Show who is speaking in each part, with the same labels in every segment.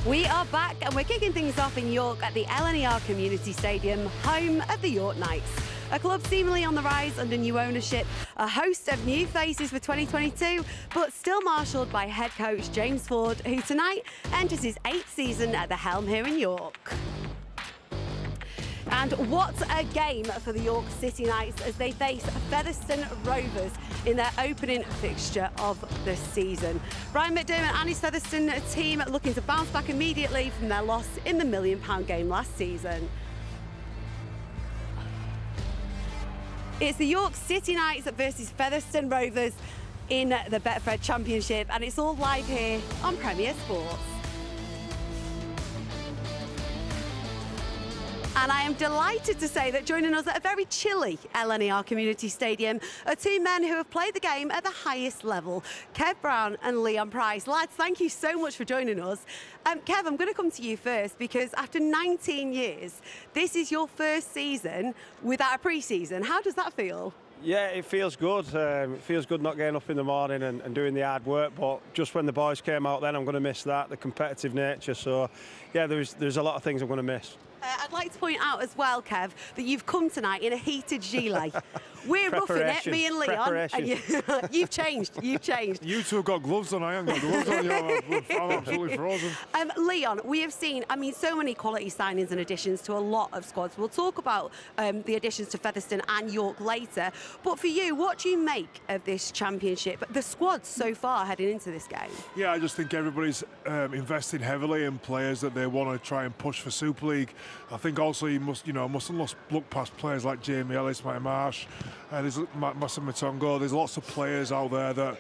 Speaker 1: We are back and we're kicking things off in York at the LNER Community Stadium, home of the York Knights. A club seemingly on the rise under new ownership, a host of new faces for 2022, but still marshalled by head coach James Ford, who tonight enters his 8th season at the helm here in York. And what a game for the York City Knights as they face Featherstone Rovers in their opening fixture of the season. Brian McDermott and his Featherstone team looking to bounce back immediately from their loss in the £1 million game last season. It's the York City Knights versus Featherstone Rovers in the Betfred Championship, and it's all live here on Premier Sports. And I am delighted to say that joining us at a very chilly LNER Community Stadium are two men who have played the game at the highest level, Kev Brown and Leon Price. Lads, thank you so much for joining us. Kev, I'm going to come to you first because after 19 years, this is your first season without a pre-season. How does that feel?
Speaker 2: Yeah, it feels good. It feels good not getting up in the morning and doing the hard work, but just when the boys came out then, I'm going to miss that, the competitive nature. So, yeah, there's a lot of things I'm going to miss.
Speaker 1: I'd like to point out as well, Kev, that you've come tonight in a heated gilet. We're roughing it, me and Leon. And you've changed. You
Speaker 3: two have got gloves on, I haven't got gloves on. I'm absolutely frozen.
Speaker 1: Leon, we have seen, so many quality signings and additions to a lot of squads. We'll talk about the additions to Featherstone and York later. But for you, what do you make of this championship, the squads so far heading into this game?
Speaker 3: Yeah, I just think everybody's investing heavily in players that they want to try and push for Super League. I think also you mustn't look past players like Jamie Ellis, Mike Marsh, there's Massa Matongo. There's lots of players out there that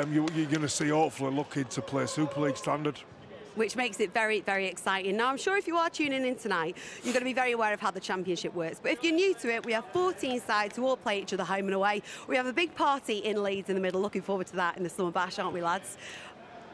Speaker 3: you're going to see hopefully looking to play Super League standard.
Speaker 1: Which makes it very, very exciting. Now, I'm sure if you are tuning in tonight, you're going to be very aware of how the championship works. But if you're new to it, we have 14 sides who all play each other home and away. We have a big party in Leeds in the middle. Looking forward to that in the summer bash, aren't we, lads?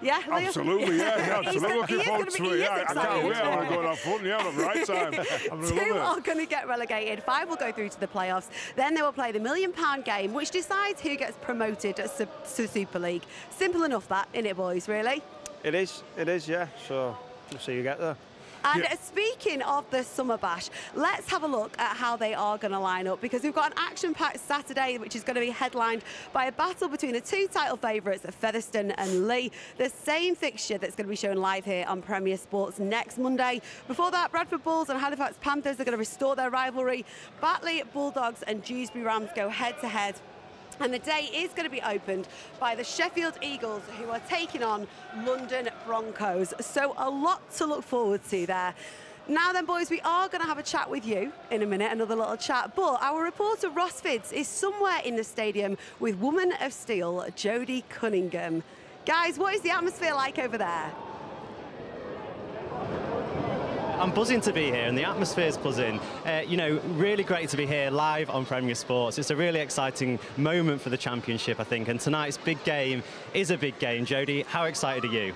Speaker 1: Yeah,
Speaker 3: absolutely, yeah, absolutely. Looking forward to it. Yeah, I can't wait. I want to go and have fun. Yeah, at the right time.
Speaker 1: Two are going to get relegated. 5 will go through to the playoffs. Then they will play the £1 million game, which decides who gets promoted to Super League. Simple enough, that, isn't it, boys? Really?
Speaker 2: It is, yeah. So we'll see you get there.
Speaker 1: And speaking of the Summer Bash, let's have a look at how they are going to line up, because we've got an action-packed Saturday which is going to be headlined by a battle between the two title favourites, Featherstone and Lee. The same fixture that's going to be shown live here on Premier Sports next Monday. Before that, Bradford Bulls and Halifax Panthers are going to restore their rivalry. Batley Bulldogs and Dewsbury Rams go head-to-head. And the day is going to be opened by the Sheffield Eagles, who are taking on London Broncos. So a lot to look forward to there. Now then, boys, we are going to have a chat with you in a minute, another little chat. But our reporter, Ross Fidds, is somewhere in the stadium with Woman of Steel, Jodie Cunningham. Guys, what is the atmosphere like over there?
Speaker 4: I'm buzzing to be here, and the atmosphere's buzzing. Really great to be here live on Premier Sports. It's a really exciting moment for the championship, I think, and tonight's big game is a big game. Jodie, how excited are you?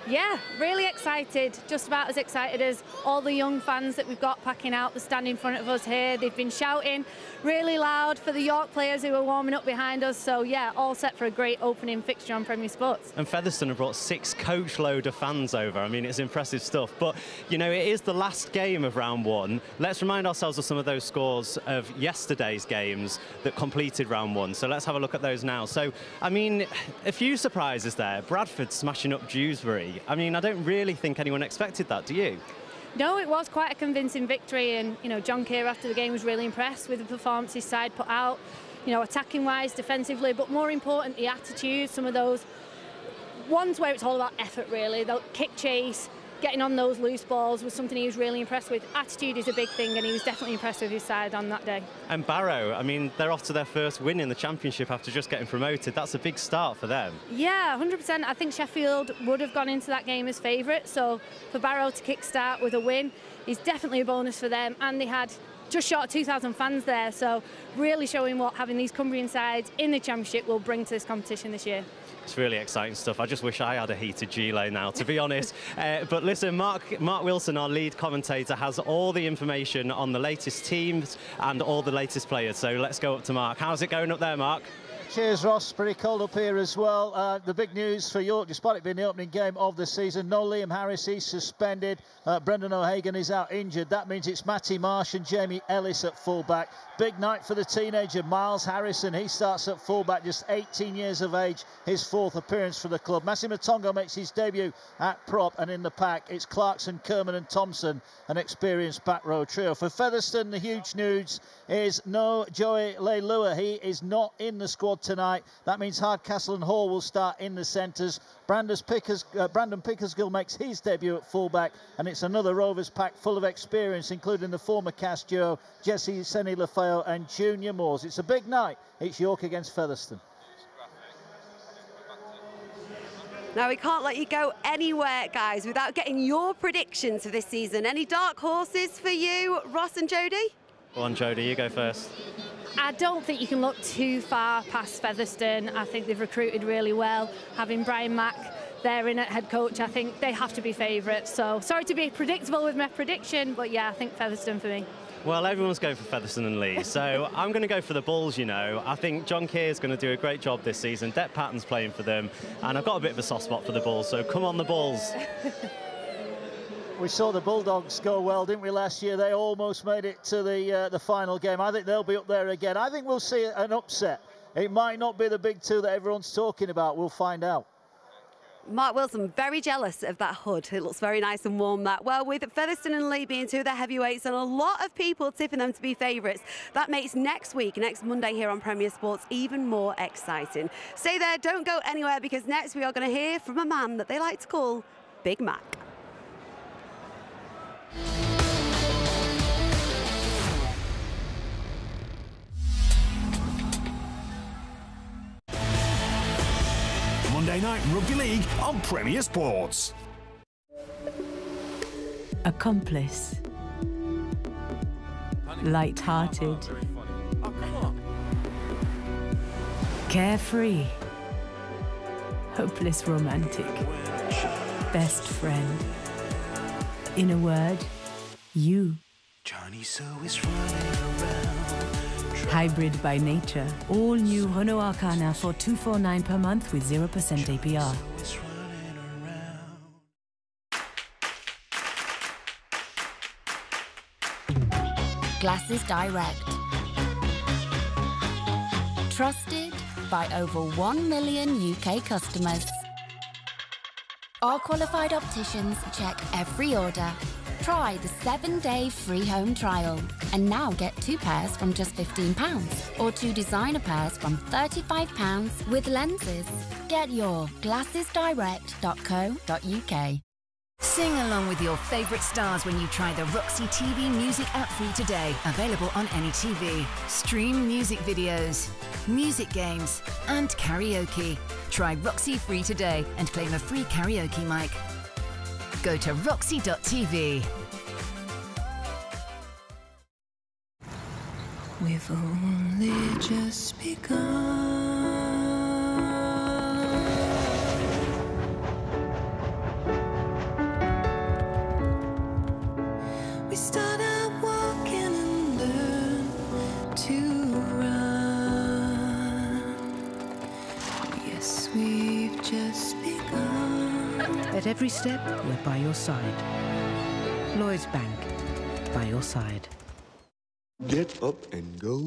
Speaker 5: Yeah, really excited. Just about as excited as all the young fans that we've got packing out the stand in front of us here. They've been shouting really loud for the York players who are warming up behind us. So, yeah, all set for a great opening fixture on Premier Sports.
Speaker 4: And Featherstone have brought 6 coachload of fans over. I mean, it's impressive stuff. But, it is the last game of round 1. Let's remind ourselves of some of those scores of yesterday's games that completed round 1. So let's have a look at those now. So, I mean, a few surprises there. Bradford smashing up Dewsbury. I mean, I don't really think anyone expected that, do you?
Speaker 5: No, it was quite a convincing victory, and John Keir after the game was really impressed with the performance his side put out, attacking wise, defensively, but more important, the attitude. Some of those ones where it's all about effort, really. The kick chase, getting on those loose balls was something he was really impressed with. Attitude is a big thing, and he was definitely impressed with his side on that day.
Speaker 4: And Barrow, I mean, they're off to their first win in the championship after just getting promoted. That's a big start for them.
Speaker 5: Yeah, 100%. I think Sheffield would have gone into that game as favourite, so for Barrow to kick-start with a win is definitely a bonus for them, and they had just short of 2,000 fans there, so really showing what having these Cumbrian sides in the championship will bring to this competition this year.
Speaker 4: It's really exciting stuff. I just wish I had a heated gilet now, to be honest. But listen, Mark Wilson, our lead commentator, has all the information on the latest teams and all the latest players. So let's go up to Mark. How's it going up there, Mark?
Speaker 6: Cheers, Ross. Pretty cold up here as well. The big news for York, despite it being the opening game of the season, no Liam Harris, he's suspended. Brendan O'Hagan is out injured. That means it's Matty Marsh and Jamie Ellis at fullback. Big night for the teenager, Miles Harrison. He starts at fullback, just 18 years of age, his 4th appearance for the club. Massimo Tongo makes his debut at prop, and in the pack, it's Clarkson, Kerman and Thompson, an experienced back row trio. For Featherstone, the huge news is no Joey Leilua. He is not in the squad tonight. That means Hardcastle and Hall will start in the centres. Brandon Pickersgill makes his debut at fullback, and it's another Rovers pack full of experience, including the former cast duo Jesse Seni Lafayette and Junior Moores. It's a big night. It's York against Featherstone.
Speaker 1: Now, we can't let you go anywhere, guys, without getting your predictions for this season. Any dark horses for you, Ross and Jodie?
Speaker 4: Go on, Jodie, you go first.
Speaker 5: I don't think you can look too far past Featherstone. I think they've recruited really well. Having Brian Mack there in at head coach, I think they have to be favourites. So sorry to be predictable with my prediction, but yeah, I think Featherstone for me.
Speaker 4: Well, everyone's going for Featherstone and Lee, so I'm going to go for the Bulls, you know. I think John Keir's going to do a great job this season. Det Patton's playing for them, and I've got a bit of a soft spot for the Bulls, so come on the Bulls.
Speaker 6: We saw the Bulldogs go well, didn't we, last year? They almost made it to the final game. I think they'll be up there again. I think we'll see an upset. It might not be the big two that everyone's talking about. We'll find out.
Speaker 1: Mark Wilson, very jealous of that hood. It looks very nice and warm, that. Well, with Featherstone and Lee being two of the heavyweights and a lot of people tipping them to be favourites, that makes next Monday here on Premier Sports, even more exciting. Stay there, don't go anywhere, because next we are going to hear from a man that they like to call Big Mac.
Speaker 7: Monday Night Rugby League on Premier Sports.
Speaker 8: Accomplice. Light-hearted. Carefree. Hopeless romantic. Best friend. In a word, you. Hybrid by nature. All new Renault Arcana for $249 per month with 0% APR.
Speaker 9: Glasses Direct. Trusted by over 1 million UK customers. Our qualified opticians check every order. Try the 7-day free home trial and now get 2 pairs from just £15 or 2 designer pairs from £35 with lenses. Get your glassesdirect.co.uk.
Speaker 10: Sing along with your favourite stars when you try the Roxy TV music app free today. Available on any TV. Stream music videos, music games and karaoke. Try Roxy free today and claim a free karaoke mic. Go to roxy.tv.
Speaker 8: We've only just begun. We start out walking and learn to run. Yes, we've just begun. At every step, we're by your side. Lloyds Bank, by your side.
Speaker 11: Get up and go.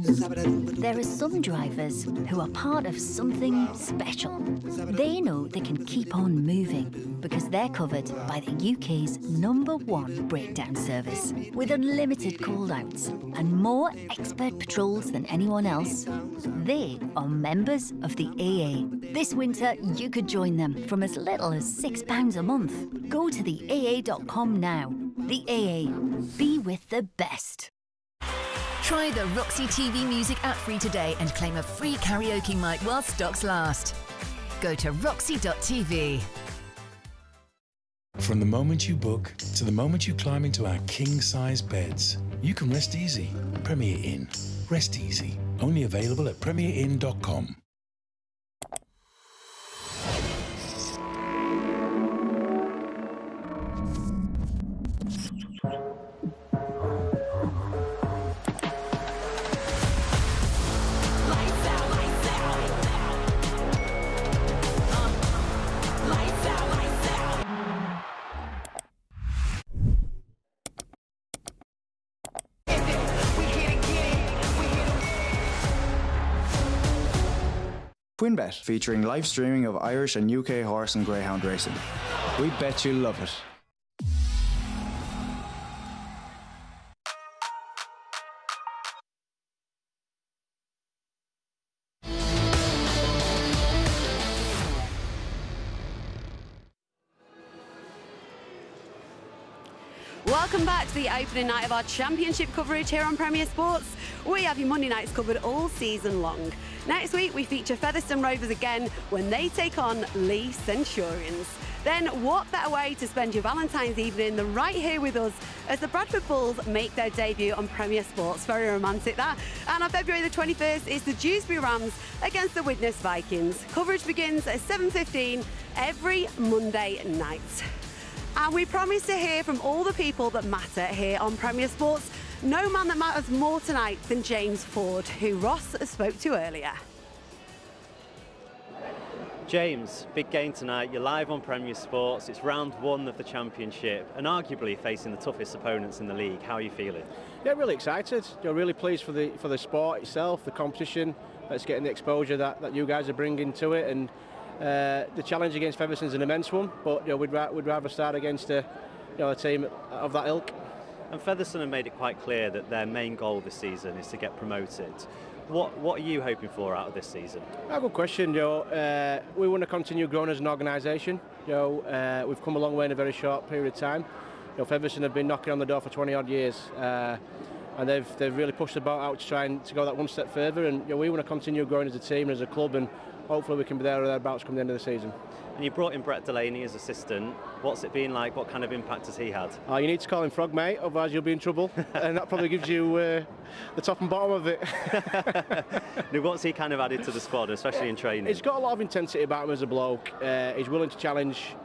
Speaker 9: There are some drivers who are part of something special. They know they can keep on moving because they're covered by the UK's #1 breakdown service. With unlimited call-outs and more expert patrols than anyone else, they are members of the AA. This winter, you could join them from as little as £6 a month. Go to the AA.com now. The AA. Be with the best.
Speaker 10: Try the Roxy TV music app free today and claim a free karaoke mic while stocks last. Go to roxy.tv.
Speaker 7: From the moment you book to the moment you climb into our king-size beds, you can rest easy. Premier Inn. Rest easy. Only available at premierin.com.
Speaker 12: WinBet, featuring live streaming of Irish and UK horse and greyhound racing. We bet you'll love it.
Speaker 1: Welcome back to the opening night of our championship coverage here on Premier Sports. We have your Monday nights covered all season long. Next week we feature Featherstone Rovers again when they take on Lee Centurions. Then what better way to spend your Valentine's evening than right here with us as the Bradford Bulls make their debut on Premier Sports. Very romantic that. And on February the 21st is the Dewsbury Rams against the Widnes Vikings. Coverage begins at 7:15 every Monday night. And we promise to hear from all the people that matter here on Premier Sports. No man that matters more tonight than James Ford, who Ross spoke to earlier.
Speaker 4: James, big game tonight. You're live on Premier Sports. It's round one of the championship and arguably facing the toughest opponents in the league. How are you feeling?
Speaker 13: Yeah, really excited. Really pleased for the sport itself, the competition. That's getting the exposure that you guys are bringing to it, and the challenge against Featherstone is an immense one, but we'd rather start against a team of that ilk.
Speaker 4: And Featherstone have made it quite clear that their main goal this season is to get promoted. What are you hoping for out of this season? Good question. We want to continue growing as an organisation. We've come a long way in a very short period of time. Featherstone have been knocking on the door for 20 odd years, and they've really pushed the boat out to try and to go that one step further. And we want to continue growing as a team, as a club, and hopefully we can be there or thereabouts come the end of the season. And you brought in Brett Delaney as assistant. What's it been like? What kind of impact has he had?
Speaker 13: You need to call him Frog, mate, otherwise you'll be in trouble. And that probably gives you the top and bottom of it.
Speaker 4: Now, what's he kind of added to the squad, especially in training?
Speaker 13: He's got a lot of intensity about him as a bloke. He's willing to challenge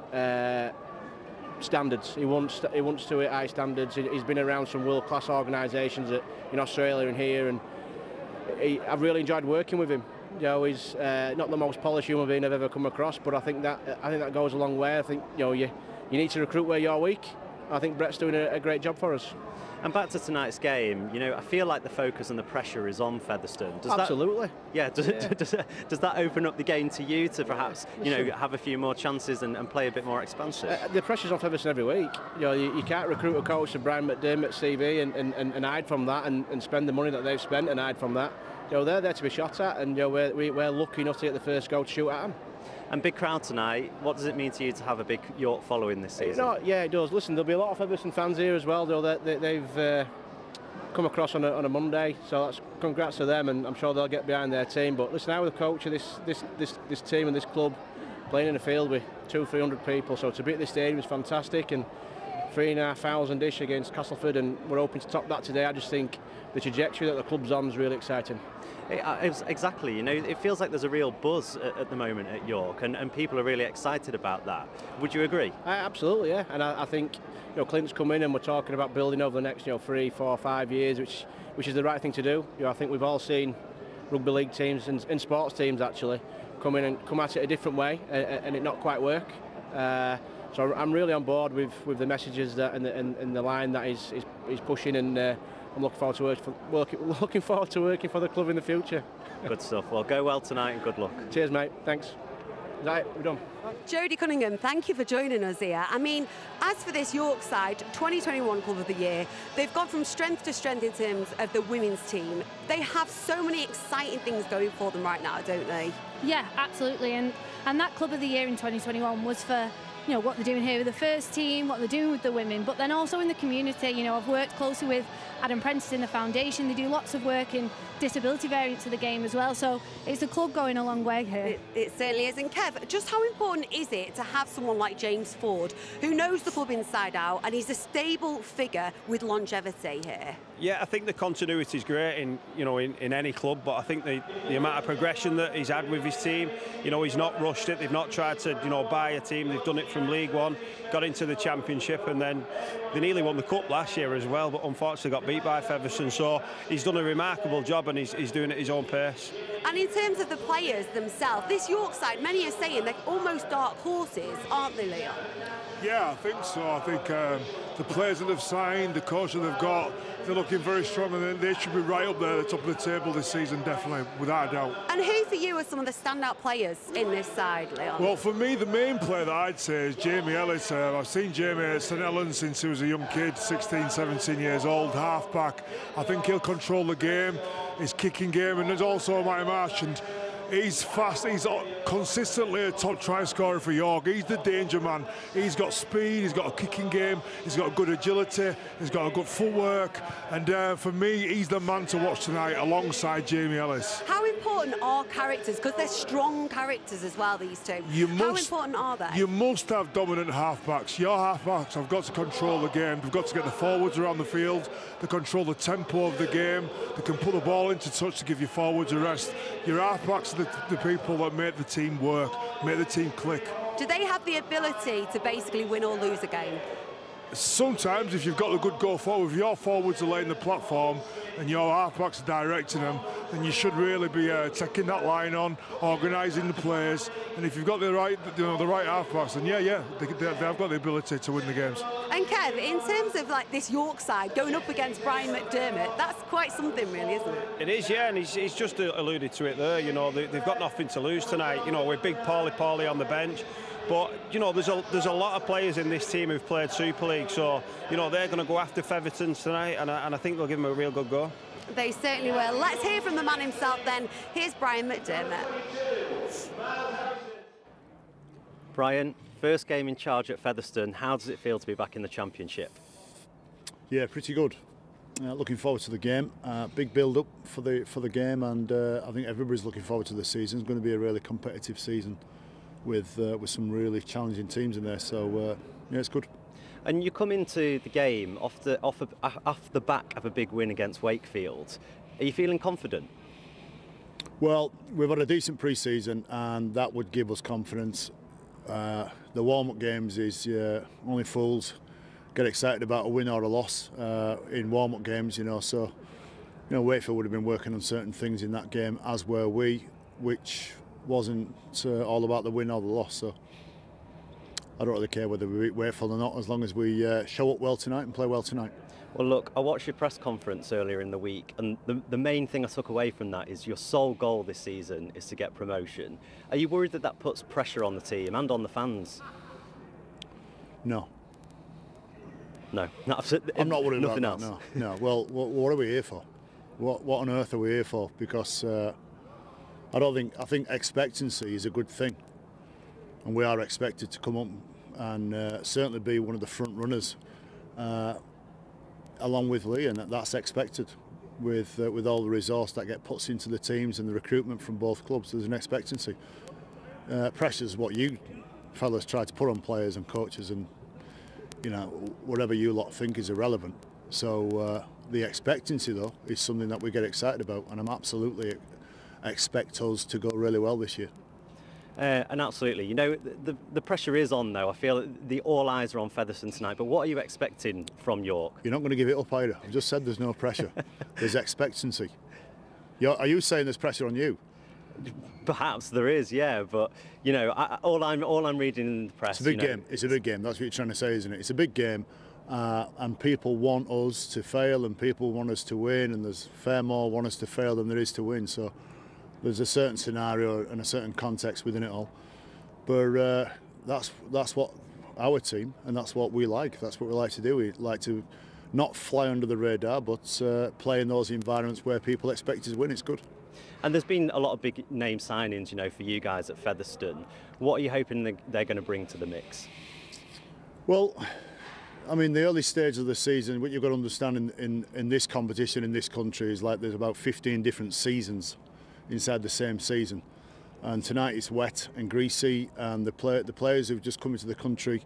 Speaker 13: standards. He wants to hit high standards. He's been around some world-class organisations in Australia and here, and I've really enjoyed working with him. He's not the most polished human being I've ever come across, but I think that goes a long way. I think you need to recruit where you're weak. I think Brett's doing a great job for us.
Speaker 4: And back to tonight's game, I feel like the focus and the pressure is on Featherstone.
Speaker 13: Absolutely.
Speaker 4: Does that open up the game to you to perhaps have a few more chances and play a bit more expansive?
Speaker 13: The pressure's on Featherstone every week. You can't recruit a coach to Brian McDermott's CV and hide from that and spend the money that they've spent and hide from that. They're there to be shot at, and we're lucky enough to get the first goal to shoot at them.
Speaker 4: And big crowd tonight. What does it mean to you to have a big York following this season?
Speaker 13: Yeah, it does. Listen, there'll be a lot of Featherstone fans here as well. They've come across on a Monday, so that's congrats to them, and I'm sure they'll get behind their team. But listen, I was the coach of this team and this club, playing in a field with 200-300 people. So to be at this stadium is fantastic, and 3,500-ish against Castleford, and we're hoping to top that today. I just think the trajectory that the club's on is really exciting.
Speaker 4: Exactly, it feels like there's a real buzz at the moment at York, and people are really excited about that. Would you agree?
Speaker 13: Absolutely, yeah. And I think Clint's come in, and we're talking about building over the next 3, 4, 5 years, which is the right thing to do. I think we've all seen rugby league teams and sports teams actually come in and come at it a different way, and it not quite work. So I'm really on board with the messages that and the line that he's pushing, and I'm looking forward to working for the club in the future.
Speaker 4: Good stuff. Well, go well tonight and good luck.
Speaker 13: Cheers, mate. Thanks. Right, we're done.
Speaker 1: Jodie Cunningham, thank you for joining us here. I mean, as for this York side, 2021 Club of the Year, they've gone from strength to strength in terms of the women's team. They have so many exciting things going for them right now, don't they?
Speaker 5: Yeah, absolutely. And that Club of the Year in 2021 was for what they're doing here with the first team, what they're doing with the women, but then also in the community. I've worked closely with Adam Prentice in the foundation. They do lots of work in disability variants of the game as well, so it's the club going a long way here.
Speaker 1: It certainly is. And Kev, just how important is it to have someone like James Ford, who knows the club inside out, and he's a stable figure with longevity here?
Speaker 2: Yeah, I think the continuity is great in any club, but I think the amount of progression that he's had with his team, he's not rushed it. They've not tried to buy a team. They've done it from League One, got into the Championship, and then they nearly won the Cup last year as well, but unfortunately got beat by Featherstone. So he's done a remarkable job, and he's doing it at his own pace.
Speaker 1: And in terms of the players themselves, this York side, many are saying they're almost dark horses, aren't they, Leon?
Speaker 3: Yeah, I think so. I think the players that they've signed, the coach that they've got, they're looking very strong, and they should be right up there at the top of the table this season, definitely, without a doubt.
Speaker 1: And who for you are some of the standout players in this side, Leon?
Speaker 3: Well, for me, the main player that I'd say is Jamie Ellis. I've seen Jamie at St Helens since he was a young kid, 16, 17 years old, half-back. I think he'll control the game, his kicking game, and there's also Matty Marsh, and he's fast, he's consistently a top try scorer for York. He's the danger man. He's got speed, he's got a kicking game, he's got a good agility, he's got a good footwork, and for me, he's the man to watch tonight alongside Jamie Ellis.
Speaker 1: How important are characters? Because they're strong characters as well, these two. How important are they?
Speaker 3: You must have dominant halfbacks. Your halfbacks have got to control the game. They've got to get the forwards around the field, to control the tempo of the game, they can put the ball into touch to give your forwards a rest. Your halfbacks are the people that make the team work, make the team click.
Speaker 1: Do they have the ability to basically win or lose a game?
Speaker 3: Sometimes, if you've got a good go forward, if your forwards are laying the platform and your halfbacks are directing them, then you should really be taking that line on, organising the players. And if you've got the right halfbacks, then they've got the ability to win the games.
Speaker 1: And Kev, in terms of like this York side going up against Brian McDermott, that's quite something, really, isn't it?
Speaker 2: It is, yeah, and he's just alluded to it there. You know, they've got nothing to lose tonight. You know, with big Paulie on the bench. But, you know, there's a lot of players in this team who've played Super League, so, you know, they're going to go after Featherstone tonight, and I think they'll give them a real good go.
Speaker 1: They certainly will. Let's hear from the man himself then. Here's Brian McDermott.
Speaker 4: Brian, first game in charge at Featherstone. How does it feel to be back in the Championship?
Speaker 14: Yeah, pretty good. Looking forward to the game. Big build-up for the game, and I think everybody's looking forward to the season. It's going to be a really competitive season with some really challenging teams in there. So yeah, it's good.
Speaker 4: And you come into the game off the back of a big win against Wakefield. Are you feeling confident?
Speaker 14: Well, we've had a decent pre-season, and that would give us confidence. The warm-up games is only fools get excited about a win or a loss in warm-up games, you know. So, you know, Wakefield would have been working on certain things in that game, as were we, which wasn't all about the win or the loss. So I don't really care whether we beat Wakefield or not, as long as we show up well tonight and play well tonight.
Speaker 4: Well, look, I watched your press conference earlier in the week, and the main thing I took away from that is your sole goal this season is to get promotion. Are you worried that that puts pressure on the team and on the fans?
Speaker 14: No.
Speaker 4: No,
Speaker 14: I'm not worried
Speaker 4: nothing
Speaker 14: about
Speaker 4: else.
Speaker 14: that. No. Well, what are we here for? What on earth are we here for? Because I think expectancy is a good thing, and we are expected to come up and certainly be one of the front runners, along with Lee, and that's expected with all the resource that get put into the teams and the recruitment from both clubs. There's an expectancy. Pressure is what you fellas try to put on players and coaches, and you know, whatever you lot think is irrelevant. So the expectancy, though, is something that we get excited about, and I'm absolutely expect us to go really well this year.
Speaker 4: And absolutely, you know, the pressure is on, though. I feel the all eyes are on Featherstone tonight, but what are you expecting from York?
Speaker 14: You're not going to give it up either. I've just said there's no pressure. There's expectancy. Are you saying there's pressure on you?
Speaker 4: Perhaps there is, yeah, but you know, all I'm reading in the press.
Speaker 14: It's a big game. It's a big game. That's what you're trying to say, isn't it? It's a big game, and people want us to fail, and people want us to win, and there's far more want us to fail than there is to win. So there's a certain scenario and a certain context within it all. But that's what our team, and that's what we like. That's what we like to do. We like to not fly under the radar, but play in those environments where people expect us to win. It's good.
Speaker 4: And there's been a lot of big name signings, you know, for you guys at Featherstone. What are you hoping they're going to bring to the mix?
Speaker 14: Well, I mean, the early stage of the season, what you've got to understand in this competition in this country is like there's about 15 different seasons inside the same season. And tonight it's wet and greasy, and the players who've just come into the country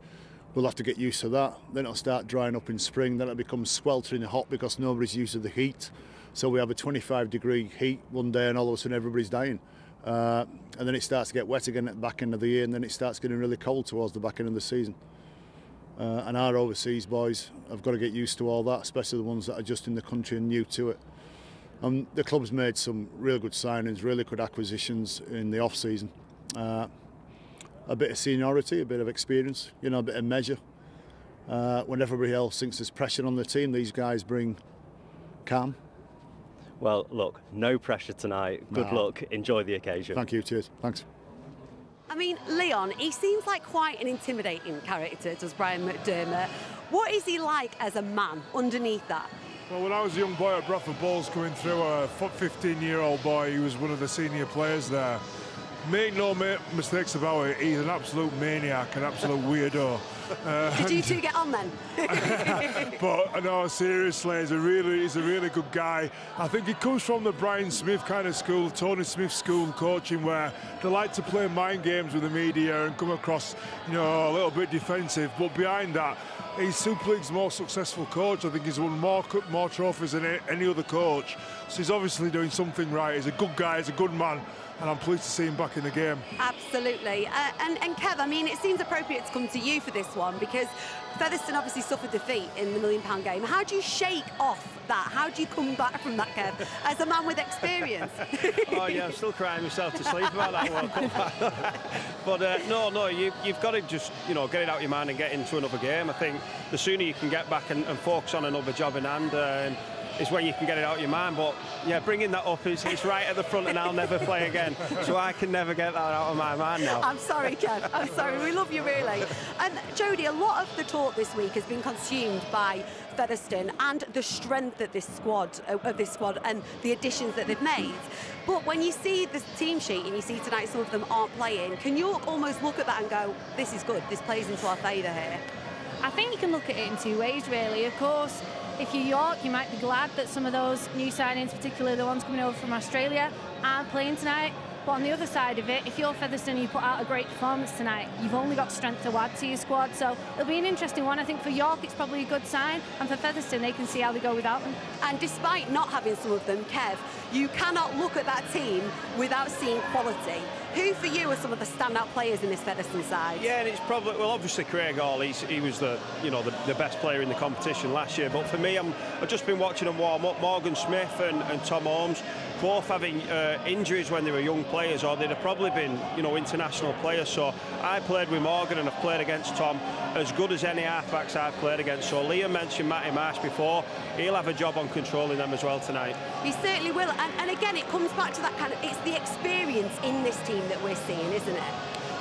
Speaker 14: will have to get used to that. Then it'll start drying up in spring, then it'll become sweltering hot because nobody's used to the heat. So we have a 25-degree heat one day and all of a sudden everybody's dying. And then it starts to get wet again at the back end of the year, and then it starts getting really cold towards the back end of the season. And our overseas boys have got to get used to all that, especially the ones that are just in the country and new to it. The club's made some real good signings, really good acquisitions in the off-season. A bit of seniority, a bit of experience, you know, a bit of measure. When everybody else thinks there's pressure on the team, these guys bring calm.
Speaker 4: Well, look, no pressure tonight. Good luck. Enjoy the occasion.
Speaker 14: Thank you. Cheers. Thanks.
Speaker 1: I mean, Leon, he seems like quite an intimidating character, does Brian McDermott. What is he like as a man underneath that?
Speaker 3: Well, when I was a young boy at Bradford Bulls coming through, a 15-year-old boy, he was one of the senior players there. Make no mistakes about it, he's an absolute maniac, an absolute weirdo.
Speaker 1: Did you two get on then?
Speaker 3: But no, seriously, he's a really good guy. I think he comes from the Brian Smith kind of school, Tony Smith school coaching, where they like to play mind games with the media and come across, you know, a little bit defensive. But behind that, he's Super League's most successful coach. I think he's won more trophies than any other coach. So he's obviously doing something right. He's a good guy, he's a good man, and I'm pleased to see him back in the game.
Speaker 1: Absolutely. And Kev, I mean, it seems appropriate to come to you for this one because Featherstone obviously suffered defeat in the £1 million game. How do you shake off that? How do you come back from that, Kev, as a man with experience?
Speaker 2: Oh, yeah, I'm still crying myself to sleep about that World Cup. But no, you've got to just, you know, get it out of your mind and get into another game. I think the sooner you can get back and focus on another job in hand, is when you can get it out of your mind. But yeah, bringing that up is right at the front, and I'll never play again, so I can never get that out of my mind now.
Speaker 1: I'm sorry, Kev, I'm sorry, we love you really. And Jodie, a lot of the talk this week has been consumed by Featherstone and the strength of this squad and the additions that they've made. But when you see the team sheet and you see tonight some of them aren't playing, can you almost look at that and go, this is good, this plays into our favour here?
Speaker 5: I think you can look at it in two ways, really. Of course, if you're York, you might be glad that some of those new signings, particularly the ones coming over from Australia, aren't playing tonight. But on the other side of it, if you're Featherstone and you put out a great performance tonight, you've only got strength to add to your squad. So it'll be an interesting one. I think for York, it's probably a good sign. And for Featherstone, they can see how they go without them.
Speaker 1: And despite not having some of them, Kev, you cannot look at that team without seeing quality. Who for you are some of the standout players in this Featherstone side?
Speaker 2: Yeah, and it's probably, well, obviously Craig Hall, he was the best player in the competition last year. But for me, I've just been watching them warm up. Morgan Smith and Tom Holmes, both having injuries when they were young players, or they'd have probably been, you know, international players. So I played with Morgan and I've played against Tom, as good as any halfbacks I've played against. So Liam mentioned Matty Marsh before. He'll have a job on controlling them as well tonight.
Speaker 1: He certainly will. And again, it comes back to that kind of, it's the experience in this team that we're seeing, isn't it?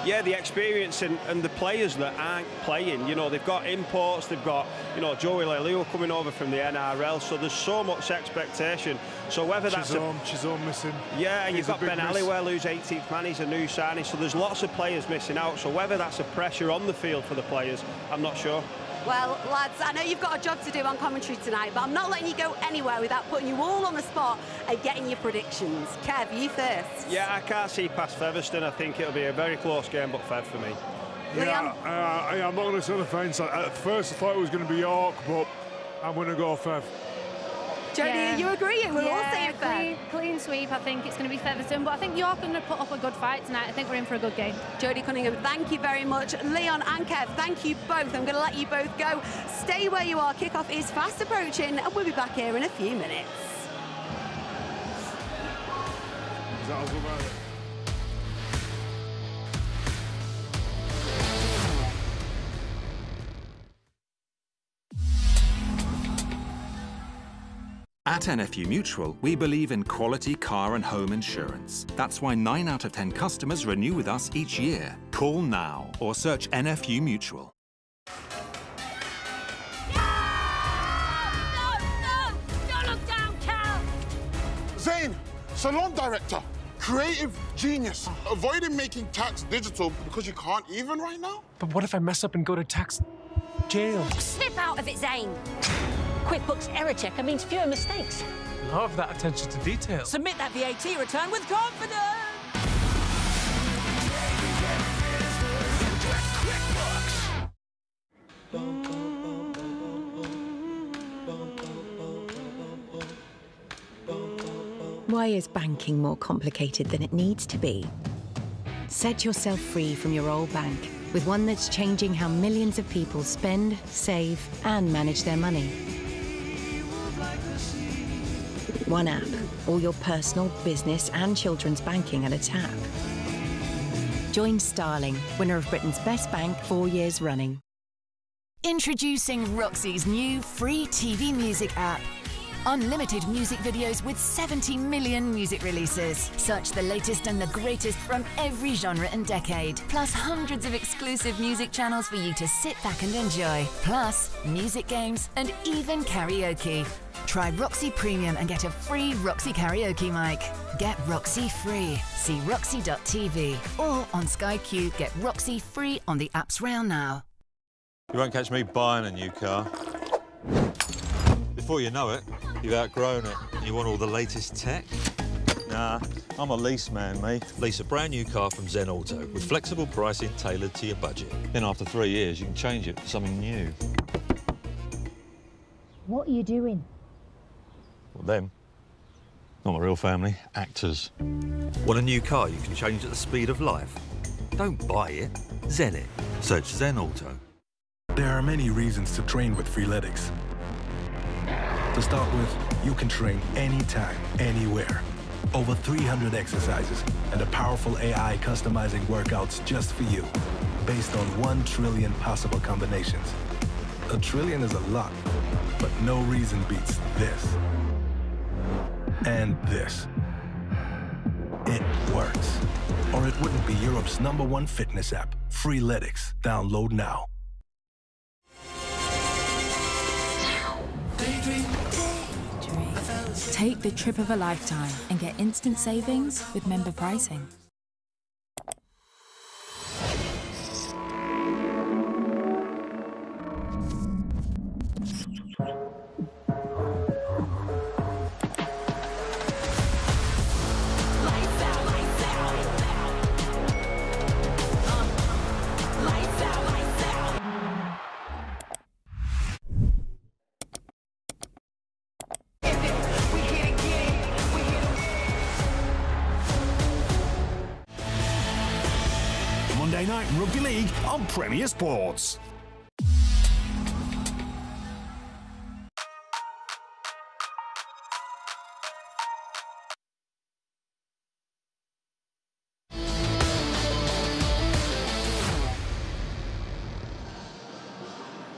Speaker 2: Yeah, the experience and the players that aren't playing. You know, they've got imports, they've got, you know, Joey Lelio coming over from the NRL, so there's so much expectation. So whether that's
Speaker 3: Chisholm missing.
Speaker 2: Yeah, and you've got Ben Halliwell, who's 18th man, he's a new signing, so there's lots of players missing out. So whether that's a pressure on the field for the players, I'm not sure.
Speaker 1: Well, lads, I know you've got a job to do on commentary tonight, but I'm not letting you go anywhere without putting you all on the spot and getting your predictions. Kev, you first.
Speaker 2: Yeah, I can't see past Featherstone. I think it'll be a very close game, but Fev for me.
Speaker 3: Yeah, I'm not going to sit on the fence. At first I thought it was going to be York, but I'm going to go Fev.
Speaker 1: Jodie, you agreeing? We're all saying Fev.
Speaker 5: Clean sweep, I think it's going to be Featherstone, but I think York are going to put up a good fight tonight. I think we're in for a good game.
Speaker 1: Jodie Cunningham, thank you very much. Leon and Kev, thank you both. I'm going to let you both go. Stay where you are. Kickoff is fast approaching, and we'll be back here in a few minutes.
Speaker 3: Is that all about it?
Speaker 15: At NFU Mutual, we believe in quality car and home insurance. That's why 9 out of 10 customers renew with us each year. Call now or search NFU Mutual.
Speaker 16: No! Don't look down, Cal!
Speaker 17: Zane, salon director, creative genius, avoiding making tax digital because you can't even right now?
Speaker 18: But what if I mess up and go to tax jail?
Speaker 16: Snip out of it, Zane! QuickBooks Error Checker means fewer mistakes.
Speaker 18: Love that attention to detail.
Speaker 16: Submit that VAT return with confidence!
Speaker 19: Why is banking more complicated than it needs to be? Set yourself free from your old bank with one that's changing how millions of people spend, save, and manage their money. One app, all your personal, business and children's banking at a tap. Join Starling, winner of Britain's Best Bank 4 years running.
Speaker 10: Introducing Roxy's new free TV music app. Unlimited music videos with 70 million music releases. Search the latest and the greatest from every genre and decade. Plus hundreds of exclusive music channels for you to sit back and enjoy. Plus music games and even karaoke. Try Roxy Premium and get a free Roxy karaoke mic. Get Roxy free. See roxy.tv or on Sky Q. Get Roxy free on the apps round now.
Speaker 20: You won't catch me buying a new car. Before you know it, you've outgrown it and you want all the latest tech. Nah, I'm a lease man, me. Lease a brand new car from Zen Auto with flexible pricing tailored to your budget. Then after 3 years, you can change it for something new.
Speaker 9: What are you doing?
Speaker 20: Well, them. Not my real family, actors. Want a new car you can change at the speed of life? Don't buy it, Zen it. Search Zen Auto.
Speaker 7: There are many reasons to train with Freeletics. To start with, you can train anytime, anywhere. Over 300 exercises and a powerful AI customizing workouts just for you, based on 1 trillion possible combinations. 1 trillion is a lot, but no reason beats this. And this. It works. Or it wouldn't be Europe's #1 fitness app, Freeletics. Download now.
Speaker 21: Take the trip of a lifetime and get instant savings with member pricing.
Speaker 22: Monday Night Rugby League on Premier Sports.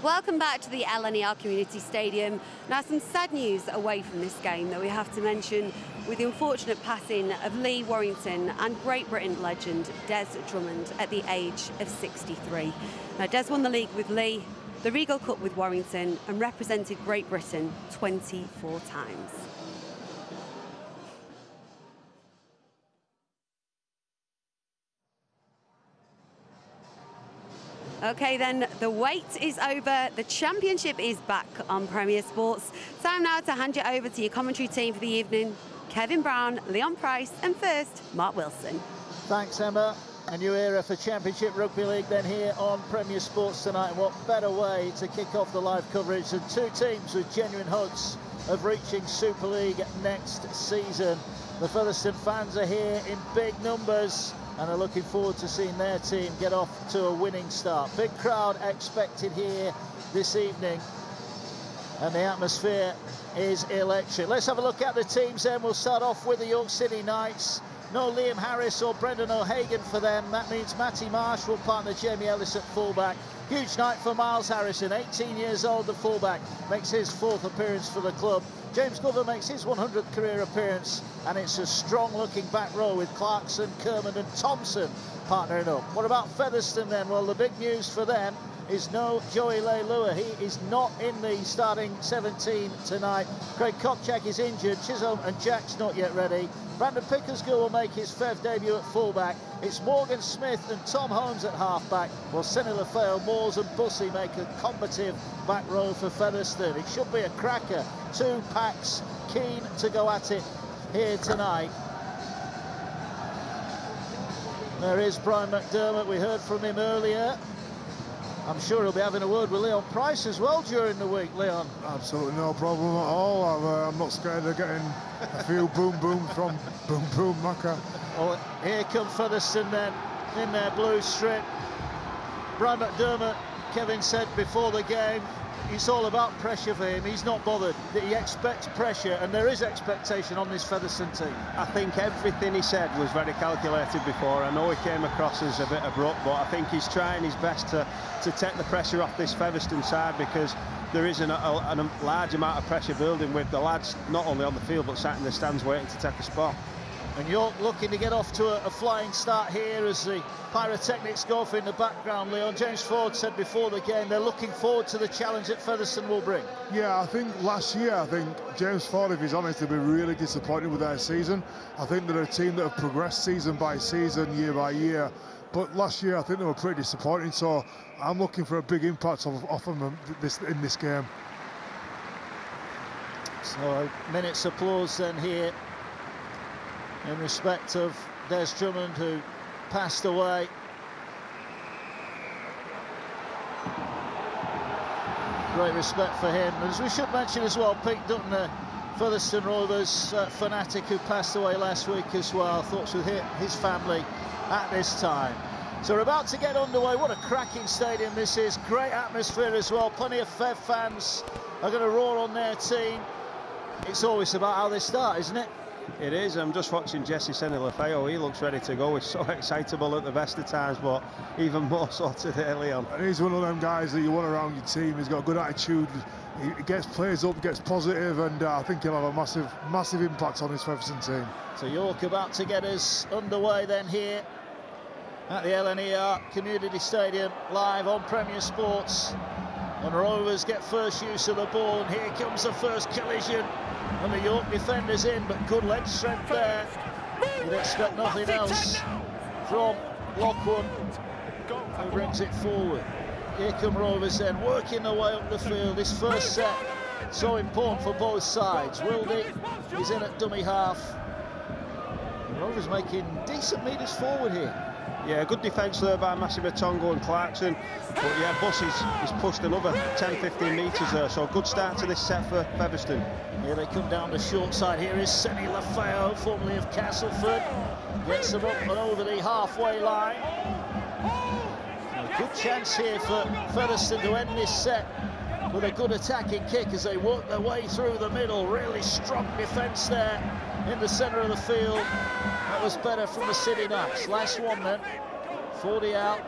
Speaker 1: Welcome back to the LNER Community Stadium. Now, some sad news away from this game that we have to mention with the unfortunate passing of Lee Warrington and Great Britain legend Des Drummond at the age of 63. Now, Des won the league with Lee, the Regal Cup with Warrington, and represented Great Britain 24 times. OK, then, the wait is over. The championship is back on Premier Sports. Time now to hand you over to your commentary team for the evening. Kevin Brown, Leon Price, and first, Mark Wilson.
Speaker 6: Thanks, Emma. A new era for Championship Rugby League then here on Premier Sports tonight. And what better way to kick off the live coverage than 2 teams with genuine hopes of reaching Super League next season. The Featherstone fans are here in big numbers and are looking forward to seeing their team get off to a winning start. Big crowd expected here this evening, and the atmosphere is electric. Let's have a look at the teams then. We'll start off with the York City Knights. No Liam Harris or Brendan O'Hagan for them. That means Matty Marsh will partner Jamie Ellis at fullback. Huge night for Miles Harrison, 18 years old, the fullback, makes his 4th appearance for the club. James Glover makes his 100th career appearance, and it's a strong-looking back row with Clarkson, Kerman and Thompson partnering up. What about Featherstone then? Well, the big news for them is no Joey Leilua. He is not in the starting 17 tonight. Craig Kopchak is injured. Chisholm and Jack's not yet ready. Brandon Pickersgill will make his 5th debut at fullback. It's Morgan Smith and Tom Holmes at halfback, while Senny Lafayette, Moores and Bussey make a combative back row for Featherstone. It should be a cracker. 2 packs keen to go at it here tonight. There is Brian McDermott. We heard from him earlier. I'm sure he'll be having a word with Leon Price as well during the week, Leon.
Speaker 3: Absolutely no problem at all. I'm not scared of getting a few boom from Boom Macca.
Speaker 6: Oh, here come Featherstone then, in their blue strip. Brian McDermott, Kevin said before the game, it's all about pressure for him. He's not bothered. He expects pressure, and there is expectation on this Featherstone team.
Speaker 2: I think everything he said was very calculated before. I know he came across as a bit abrupt, but I think he's trying his best to take the pressure off this Featherstone side, because there is a large amount of pressure building with the lads not only on the field but sat in the stands waiting to take a spot.
Speaker 6: And York looking to get off to a flying start here as the pyrotechnics go off in the background, Leon. James Ford said before the game they're looking forward to the challenge that Featherstone will bring.
Speaker 3: Yeah, I think last year, James Ford, if he's honest, will be really disappointed with their season. I think they're a team that have progressed season by season, year by year. But last year, I think they were pretty disappointing, so I'm looking for a big impact off them in this game.
Speaker 6: So a minute's applause then here in respect of Des Drummond, who passed away. Great respect for him. As we should mention as well, Pete Dutton, the Featherstone Rovers fanatic who passed away last week as well. Thoughts with his family at this time. So we're about to get underway. What a cracking stadium this is. Great atmosphere as well. Plenty of Fev fans are going to roar on their team. It's always about how they start, isn't it?
Speaker 2: It is. I'm just watching Jesse Senna-Lefeo. He looks ready to go. He's so excitable at the best of times, but even more so today, Leon.
Speaker 3: And he's one of them guys that you want around your team. He's got a good attitude. He gets players up, gets positive, and I think he'll have a massive impact on his Featherstone team.
Speaker 6: So York about to get us underway then here at the LNER Community Stadium, live on Premier Sports. And Rovers get first use of the ball, and here comes the first collision. And the York defenders in, but good leg strength there. You'd expect nothing else from Lockwood, who brings it forward. Here come Rovers then, working their way up the field. This first set, so important for both sides. Wildy is in at dummy half. The Rovers making decent metres forward here.
Speaker 2: Yeah, good defence there by Massimo Tongo and Clarkson. But yeah, Buss is pushed another 10-15 metres there, so good start to this set for Featherstone.
Speaker 6: Here they come down the short side. Here is Senna-Lefeo, formerly of Castleford. Gets them up and over the halfway line. A good chance here for Featherstone to end this set with a good attacking kick as they work their way through the middle. Really strong defence there in the centre of the field. That was better from the City Knights. Last one then, 40 out.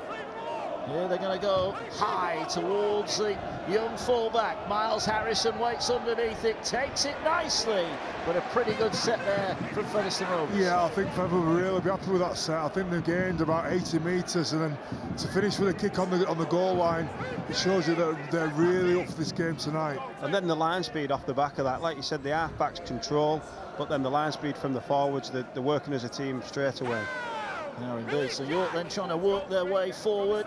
Speaker 6: Here they're going to go high towards the young fullback. Miles Harrison waits underneath it, takes it nicely. But a pretty good set there from Featherstone Rovers.
Speaker 3: Yeah, I think Feather will really be happy with that set. I think they've gained about 80 metres, and then to finish with a kick on the goal line, it shows you that they're really up for this game tonight.
Speaker 2: And then the line speed off the back of that, like you said, the half-backs control, but then the line speed from the forwards, they're working as a team straight away.
Speaker 6: Yeah, indeed. So York then trying to work their way forward.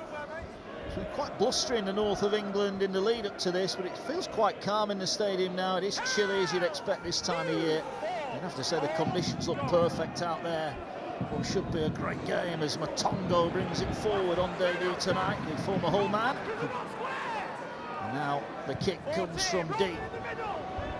Speaker 6: It's been quite blustery in the north of England in the lead up to this, but it feels quite calm in the stadium now. It is chilly as you'd expect this time of year. You'd have to say the conditions look perfect out there. What should be a great game as Matongo brings it forward on debut tonight, the former Hull man. And now the kick comes from deep.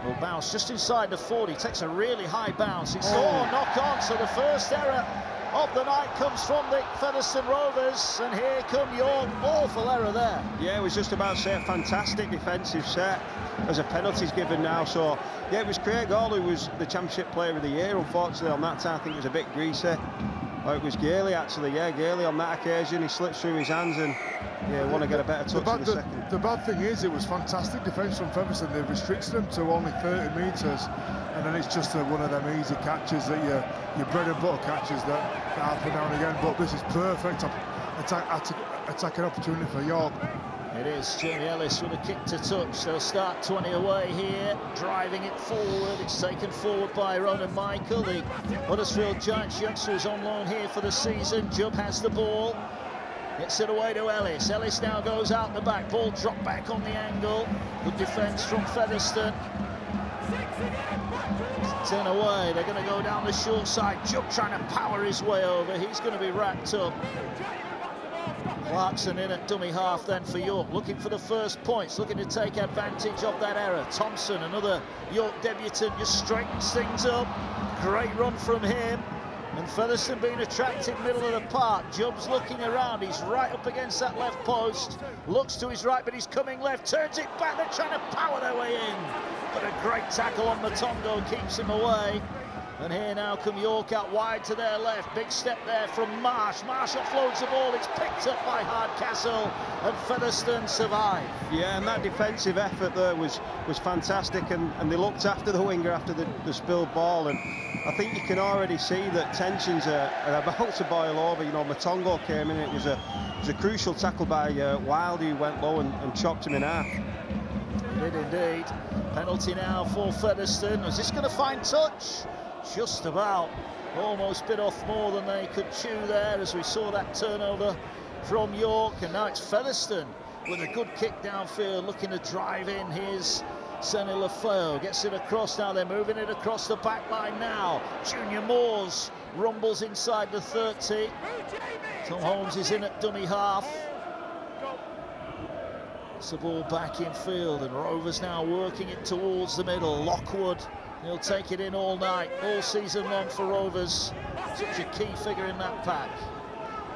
Speaker 6: Will bounce just inside the 40, takes a really high bounce. It's knock on, so the first error of the night comes from the Featherstone Rovers, and here come York. Awful error there.
Speaker 2: Yeah, it was just about to say a fantastic defensive set as a penalty's given now. So yeah, it was Craig Hall who was the Championship Player of the Year. Unfortunately on that time I think it was a bit greasy. Oh, it was Gailey actually, yeah, Gailey on that occasion. He slips through his hands and yeah, want to get a better touch in the second.
Speaker 3: The bad thing is it was fantastic defence from Featherstone. They restricted them to only 30 metres, and then it's just one of them easy catches that your bread and butter catches that happen now and again. But this is perfect attacking opportunity for York.
Speaker 6: It is Jamie Ellis with a kick to touch. They'll start 20 away here, driving it forward. It's taken forward by Ronan Michael, the Huddersfield Giants youngster is on loan here for the season. Jubb has the ball, gets it away to Ellis. Ellis now goes out the back, ball dropped back on the angle. Good defence from Featherstone. 10 away, they're going to go down the short side. Jubb trying to power his way over, he's going to be wrapped up. Clarkson in at dummy half then for York, looking for the first points, looking to take advantage of that error. Thompson, another York debutant, just straightens things up. Great run from him. And Featherstone being attracted middle of the park. Jubb's looking around, he's right up against that left post. Looks to his right, but he's coming left, turns it back, they're trying to power their way in. But a great tackle on Motongo keeps him away. And here now come York out wide to their left. Big step there from Marsh. Marsh offloads the ball. It's picked up by Hardcastle, and Featherstone survive.
Speaker 2: Yeah, and that defensive effort there was fantastic, and they looked after the winger after the spilled ball. And I think you can already see that tensions are about to boil over. You know, Motongo came in. It was a crucial tackle by Wildy, who went low and chopped him in half.
Speaker 6: Did indeed. Penalty now for Featherstone. Is this going to find touch? Just about. Almost bit off more than they could chew there as we saw that turnover from York. And now it's Featherstone with a good kick downfield, looking to drive in. Here's Sonny Lefeu. Gets it across now. They're moving it across the back line now. Junior Moores rumbles inside the 30. Tom Holmes is in at dummy half. It's the ball back in field, and Rovers now working it towards the middle. Lockwood, he'll take it in all night, all season long for Rovers. Such a key figure in that pack.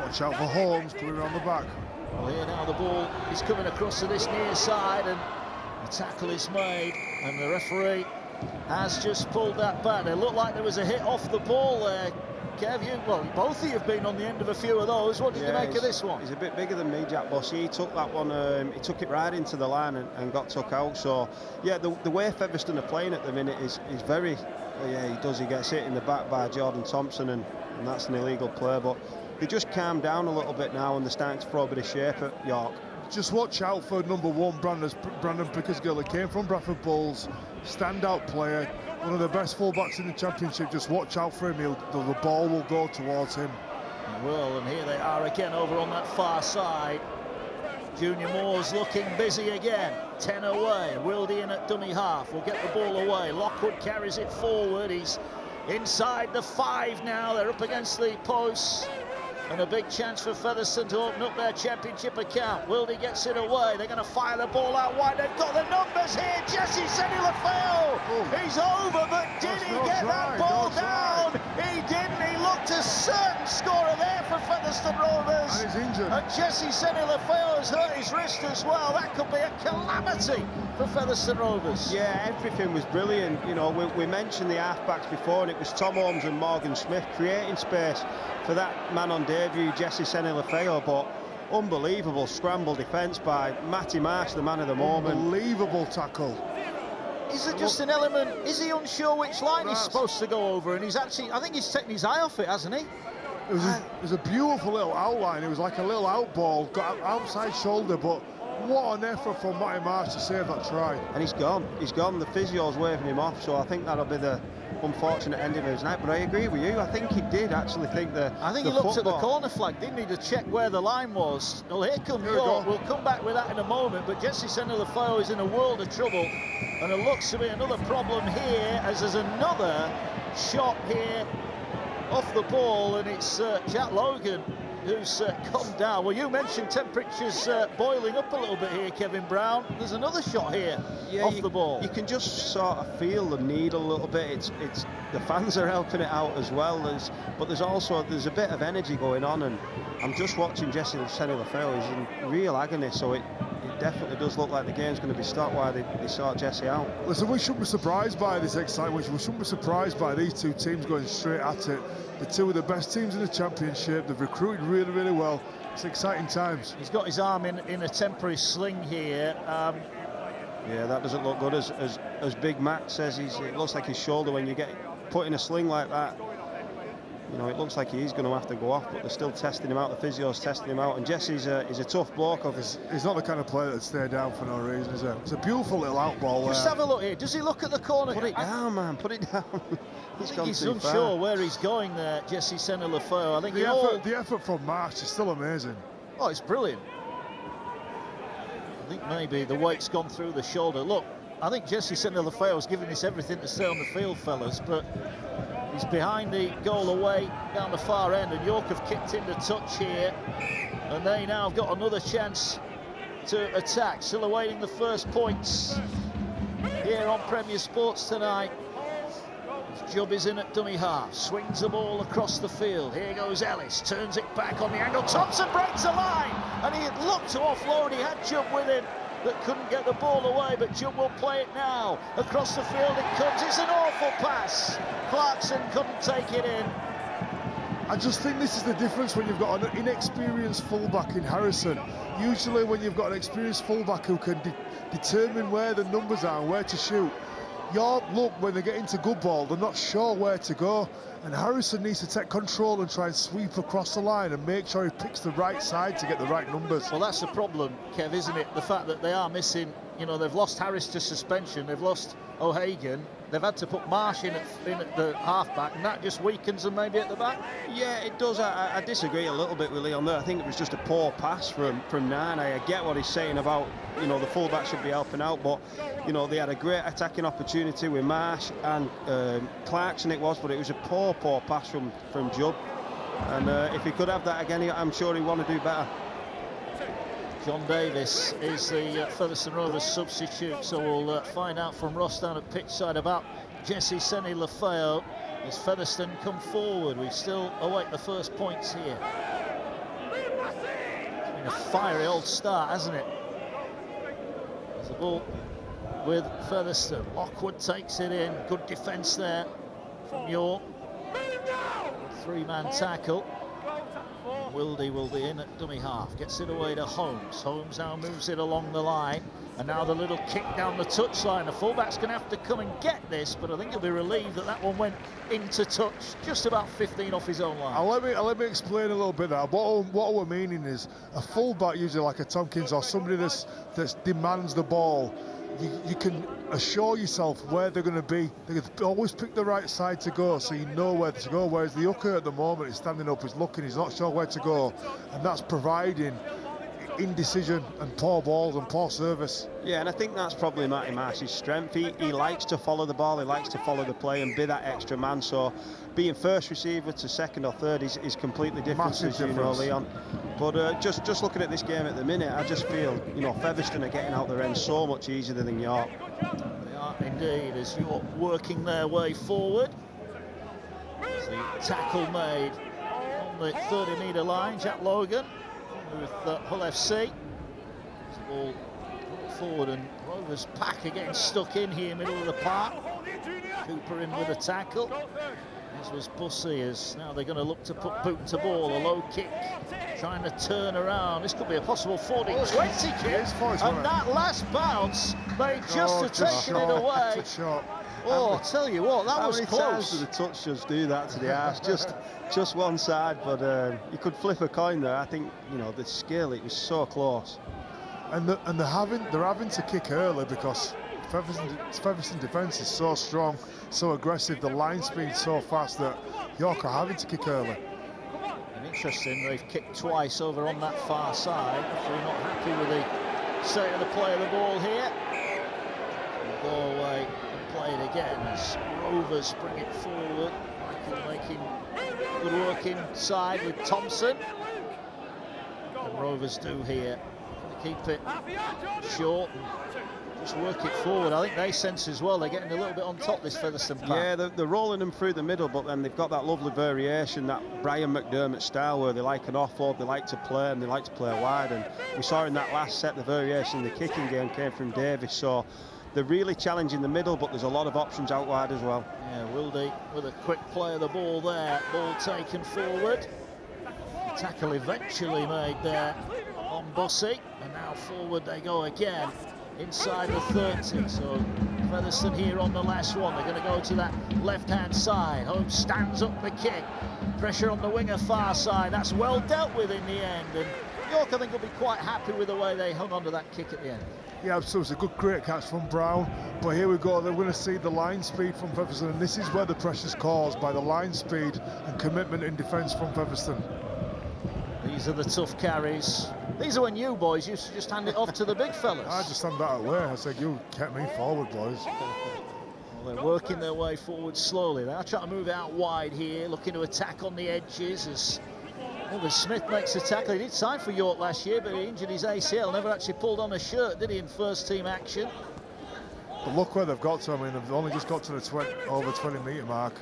Speaker 3: Watch out for Holmes coming around the back.
Speaker 6: Well, here now the ball is coming across to this near side, and the tackle is made, and the referee has just pulled that back. It looked like there was a hit off the ball there. Kev, both of you have been on the end of a few of those. What did you make of this one?
Speaker 2: He's a bit bigger than me, Jack Bossy. He took that one, he took it right into the line and got took out. So, yeah, the way Featherstone are playing at the minute is very... Yeah, he does. He gets hit in the back by Jordan Thompson, and that's an illegal play. But they just calmed down a little bit now, and they're starting to throw a bit of shape at York.
Speaker 3: Just watch out for number 1, Brandon Pickersgill. He came from Bradford Bulls, standout player, one of the best fullbacks in the championship. Just watch out for him. The ball will go towards him.
Speaker 6: It will, and here they are again over on that far side. Junior Moore's looking busy again. 10 away. Wildy in at dummy half. Will get the ball away. Lockwood carries it forward. He's inside the 5 now. They're up against the posts. And a big chance for Featherstone to open up their championship account. Wildy gets it away. They're going to fire the ball out wide. They've got the numbers here. Jesse Sonny Lefeu. He's over, but did he get that ball down? He didn't. He looked a certain scorer there for Featherstone Rovers.
Speaker 3: And he's injured.
Speaker 6: And Jesse Sonny Lefeu has hurt his wrist as well. That could be a calamity for Featherstone Rovers.
Speaker 2: Yeah, everything was brilliant. You know, we mentioned the halfbacks before, and it was Tom Holmes and Morgan Smith creating space for that man on debut, Jesse Sonny Lefeu, but unbelievable scramble defence by Matty Marsh, the man of the moment.
Speaker 3: Unbelievable tackle.
Speaker 6: Is it just an element? Is he unsure which line he's supposed to go over? And he's actually, I think he's taken his eye off it, hasn't he?
Speaker 3: It was a beautiful little outline. It was like a little out ball, got outside shoulder, but what an effort from Matty Marsh to save that try.
Speaker 2: And he's gone. He's gone. The physio's waving him off, so I think that'll be the unfortunate end of his night. But I agree with you. I think he did actually think that.
Speaker 6: I think he looked at the corner flag, didn't he, to check where the line was. Well, here comes York. We'll come back with that in a moment. But Jesse Sonny Lefeu is in a world of trouble, and it looks to be another problem here, as there's another shot here off the ball, and it's Jack Logan who's come down. Well, you mentioned temperatures boiling up a little bit here, Kevin Brown. There's another shot here off the ball.
Speaker 2: You can just sort of feel the need a little bit. It's the fans are helping it out as well. But there's a bit of energy going on, and I'm just watching Jesse Sonny Lefeu. He's in real agony, so it definitely does look like the game's going to be stopped while they sort Jesse out.
Speaker 3: Listen, we shouldn't be surprised by this excitement. We shouldn't be surprised by these two teams going straight at it. The two of the best teams in the championship. They've recruited really, really well. It's exciting times.
Speaker 6: He's got his arm in a temporary sling here.
Speaker 2: Yeah, that doesn't look good. As Big Mac says, it looks like his shoulder when you get put in a sling like that. You know, it looks like he's going to have to go off, but they're still testing him out. The physio's testing him out, and Jesse's he's a tough bloke.
Speaker 3: He's not the kind of player that'd stay down for no reason, is he? It's a beautiful little out ball.
Speaker 6: Just have a look here. Does he look at the corner?
Speaker 2: Put it down, man. Put it down.
Speaker 6: He's unsure where he's going there, Jesse Sonny Lefeu. I think
Speaker 3: the effort from Marsh is still amazing.
Speaker 6: Oh, it's brilliant. I think maybe the weight's gone through the shoulder. Look, I think Jesse Sonny Lefeu is giving us everything to stay on the field, fellas, but he's behind the goal away down the far end, and York have kicked into touch here, and they now have got another chance to attack. Still awaiting the first points here on Premier Sports tonight. Jubb is in at dummy half, swings the ball across the field. Here goes Ellis, turns it back on the angle. Thompson breaks the line, and he had looked to offload. He had Jubb with him, but couldn't get the ball away. But Jubb will play it now. Across the field it comes. It's an awful pass. Clarkson couldn't take it in.
Speaker 3: I just think this is the difference when you've got an inexperienced fullback in Harrison. Usually when you've got an experienced fullback who can determine where the numbers are and where to shoot, look, when they get into good ball, they're not sure where to go. And Harrison needs to take control and try and sweep across the line and make sure he picks the right side to get the right numbers.
Speaker 6: Well, that's the problem, Kev, isn't it? The fact that they are missing, you know, they've lost Harris to suspension, they've lost O'Hagan, they've had to put Marsh in at the half-back, and that just weakens them maybe at the back.
Speaker 2: Yeah, it does. I disagree a little bit with Leon there. I think it was just a poor pass from Nane. I get what he's saying about, you know, the fullback should be helping out, but, you know, they had a great attacking opportunity with Marsh and Clarkson it was, but it was a poor pass from Jubb. And if he could have that again, I'm sure he'd want to do better.
Speaker 6: John Davis is the Featherstone Rovers substitute, so we'll find out from Ross down at pitch side about Jesse Seni-Lafayette as Featherstone come forward. We still await the first points here. It's been a fiery old start, hasn't it? There's the ball with Featherstone. Lockwood takes it in. Good defence there from York. Three-man tackle. Wildy will be in at dummy half, gets it away to Holmes. Holmes now moves it along the line, and now the little kick down the touchline. The fullback's going to have to come and get this, but I think he'll be relieved that that one went into touch, just about 15 off his own line.
Speaker 3: Let me explain a little bit that. What we're meaning is a fullback, usually like a Tompkins or somebody that demands the ball. You can assure yourself where they're going to be. They can always pick the right side to go, so you know where to go. Whereas the hooker at the moment is standing up, he's looking, he's not sure where to go, and that's providing indecision and poor balls and poor service.
Speaker 2: Yeah, and I think that's probably Matty Marsh's strength. He likes to follow the ball, he likes to follow the play and be that extra man. So being first receiver to second or third is completely different,
Speaker 3: massive
Speaker 2: as you
Speaker 3: difference.
Speaker 2: know, Leon. But just looking at this game at the minute, I just feel, you know, Featherstone are getting out their end so much easier than York.
Speaker 6: They are indeed, as York working their way forward. The tackle made on the 30-metre line, Jack Logan with Hull FC. The ball forward, and Rovers pack are getting stuck in here, middle of the park. Cooper in with a tackle, as was Bussey, as now they're going to look to put boot to ball. A low kick, trying to turn around. This could be a possible 40-20 kick, and that last bounce, they just have taken it away. Oh, I tell you what, that was close.
Speaker 2: How many times do the touch just do that to the arse? just one side, but you could flip a coin there. I think, you know, the skill, it was so close.
Speaker 3: And they're having to kick early because Featherstone defence is so strong, so aggressive. The line speed so fast that York are having to kick early.
Speaker 6: And interesting, they've kicked twice over on that far side. If we're not happy with the state of the play of the ball here, we'll go away and play it again as Rovers bring it forward. Michael making good work inside with Thompson. And Rovers do here. Keep it short and just work it forward. I think they sense as well they're getting a little bit on top this Featherstone pack.
Speaker 2: Yeah, they're rolling them through the middle, but then they've got that lovely variation, that Brian McDermott style where they like an offload, they like to play, and they like to play wide. And we saw in that last set the variation in the kicking game came from Davis. So they're really challenging the middle, but there's a lot of options out wide as well.
Speaker 6: Yeah, Wildy with a quick play of the ball there. Ball taken forward. Tackle eventually made there on Bussey, and now forward they go again inside the 30. So Featherstone here on the last one. They're going to go to that left-hand side. Holmes stands up the kick. Pressure on the winger far side. That's well dealt with in the end. And York, I think, will be quite happy with the way they hung on to that kick at the end.
Speaker 3: Yeah, absolutely. It's a good, great catch from Brown. But here we go. They're going to see the line speed from Featherstone, and this is where the pressure's caused, by the line speed and commitment in defence from Featherstone.
Speaker 6: These are the tough carries. These are when you boys used to just hand it off to the big fellas.
Speaker 3: I just stand that away. I said, you kept me forward, boys.
Speaker 6: Well, they're working their way forward slowly. They're trying to move out wide here, looking to attack on the edges as Smith makes a tackle. He did sign for York last year, but he injured his ACL. Never actually pulled on a shirt, did he, in first team action?
Speaker 3: But look where they've got to. I mean, they've only just got to the over 20-metre mark.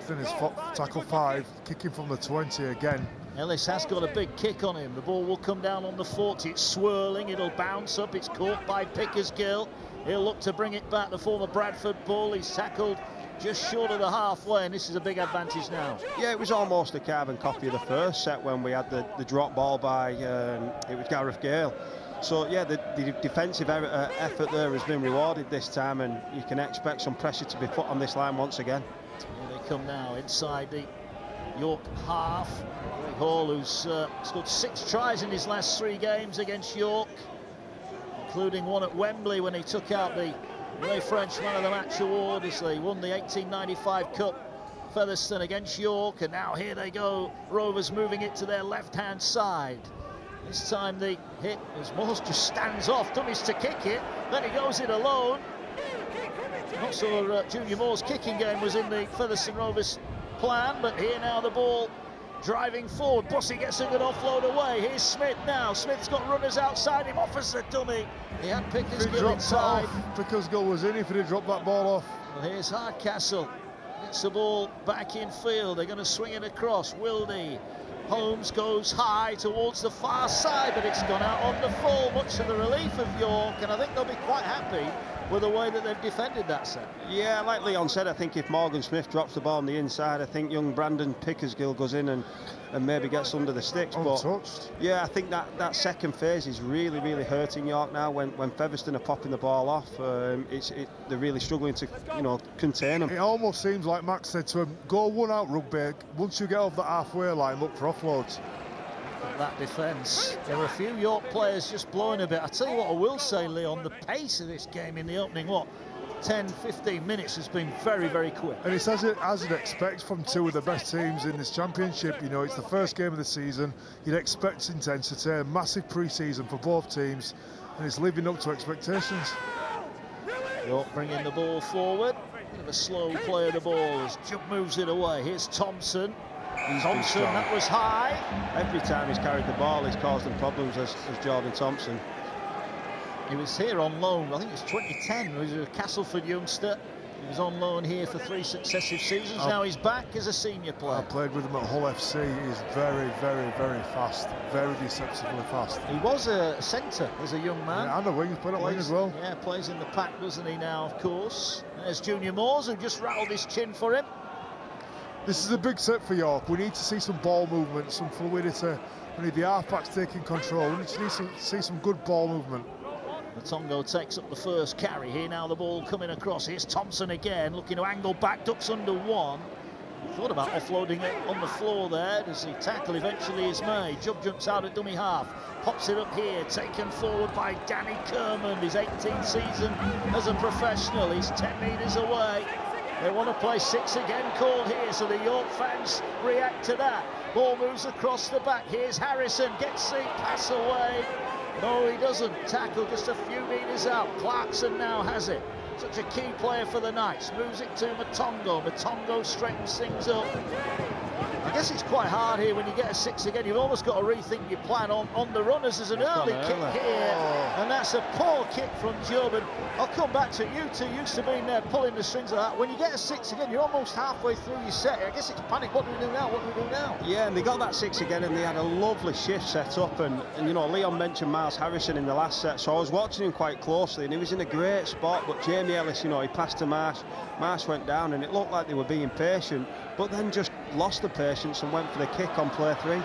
Speaker 3: Finished tackle 5, kicking from the 20 again.
Speaker 6: Ellis has got a big kick on him. The ball will come down on the 40. It's swirling. It'll bounce up. It's caught by Pickersgill. He'll look to bring it back. The former Bradford bull. He's tackled just short of the halfway, and this is a big advantage now.
Speaker 2: Yeah, it was almost a carbon copy of the first set when we had the drop ball by it was Gareth Gale. So yeah, the defensive effort there has been rewarded this time, and you can expect some pressure to be put on this line once again.
Speaker 6: Here they come now inside the York half. Greg Hall, who's scored 6 tries in his last 3 games against York, including one at Wembley when he took out the Ray French Man of the Match award as they won the 1895 Cup. Featherstone against York, and now here they go. Rovers moving it to their left-hand side. This time the hit as Moores just stands off, dummies to kick it, then he goes it alone. Not sure Junior Moore's kicking game was in the Featherstone Rovers plan, but here now the ball driving forward. Bussey gets a good offload away. Here's Smith now. Smith's got runners outside him, offers a dummy. He had Pickersgill inside.
Speaker 3: Pickersgill was in if he had dropped that ball off.
Speaker 6: Well, here's Hardcastle. Gets the ball back in field. They're going to swing it across. Wildy. Holmes goes high towards the far side, but it's gone out on the full, much to the relief of York, and I think they'll be quite happy with the way that they've defended that set.
Speaker 2: Yeah, like Leon said, I think if Morgan Smith drops the ball on the inside, I think young Brandon Pickersgill goes in and maybe gets under the sticks.
Speaker 3: Untouched.
Speaker 2: But yeah, I think that second phase is really really York now. When Featherstone are popping the ball off, they're really struggling to contain them.
Speaker 3: It almost seems like Max said to him, go one out rugby. Once you get off the halfway line, look for offloads.
Speaker 6: That defence. There were a few York players just blowing a bit. I tell you what I will say, Leon, the pace of this game in the opening 10-15 minutes has been very quick.
Speaker 3: And it's as you'd expect from 2 of the best teams in this championship. You know, it's the first game of the season. You'd expect intensity, a massive pre-season for both teams, and it's living up to expectations.
Speaker 6: York bringing the ball forward. Bit of a slow play of the ball as Jump moves it away. Here's Thompson. Thompson, that was high.
Speaker 2: Every time he's carried the ball, he's caused them problems as Jordan Thompson.
Speaker 6: He was here on loan, I think it's 2010, he was a Castleford youngster. He was on loan here for 3 successive seasons. Now he's back as a senior player.
Speaker 3: I played with him at Hull FC. He's very fast, very deceptively fast.
Speaker 6: He was a centre as a young man.
Speaker 3: Yeah, and a wing, he's played at wing as well.
Speaker 6: Yeah, plays in the pack, doesn't he now, of course. There's Junior Moores, who just rattled his chin for him.
Speaker 3: This is a big set for York. We need to see some ball movement, some fluidity. We need the half-backs taking control. We need to see some good ball movement.
Speaker 6: Matongo takes up the first carry. Here now the ball coming across. Here's Thompson again, looking to angle back, ducks under one. Thought about offloading it on the floor there as the tackle eventually is made. Jubb jumps out at dummy half, pops it up here, taken forward by Danny Kermond. His 18th season as a professional. He's 10 metres away. They want to play 6 again called here, so the York fans react to that. Ball moves across the back. Here's Harrison, gets the pass away. No, he doesn't. Tackle just a few metres out. Clarkson now has it. Such a key player for the Knights. Moves it to Matongo. Matongo straightens things up. I guess it's quite hard here when you get a 6 again. You've almost got to rethink your plan on the runners. There's an early kick here, and that's a poor kick from Jubb. And I'll come back to you two. Used to being there pulling the strings of that. When you get a 6 again, you're almost halfway through your set. I guess it's panic. What do we do now? What do we do now?
Speaker 2: Yeah, and they got that 6 again, and they had a lovely shift set up. And Leon mentioned Miles Harrison in the last set, so I was watching him quite closely, and he was in a great spot. But Jamie Ellis, he passed to Marsh. Marsh went down, and it looked like they were being patient, but then just lost the patience and went for the kick on play 3.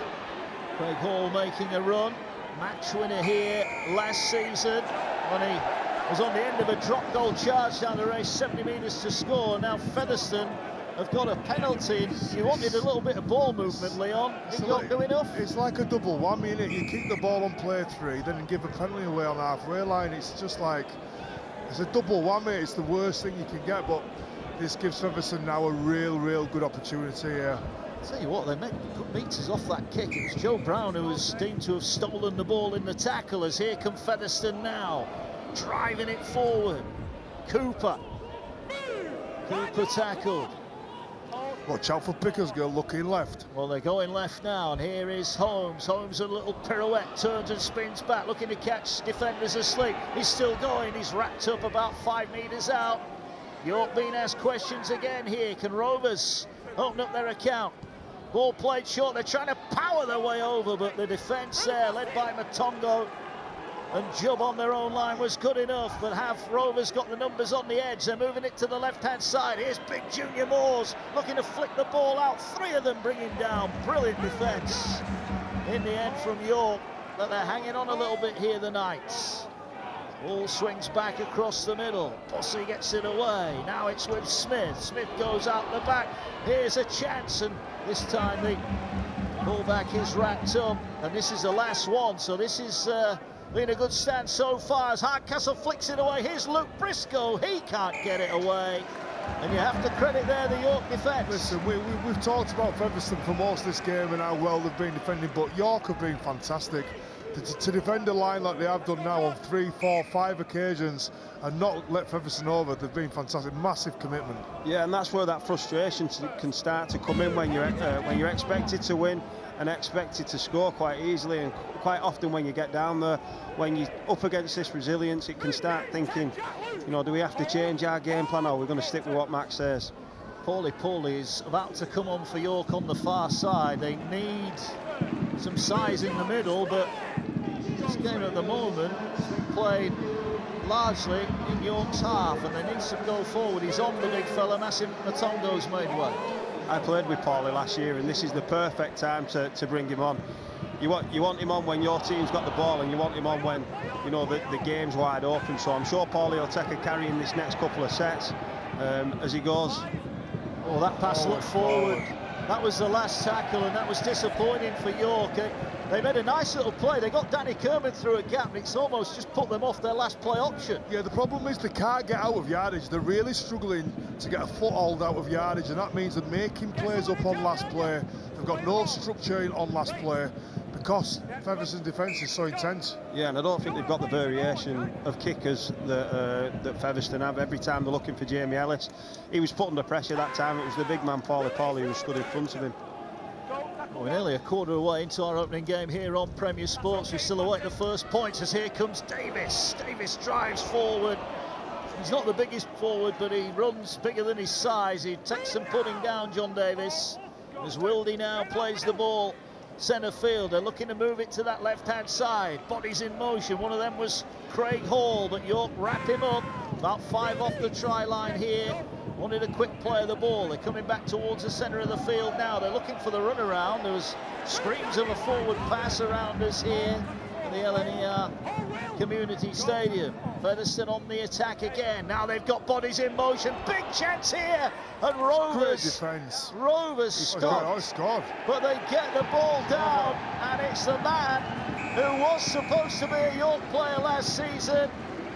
Speaker 6: Craig Hall making a run. Match winner here last season when he was on the end of a drop goal charge down the race, 70 metres to score. Now Featherstone have got a penalty. You wanted a little bit of ball movement, Leon. Did York do enough?
Speaker 3: It's like a double whammy, innit? You keep the ball on play 3, then you give a penalty away on the halfway line. It's just like, it's a double whammy. It's the worst thing you can get, but this gives Featherstone now a real good opportunity here.
Speaker 6: I'll tell you what, they made good meters off that kick. It was Joe Brown who was deemed to have stolen the ball in the tackle, as here come Featherstone now, driving it forward. Cooper tackled.
Speaker 3: Watch out for Pickersgill looking left.
Speaker 6: Well, they're going left now, and here is Holmes. Holmes a little pirouette, turns and spins back, looking to catch defenders asleep. He's still going, he's wrapped up about 5 metres out. York being asked questions again here. Can Rovers open up their account? Ball played short, they're trying to power their way over, but the defence there, led by Matongo and Jubb on their own line, was good enough. But have Rovers got the numbers on the edge? They're moving it to the left-hand side. Here's Big Junior Moores looking to flick the ball out. 3 of them bringing down. Brilliant defence in the end from York, but they're hanging on a little bit here, the Knights. Ball swings back across the middle. Bossy gets it away. Now it's with Smith. Smith goes out the back. Here's a chance, and this time the fullback is wrapped up, and this is the last one, so this is been a good stand so far as Hardcastle flicks it away. Here's Luke Briscoe. He can't get it away, and you have to credit there the York defence.
Speaker 3: Listen, we've talked about Featherstone for most of this game and how well they've been defending, but York have been fantastic. To defend a line like they have done now on 3, 4, 5 occasions and not let Featherstone over, they've been fantastic. Massive commitment.
Speaker 2: Yeah, and that's where that frustration can start to come in when you're expected to win and expected to score quite easily, and quite often when you get down there, when you're up against this resilience, it can start thinking, you know, do we have to change our game plan, or are we going to stick with what Max says?
Speaker 6: Paulie is about to come on for York on the far side. They need some size in the middle, but this game at the moment has been played largely in York's half, and they need some go forward. He's on the big fella. Massive Matongo's made way.
Speaker 2: I played with Paulie last year, and this is the perfect time to bring him on. You want him on when your team's got the ball, and you want him on when, you know, the game's wide open. So I'm sure Paulie will take a carry in this next couple of sets as he goes.
Speaker 6: Oh, that pass looked forward. That was the last tackle, and that was disappointing for York. They made a nice little play. They got Danny Kerman through a gap, and it's almost just put them off their last play option.
Speaker 3: Yeah, the problem is they can't get out of yardage. They're really struggling to get a foothold out of yardage, and that means they're making plays up on last play. They've got no structure on last play because Featherstone's defence is so intense.
Speaker 2: Yeah, and I don't think they've got the variation of kickers that Featherstone have. Every time they're looking for Jamie Ellis, he was put under pressure that time. It was the big man Paulie who stood in front of him.
Speaker 6: We're nearly a quarter away into our opening game here on Premier Sports. We still await the first points as here comes Davis. Davis drives forward. He's not the biggest forward, but he runs bigger than his size. He takes some putting down, John Davis. As Wildy now plays the ball centre field. They're looking to move it to that left-hand side. Bodies in motion. One of them was Craig Hall, but York wrap him up. About 5 off the try line here. Wanted a quick play of the ball. They're coming back towards the centre of the field now. They're looking for the runaround. There was screams of a forward pass around us here at the LNER Community Stadium. Featherstone on the attack again. Now they've got bodies in motion. Big chance here. And Rovers.
Speaker 3: Great defence.
Speaker 6: Rovers stop. But they get the ball down. And it's the man who was supposed to be a York player last season.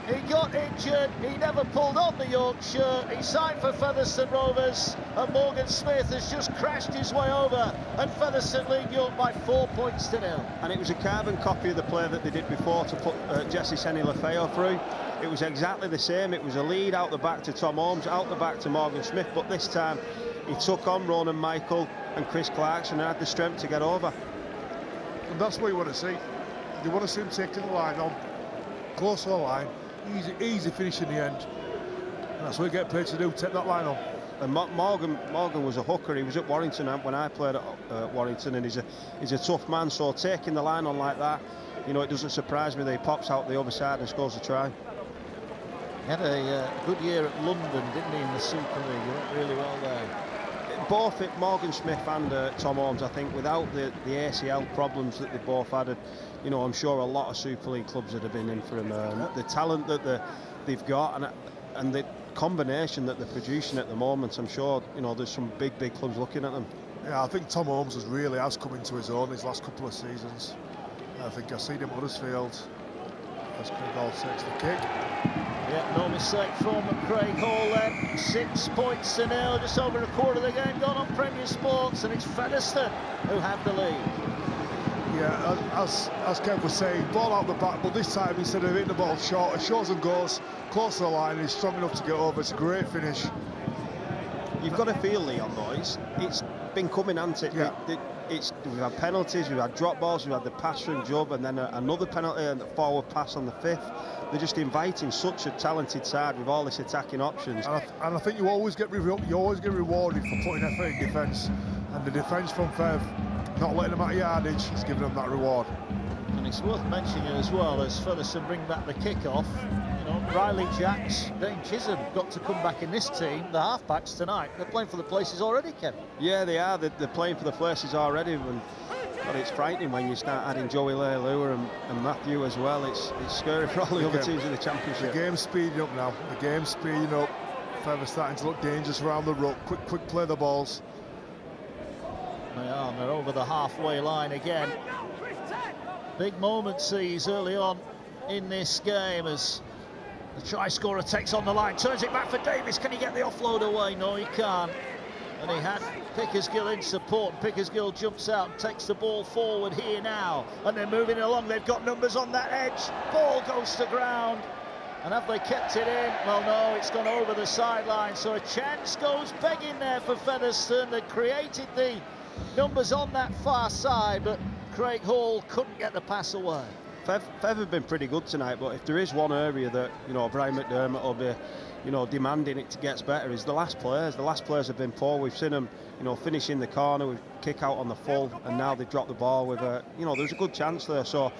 Speaker 6: He got injured, he never pulled on the York shirt, he signed for Featherstone Rovers, and Morgan Smith has just crashed his way over, and Featherstone lead York by 4 points to 0.
Speaker 2: And it was a carbon copy of the play that they did before to put Jesse Seni-Lefeo through. It was exactly the same. It was a lead out the back to Tom Holmes, out the back to Morgan Smith, but this time he took on Ronan Michael and Chris Clarkson and had the strength to get over.
Speaker 3: And that's what you want to see. You want to see him taking the line on, close to the line. Easy finish in the end. And that's what you get paid to do, take that line on.
Speaker 2: And Morgan was a hooker. He was at Warrington when I played at Warrington, and he's a tough man. So taking the line on like that, you know, it doesn't surprise me that he pops out the other side and scores a try.
Speaker 6: He had a good year at London, didn't he, in the Super League? He went really well there.
Speaker 2: Both Morgan Smith and Tom Holmes, I think, without the ACL problems that they both had, you know, I'm sure a lot of Super League clubs would have been in for him. The talent that they've got and the combination that they're producing at the moment, I'm sure, you know, there's some big clubs looking at them.
Speaker 3: Yeah, I think Tom Holmes has come into his own these last couple of seasons. I think I've seen him at Huddersfield as Craig Hall takes the kick.
Speaker 6: Yeah, no mistake from Craig Hall then. 6 points to 0, just over a quarter of the game gone on Premier Sports, and it's Featherstone who have the lead.
Speaker 3: Yeah, as Kev was saying, ball out the back, but this time instead of hitting the ball short, it shows and goes close to the line, he's strong enough to get over. It's a great finish.
Speaker 2: You've got to feel, Leon, though, it's been coming, hasn't it?
Speaker 3: Yeah.
Speaker 2: We've had penalties, we've had drop balls, we've had the pass from Jubb, and then another penalty and the forward pass on the 5th. They're just inviting such a talented side with all this attacking options.
Speaker 3: And I think you always get rewarded for putting effort in defence. And the defence from Fev, not letting them out of yardage, is giving them that reward.
Speaker 6: And it's worth mentioning as well, as Featherstone bring back the kick-off, Riley Jacks, Dane Chisholm got to come back in this team. The half-backs tonight, they're playing for the places already, Ken.
Speaker 2: Yeah, they are. They're playing for the places already. But it's frightening when you start adding Joey Leilua and Matthew as well. It's scary for all the other teams in the Championship.
Speaker 3: The game's speeding up now. The game's speeding up. Feather starting to look dangerous around the ruck. Quick play the balls.
Speaker 6: They are. They're over the halfway line again. Big moment sees early on in this game as the try scorer takes on the line, turns it back for Davis. Can he get the offload away? No, he can't. And he had Pickersgill in support. Pickersgill jumps out and takes the ball forward here now. And they're moving along. They've got numbers on that edge. Ball goes to ground. And have they kept it in? Well, no, it's gone over the sideline. So a chance goes begging there for Featherstone. They created the numbers on that far side, but Craig Hall couldn't get the pass away.
Speaker 2: Fev have been pretty good tonight, but if there is one area that, Brian McDermott will be, demanding it to get better, is the last players. The last players have been poor. We've seen them, finish in the corner with kick out on the full, and now they've dropped the ball with a, there's a good chance there. So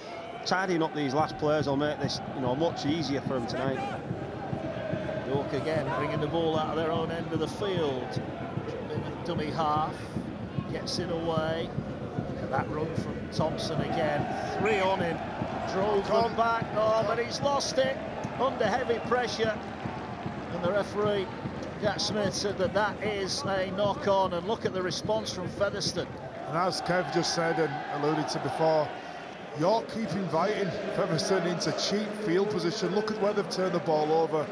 Speaker 2: tidying up these last players will make this, much easier for them tonight.
Speaker 6: York again bringing the ball out of their own end of the field. Dummy half, gets it away. Look at that run from Thompson again. 3 on him. Drove them back. Oh, but he's lost it under heavy pressure. And the referee, Jack Smith, said that is a knock-on. And look at the response from Featherstone.
Speaker 3: And as Kev just said and alluded to before, York keep inviting Featherstone into cheap field position. Look at where they've turned the ball over.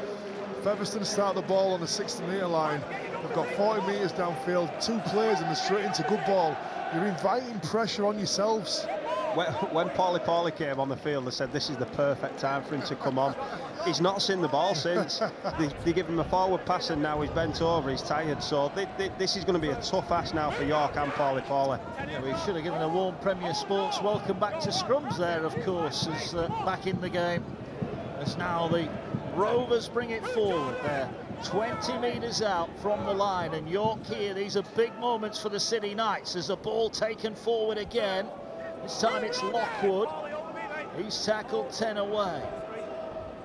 Speaker 3: Featherstone start the ball on the 60-metre line. They've got 40 metres downfield, 2 players and they're straight into good ball. You're inviting pressure on yourselves.
Speaker 2: When Paulie came on the field, they said this is the perfect time for him to come on. He's not seen the ball since. They give him a forward pass and now he's bent over, he's tired. So this is going to be a tough ask now for York and Paulie.
Speaker 6: Yeah, we should have given a warm Premier Sports welcome back to scrums there, of course, as back in the game. As now the Rovers bring it forward there. 20 metres out from the line, and York here, these are big moments for the City Knights as the ball taken forward again. This time it's Lockwood. He's tackled 10 away.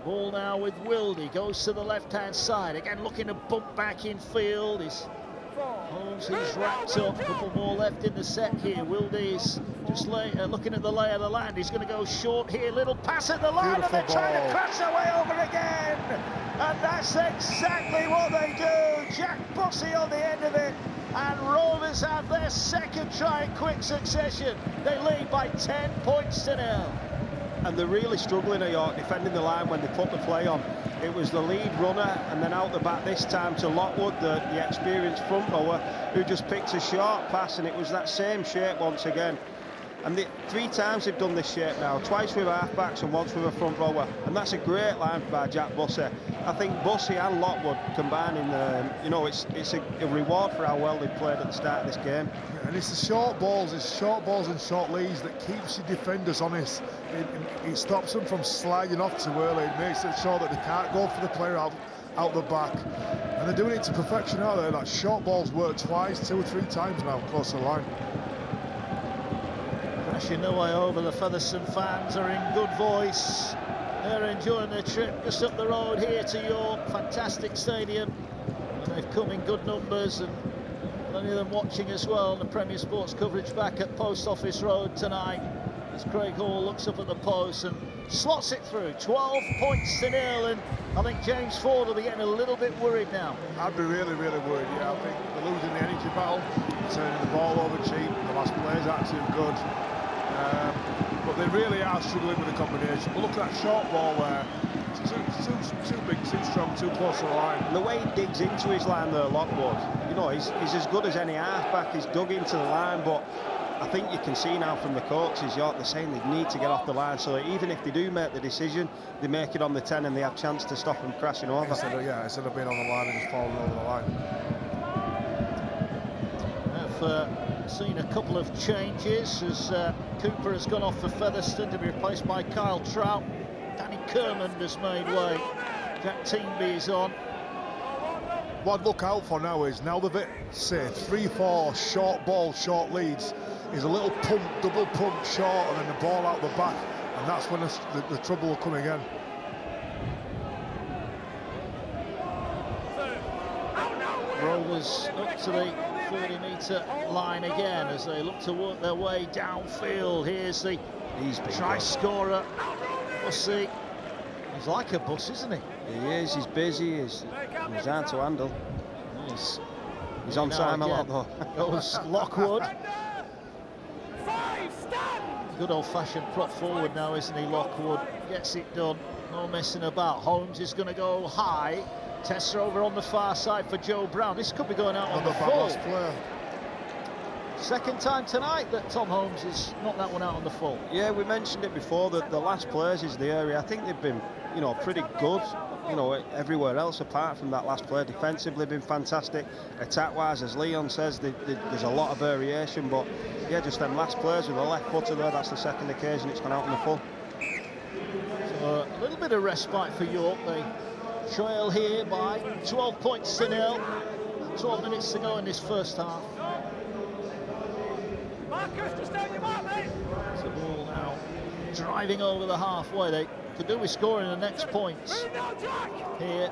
Speaker 6: Ball now with Wildy, goes to the left-hand side. Again, looking to bump back in field. Holmes, he's wrapped up. A couple more left in the set here. Wildy's just looking at the lay of the land. He's going to go short here. Little pass at the line, and they're trying to crash their way over again. And that's exactly what they do. Jack Bussey on the end of it. And Rovers have their second try in quick succession. They lead by 10 points to 0.
Speaker 2: And they're really struggling at York defending the line when they put the play on. It was the lead runner and then out the back this time to Lockwood, the experienced front rower, who just picked a short pass, and it was that same shape once again. And 3 times they've done this shape now, twice with half-backs and once with a front rower. And that's a great line by Jack Bussey. I think Bussey and Lockwood combining, it's a reward for how well they've played at the start of this game.
Speaker 3: Yeah, and it's the short balls and short leads that keeps your defenders honest. It stops them from sliding off too early. It makes it sure that they can't go for the player out the back. And they're doing it to perfection out there. That short balls work twice, 2 or 3 times now close to the line.
Speaker 6: Crashing their way over, the Featherstone fans are in good voice. They're enjoying their trip just up the road here to York. Fantastic stadium. And they've come in good numbers, and many of them watching as well. The Premier Sports coverage back at Post Office Road tonight as Craig Hall looks up at the post and slots it through. 12 points to 0, and I think James Ford will be getting a little bit worried now.
Speaker 3: I'd be really, really worried, yeah. I think they're losing the energy battle, turning the ball over cheap. The last players aren't too good. But they really are struggling with the combination. But look at that short ball there. It's too big, too strong, too close to the line.
Speaker 2: And the way he digs into his line there, Lockwood, he's as good as any half-back. He's dug into the line, but I think you can see now from the coaches, York, they're saying they need to get off the line, so even if they do make the decision, they make it on the 10 and they have a chance to stop them crashing over.
Speaker 3: Instead of being on the line and just falling over the line.
Speaker 6: seen a couple of changes as Cooper has gone off for Featherstone to be replaced by Kyle Trout. Danny Kermond has made way. Jack Teamby is on.
Speaker 3: What I'd look out for now is, now they've hit, say, 3-4 short ball, short leads, is a little pump, double pump short, and then the ball out the back, and that's when the trouble will come again.
Speaker 6: Rovers up to the 40-metre line again as they look to work their way downfield. Here's the try scorer. Bussy. He's like a bus, isn't he?
Speaker 8: He is. He's busy. He's hard to handle. He's on time a lot though.
Speaker 6: Goes Lockwood. Good old-fashioned prop forward now, isn't he? Lockwood gets it done. No messing about. Holmes is going to go high. Tessa over on the far side for Joe Brown. This could be going out on the full. Second time tonight that Tom Holmes has knocked that one out on the full.
Speaker 8: Yeah, we mentioned it before that the last players is the area. I think they've been, you know, pretty good, you know, everywhere else apart from that last player. Defensively been fantastic. Attack-wise, as Leon says, there's a lot of variation, but yeah, just them last players with the left footer there, that's the second occasion it's gone out on the full.
Speaker 6: So a little bit of respite for York. They trail here by 12 points to nil. 12 minutes to go in this first half. It's a ball now driving over the halfway. They could do with scoring the next points here.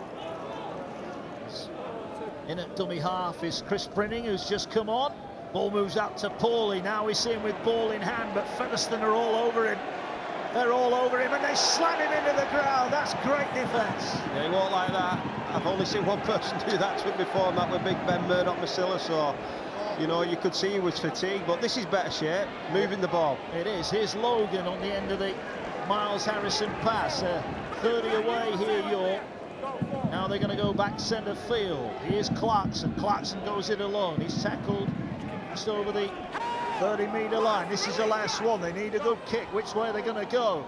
Speaker 6: In at dummy half is Chris Brinning, who's just come on. Ball moves out to Paulie. Now we see him with ball in hand, but Featherstone are all over him. They're all over him and they slam him into the ground. That's great defence.
Speaker 8: Yeah, he won't like that. I've only seen one person do that to him before, and that was Big Ben Murdoch-Masilla, so you know, you could see he was fatigued, but this is better shape, moving the ball.
Speaker 6: It is. Here's Logan on the end of the Miles Harrison pass. 30 away here, York. Now they're going to go back centre field. Here's Clarkson. Clarkson goes in alone. He's tackled just over the 30-metre line. This is the last one. They need a good kick. Which way are they going to go?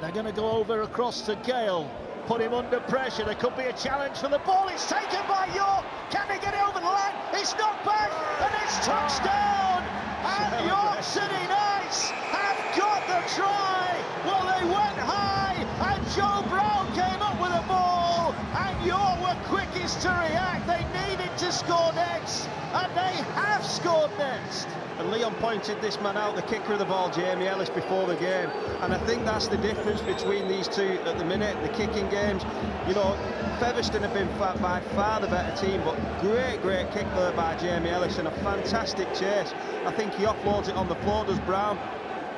Speaker 6: They're going to go over across to Gale. Put him under pressure. There could be a challenge for the ball. It's taken by York. Can they get it over the line? It's knocked back and it's touchdown. And York City Knights have got the try. Well, they went high and Joe Brown came up with a ball and York were quickest to react. They needed to score next and they have scored next.
Speaker 8: And Leon pointed this man out, the kicker of the ball, Jamie Ellis, before the game. And I think that's the difference between these two at the minute, the kicking games. You know, Featherstone have been by far the better team, but great kick there by Jamie Ellis and a fantastic chase. I think he offloads it on the floor, does Brown.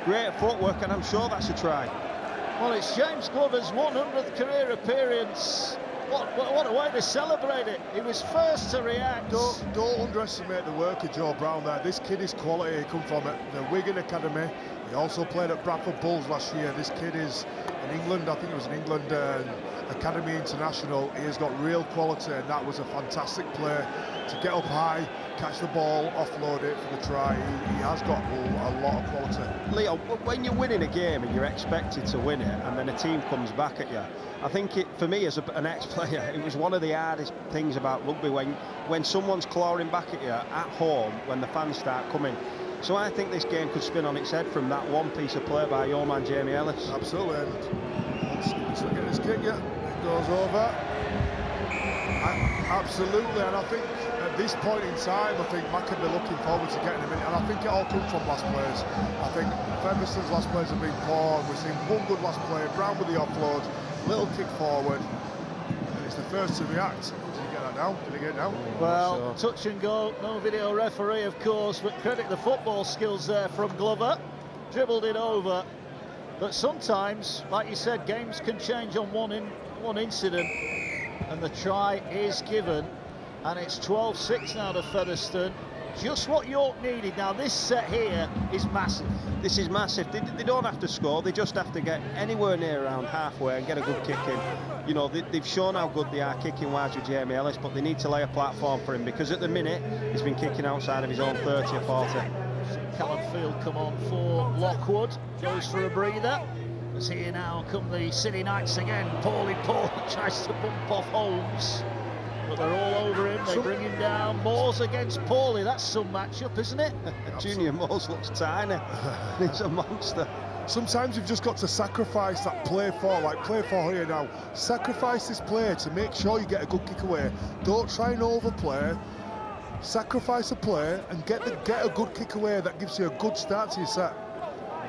Speaker 8: Great footwork, and I'm sure that's a try.
Speaker 6: Well, it's James Glover's 100th career appearance. What a way to celebrate it. He was first to react.
Speaker 3: Don't underestimate the work of Joe Brown there. This kid is quality. He comes from the Wigan Academy. He also played at Bradford Bulls last year. This kid is in England. I think it was in England Academy International. He has got real quality, and that was a fantastic play to get up high, catch the ball, offload it for the try. He has got a lot of quality.
Speaker 8: Leo, when you're winning a game and you're expected to win it, and then a team comes back at you, I think for me as an ex-player, it was one of the hardest things about rugby when someone's clawing back at you at home when the fans start coming. So I think this game could spin on its head from that one piece of play by your man Jamie Ellis.
Speaker 3: Absolutely. Let's look at this kick, yeah. It goes over. Absolutely, and I think at this point in time, I think Mac could be looking forward to getting him in, and I think it all comes from last players. I think Featherstone's last players have been poor. We've seen one good last player, Brown with the offload, little kick forward, and it's the first to react. Did he get that now? Did he get it now?
Speaker 6: Well, touch and go, no video referee, of course, but credit the football skills there from Glover. Dribbled it over, but sometimes, like you said, games can change on one incident. And the try is given, and it's 12-6 now to Featherstone. Just what York needed. Now this set here is massive.
Speaker 8: This is massive. They don't have to score, they just have to get anywhere near around halfway and get a good kick in. You know, they've shown how good they are kicking wise with Jamie Ellis, but they need to lay a platform for him, because at the minute he's been kicking outside of his own 30 or 40.
Speaker 6: Callum Field come on for Lockwood, goes for a breather. As here now come the City Knights again. Paulie Paul tries to bump off Holmes. But they're all over him. They bring him down. Moores against Paulie. That's some matchup, isn't it?
Speaker 8: Junior Moores looks tiny. He's a monster.
Speaker 3: Sometimes you've just got to sacrifice that play for, like play for here now. Sacrifice this play to make sure you get a good kick away. Don't try and overplay. Sacrifice a play and get a good kick away. That gives you a good start to your set.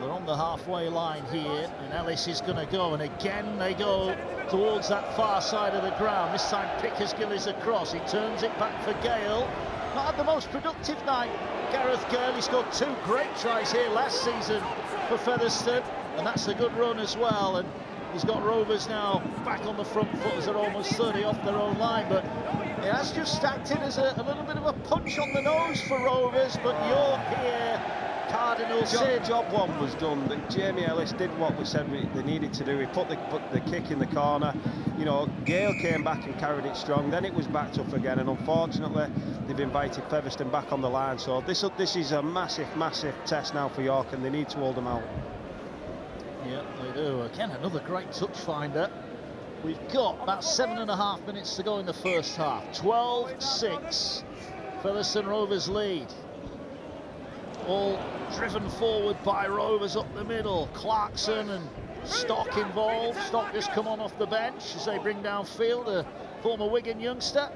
Speaker 6: They're on the halfway line here, and Ellis is going to go, and again they go towards that far side of the ground. This time Pickersgill is across. He turns it back for Gale. Not had the most productive night. Gareth Gale, he scored 2 great tries here last season for Featherstone, and that's a good run as well. And he's got Rovers now back on the front foot as they're almost 30 off their own line, but it has just acted as a little bit of a punch on the nose for Rovers. But York here, Cardinal Sid.
Speaker 8: Job 1 was done. Jamie Ellis did what we said they needed to do. He put the kick in the corner. You know, Gale came back and carried it strong. Then it was backed up again, and unfortunately they've invited Featherstone back on the line. So this is a massive test now for York, and they need to hold them out.
Speaker 6: Yeah, they do. Again, another great touch finder. We've got about 7.5 minutes to go in the first half. 12-6. Featherstone Rovers lead. All driven forward by Rovers up the middle. Clarkson and Stock involved. Stock just come on off the bench as they bring down Field, a former Wigan youngster.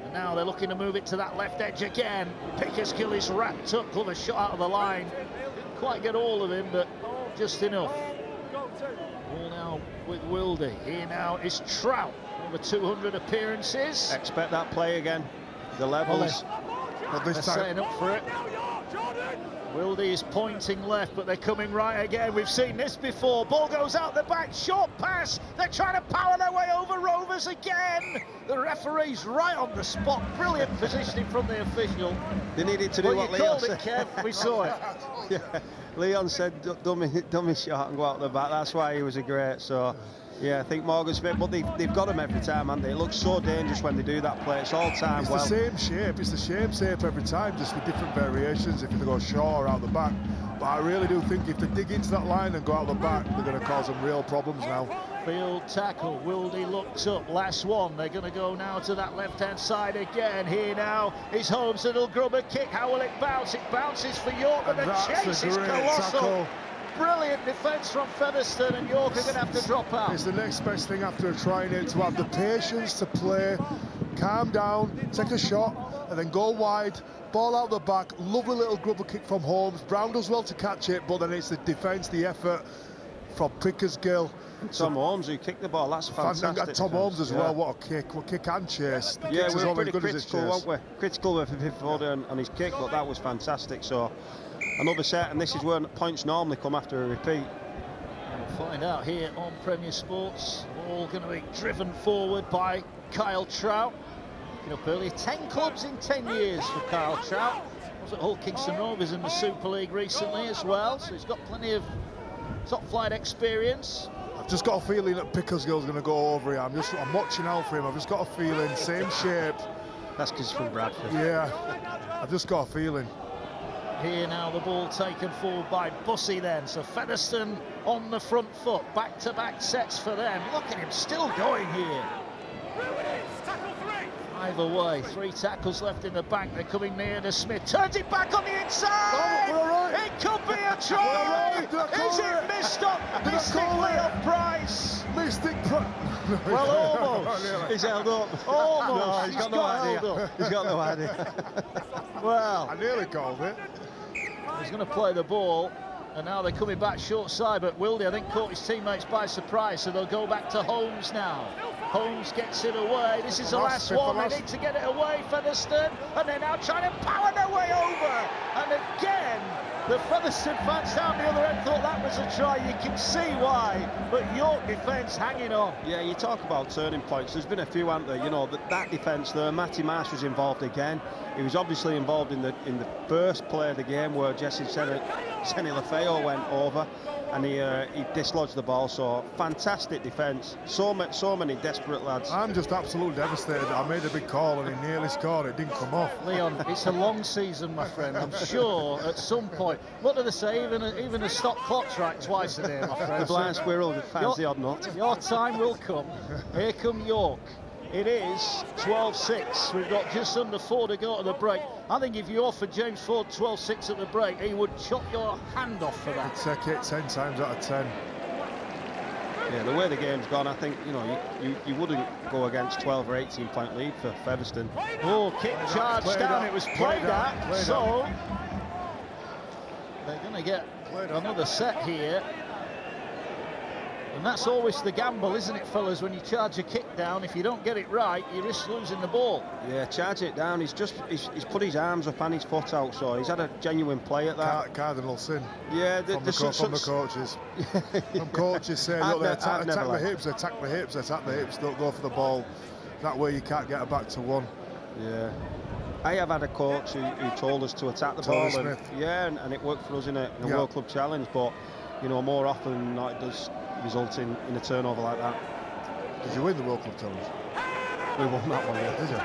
Speaker 6: And now they're looking to move it to that left edge again. Pickersgill is wrapped up, got a shot out of the line. Didn't quite get all of him, but just enough. All now with Wildy. Here now is Trout. Over 200 appearances.
Speaker 8: Expect that play again. The levels.
Speaker 6: They're setting up for it. Wildy is pointing left, but they're coming right again. We've seen this before. Ball goes out the back, short pass. They're trying to power their way over Rovers again. The referee's right on the spot. Brilliant positioning from the official.
Speaker 8: They needed to do what Leon said.
Speaker 6: Kev. We saw it.
Speaker 8: Yeah. Leon said, dummy shot and go out the back. That's why he was a great. So, yeah, I think Morgan Smith, but they've got him every time, haven't they? It looks so dangerous when they do that play. It's all time well.
Speaker 3: It's the same shape. It's the same shape every time, just with different variations. If they go short or out the back. But I really do think if they dig into that line and go out the back, they're going to cause them real problems now.
Speaker 6: Field tackle. Wildy looks up. Last one. They're going to go now to that left-hand side again. Here now is Holmes, and he'll grub a kick. How will it bounce? It bounces for York, and the chase is colossal. Tackle. Brilliant defence from Featherstone, and York are going to have to drop out.
Speaker 3: It's the next best thing after trying it, to have the patience to play, calm down, take a shot, and then go wide, ball out the back. Lovely little grubber kick from Holmes. Brown does well to catch it, but then it's the defence, the effort from Pickersgill.
Speaker 8: Tom Holmes who kicked the ball, that's fantastic.
Speaker 3: Tom Holmes as well, what a kick and chase. The
Speaker 8: yeah, we were pretty
Speaker 3: good
Speaker 8: critical, weren't we? Critical with Ford on his kick, but that was fantastic. So another set, and this is where points normally come after a repeat.
Speaker 6: We'll find out here on Premier Sports. All going to be driven forward by Kyle Trout. You know, earlier 10 clubs in 10 years for Kyle Trout. Was at Hull Kingston Rovers in the Super League recently as well, so he's got plenty of top flight experience.
Speaker 3: I've just got a feeling that Pickersgill's going to go over here. I'm watching out for him. I've just got a feeling, same shape.
Speaker 8: That's because he's from Bradford.
Speaker 3: Yeah, I've just got a feeling.
Speaker 6: Here now the ball taken forward by Bussey then. So Featherstone on the front foot. Back-to-back sets for them. Look at him still going here. 5 away. 3 tackles left in the bank. They're coming near to Smith. Turns it back on the inside. It could be a try. Is it missed up? Mystic Leon Price.
Speaker 3: Mystic Price.
Speaker 6: Well, almost.
Speaker 8: He's held up.
Speaker 6: Almost.
Speaker 8: No, he's got no idea. He's got no idea.
Speaker 6: Well,
Speaker 3: I nearly called it.
Speaker 6: He's going to play the ball, and now they're coming back short side, but Wildy, I think, caught his teammates by surprise, so they'll go back to Holmes now. Holmes gets it away. This is the last one. They need to get it away, Featherstone, and they're now trying to power their way over. And again, the Featherstone fans down the other end thought that was a try. You can see why, but York defence hanging on.
Speaker 8: Yeah, you talk about turning points. There's been a few, haven't there? You know, that defence there. Matty Marsh was involved again. He was obviously involved in the first play of the game where Jesse Seni Lefeo went over and he dislodged the ball. So fantastic defence. So many desperate lads.
Speaker 3: I'm just absolutely devastated. I made a big call and he nearly scored. It didn't come off.
Speaker 6: Leon, it's a long season, my friend. I'm sure at some point. What do they say? Even a stop clock's right twice a day, my friend.
Speaker 8: The blind squirrel finds the odd nut.
Speaker 6: Your time will come. Here come York. It is 12-6. We've got just under 4 to go to the break. I think if you offered James Ford 12-6 at the break, he would chop your hand off for that.
Speaker 3: I'd take it 10 times out of 10.
Speaker 8: Yeah, the way the game's gone, I think, you know, you wouldn't go against 12 or 18-point lead for Featherstone.
Speaker 6: Oh, kick charge down. It was played at. So they're going to get another set here. And that's always the gamble, isn't it, fellas? When you charge a kick down, if you don't get it right, you risk losing the ball.
Speaker 8: Yeah, charge it down. He's put his arms up and his foot out, so he's had a genuine play at that.
Speaker 3: Cardinal sin.
Speaker 8: Yeah,
Speaker 3: from the coaches. From coaches saying, look, attack the hips, attack the hips, don't go for the ball. That way you can't get it back to one.
Speaker 8: Yeah. I have had a coach who told us to attack the ball. And it worked for us in a World Club Challenge, but, you know, more often than not, it does result in a turnover like that.
Speaker 3: Did you win the World Club Challenge?
Speaker 8: We won that one, yeah.
Speaker 3: Did you?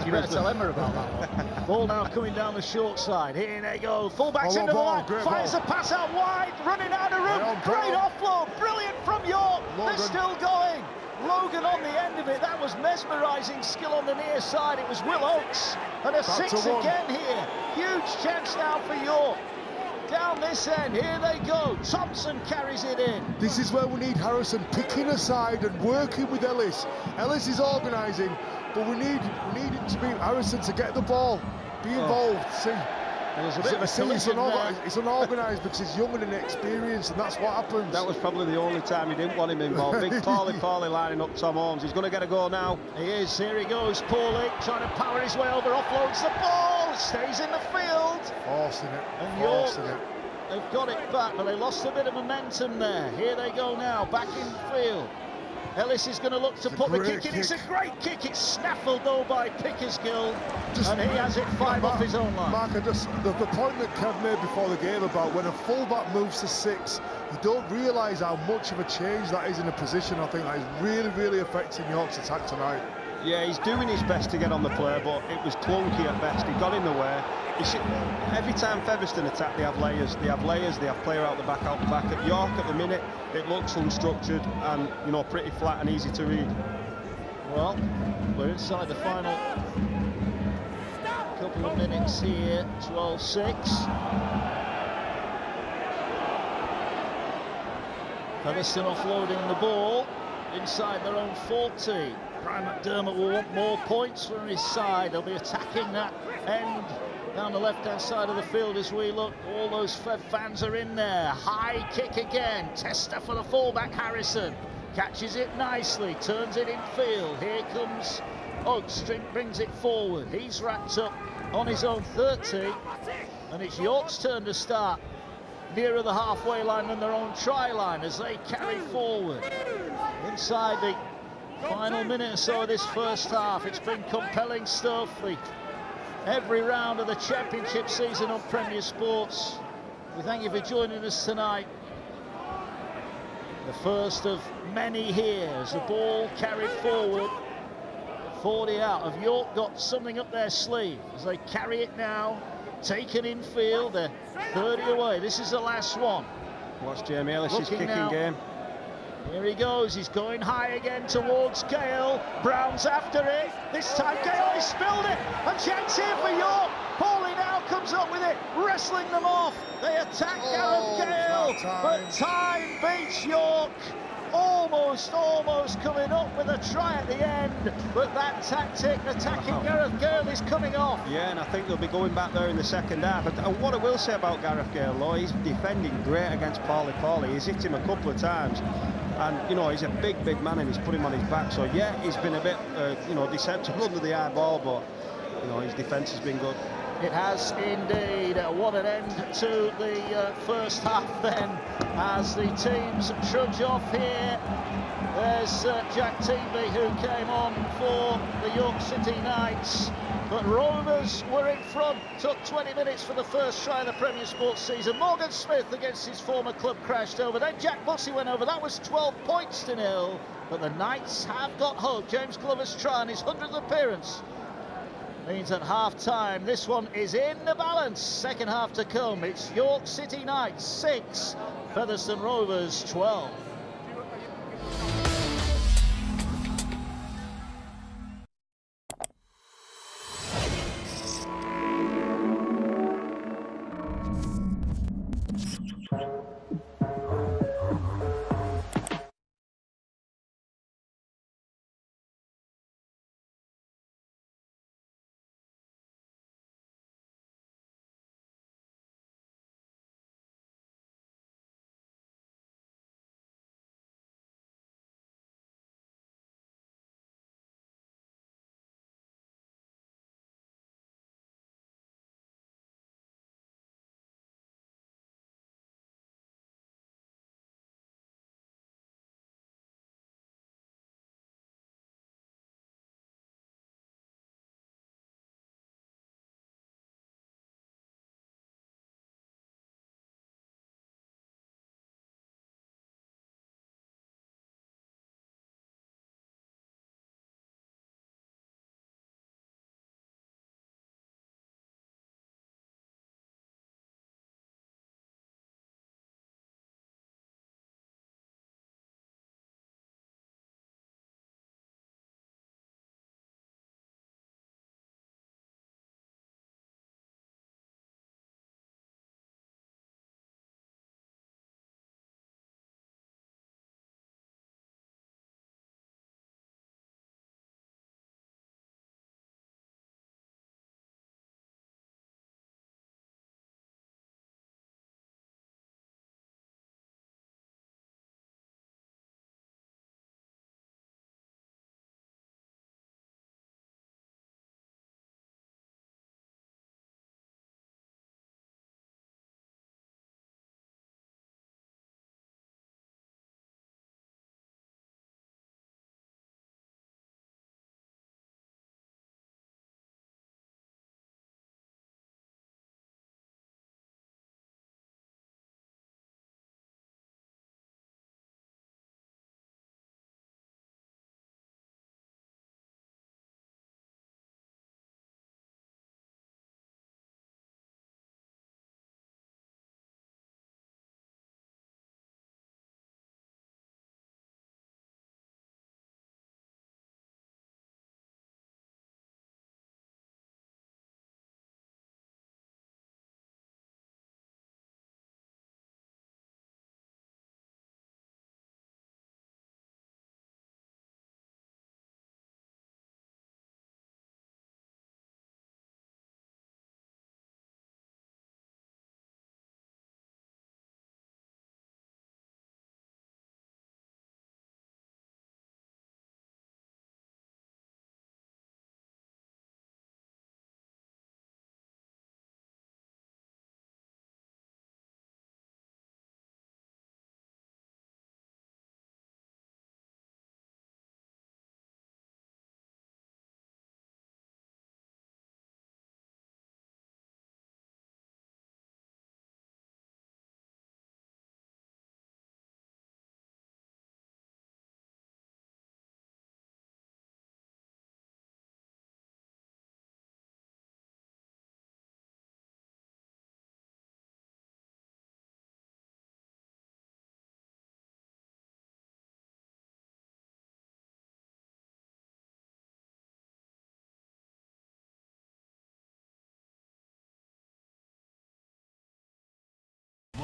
Speaker 6: You better tell Emma about that one. Ball now coming down the short side. Here they go. Fullbacks into the line. Fires the pass out wide. Running out of room. Great offload. Brilliant from York. They're still going. Logan on the end of it. That was mesmerising skill on the near side. It was Will Oakes. And a 6 again here. Huge chance now for York. Down this end, here they go. Thompson carries it in.
Speaker 3: This is where we need Harrison picking aside and working with Ellis. Ellis is organising, but we need him to be Harrison to get the ball, be involved. See,
Speaker 6: there's a bit of a collision there.
Speaker 3: It's unorganised because he's young and inexperienced, and that's what happens.
Speaker 8: That was probably the only time he didn't want him involved. Big Paulie lining up Tom Holmes. He's going to get a goal now.
Speaker 6: He is. Here he goes. Paulie trying to power his way over. Offloads the ball. Stays in the field.
Speaker 3: Forcing it.
Speaker 6: And York, they've got it back, but they lost a bit of momentum there. Here they go now. Back in field. Ellis is going to look to put the kick in. It's a great kick. It's snaffled though by Pickersgill, and he has it 5 off his own line.
Speaker 3: Mark, the point that Kev made before the game about when a fullback moves to 6, you don't realise how much of a change that is in a position. I think that is really, really affecting York's attack tonight.
Speaker 8: Yeah, he's doing his best to get on the play, but it was clunky at best. He got in the way. Every time Featherstone attack, they have layers. They have player out the back. At York at the minute, it looks unstructured and, you know, pretty flat and easy to read.
Speaker 6: Well, we're inside the final couple of minutes here. 12-6. Featherstone offloading the ball inside their own 40. Brian McDermott will want more points from his side. They'll be attacking that end down the left-hand side of the field as we look. All those fans are in there. High kick again. Tester for the fullback, Harrison. Catches it nicely, turns it in field. Here comes Oakes, brings it forward. He's wrapped up on his own 30. And it's York's turn to start nearer the halfway line than their own try line as they carry forward. Inside the final minute or so of this first half, it's been compelling stuff. Every round of the championship season on Premier Sports. We thank you for joining us tonight. The first of many here as the ball carried forward. 40 out. Have York got something up their sleeve as they carry it now? Taken in field. They're 30 away. This is the last one.
Speaker 8: Watch Jamie Ellis' kicking game.
Speaker 6: Here he goes, he's going high again towards Gale. Brown's after it. This time Gale has spilled it. A chance here for York. Paulie now comes up with it, wrestling them off. They attack Gareth Gale, but time beats York. Almost coming up with a try at the end, but that tactic, attacking Gareth Gale, is coming off.
Speaker 8: Yeah, and I think they'll be going back there in the second half. And what I will say about Gareth Gale, though, he's defending great against Paulie. He's hit him a couple of times. And, you know, he's a big man and he's put him on his back. So, yeah, he's been a bit, you know, deceptive under the high ball, but, you know, his defence has been good.
Speaker 6: It has indeed. What an end to the first half then, as the teams trudge off here. There's Jack Teamby, who came on for the York City Knights. But Rovers were in front. Took 20 minutes for the first try of the Premier Sports season. Morgan Smith against his former club crashed over. Then Jack Bussey went over. That was 12 points to 0. But the Knights have got hope. James Glover's try on his 100th appearance means at half-time this one is in the balance. Second half to come. It's York City Knights 6, Featherstone Rovers 12.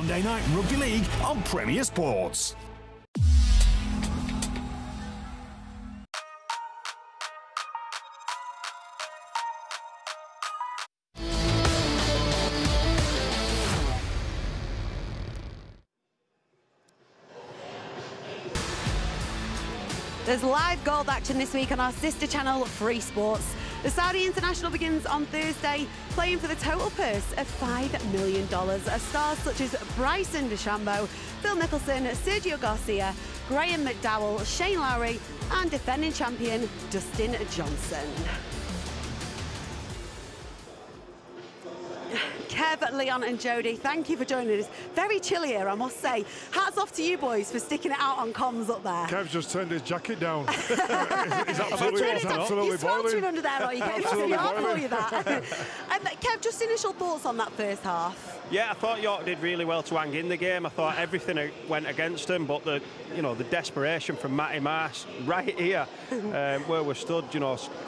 Speaker 22: Monday Night Rugby League on Premier Sports.
Speaker 1: There's live gold action this week on our sister channel, Free Sports. The Saudi International begins on Thursday, playing for the total purse of $5 million. Stars such as Bryson DeChambeau, Phil Mickelson, Sergio Garcia, Graham McDowell, Shane Lowry, and defending champion Dustin Johnson. Kev, Leon and Jodie, thank you for joining us. Very chilly here, I must say. Hats off to you boys for sticking it out on comms up there.
Speaker 3: Kev's just turned his jacket down. He's absolutely boiling.
Speaker 1: Under there, are you? It must be hard for you, that. Kev, just initial thoughts on that first half.
Speaker 2: Yeah, I thought York did really well to hang in the game. I thought everything went against them, but the desperation from Matty Marsh right here, where we stood,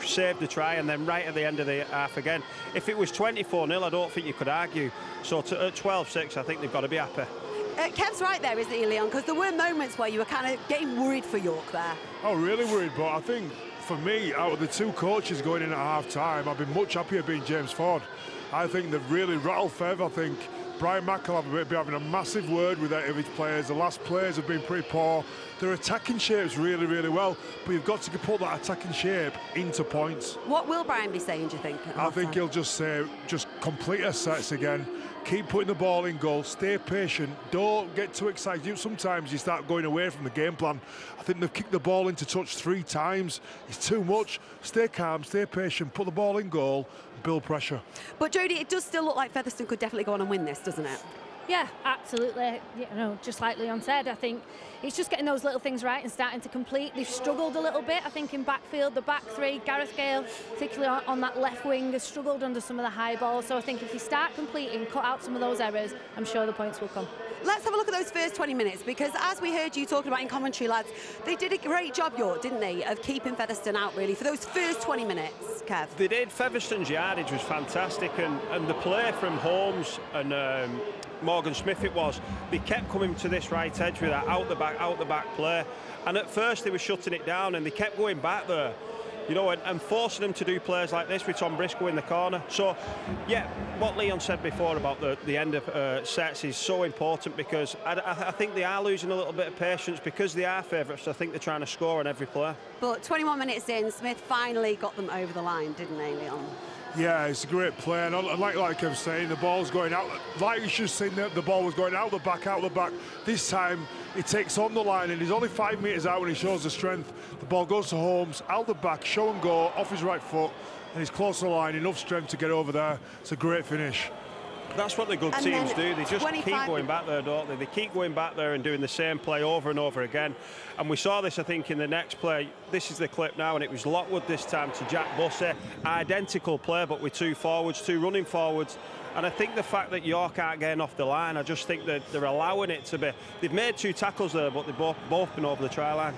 Speaker 2: saved the try, and then right at the end of the half again. If it was 24-0, I don't think you could argue. So at 12-6, I think they've got to be happy.
Speaker 1: Kev's right there, isn't he, Leon? Because there were moments where you were kind of getting worried for York there.
Speaker 3: Oh, really worried, but I think for me, out of the two coaches going in at half-time, I've been much happier being James Ford. I think they've really rattled Fev. I think Brian Mack will be having a massive word with his players. The last players have been pretty poor. Their attacking shape's really, really well, but you've got to put that attacking shape into points.
Speaker 1: What will Brian be saying, do you think?
Speaker 3: I think he'll just say, just complete our sets again. Keep putting the ball in goal, stay patient, don't get too excited. Sometimes you start going away from the game plan. I think they've kicked the ball into touch 3 times. It's too much. Stay calm, stay patient, put the ball in goal, build pressure.
Speaker 1: But Jodie, it does still look like Featherstone could definitely go on and win this, doesn't it?
Speaker 5: Yeah, absolutely. Just like Leon said, I think it's just getting those little things right and starting to complete. They've struggled a little bit, I think, in backfield. The back three, Gareth Gale, particularly on that left wing, has struggled under some of the high balls. So I think if you start completing, cut out some of those errors, I'm sure the points will come.
Speaker 1: Let's have a look at those first 20 minutes, because as we heard you talking about in commentary, lads, they did a great job, York, didn't they, of keeping Featherstone out, really, for those first 20 minutes, Kev?
Speaker 2: They did. Featherstone's yardage was fantastic, and the play from Holmes and Morgan Smith they kept coming to this right edge with that out the back play, and at first they were shutting it down and they kept going back there, and forcing them to do plays like this with Tom Briscoe in the corner. So yeah, what Leon said before about the end of sets is so important, because I think they are losing a little bit of patience because they are favourites. I think they're trying to score on every play. But
Speaker 1: 21 minutes in, Smith finally got them over the line, didn't they, Leon?
Speaker 3: Yeah, it's a great play, and like Kev was saying, the ball's going out. Like you should have seen, the ball was going out the back. This time, he takes on the line, and he's only 5 metres out when he shows the strength. The ball goes to Holmes, out the back, show and go, off his right foot, and he's close to the line, enough strength to get over there. It's a great finish.
Speaker 2: That's what the good teams do. They just keep going back there, don't they? They keep going back there and doing the same play over and over again. And we saw this, I think, in the next play. This is the clip now, and it was Lockwood this time to Jack Bussey. Identical play, but with 2 forwards, 2 running forwards. And I think the fact that York aren't getting off the line, I just think that they're allowing it to be. They've made 2 tackles there, but they've both been over the try line.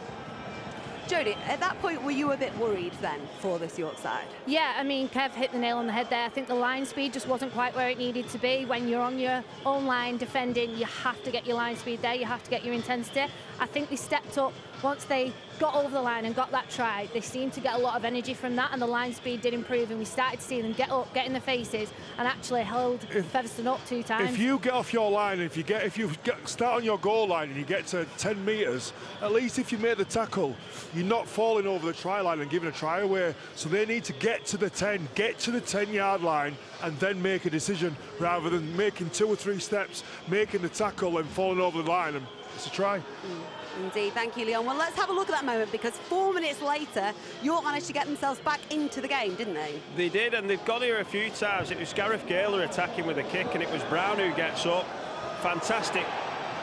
Speaker 1: Jodie, at that point, were you a bit worried then for this York side?
Speaker 5: Yeah, I mean, Kev hit the nail on the head there. I think the line speed just wasn't quite where it needed to be. When you're on your own line defending, you have to get your line speed there. You have to get your intensity. I think they stepped up once they got over the line and got that try. They seemed to get a lot of energy from that, and the line speed did improve, and we started to see them get up, get in the faces, and actually held Featherstone up 2 times.
Speaker 3: If you get off your line, if you start on your goal line and you get to 10 metres, at least if you make the tackle, you're not falling over the try line and giving a try away. So they need to get to the 10-yard line, and then make a decision, rather than making 2 or 3 steps, making the tackle and falling over the line. And it's a try.
Speaker 1: Indeed, thank you, Leon. Well, let's have a look at that moment, because 4 minutes later, York managed to get themselves back into the game, didn't they?
Speaker 2: They did, and they've got here a few times. It was Gareth Gale attacking with a kick, and it was Brown who gets up. Fantastic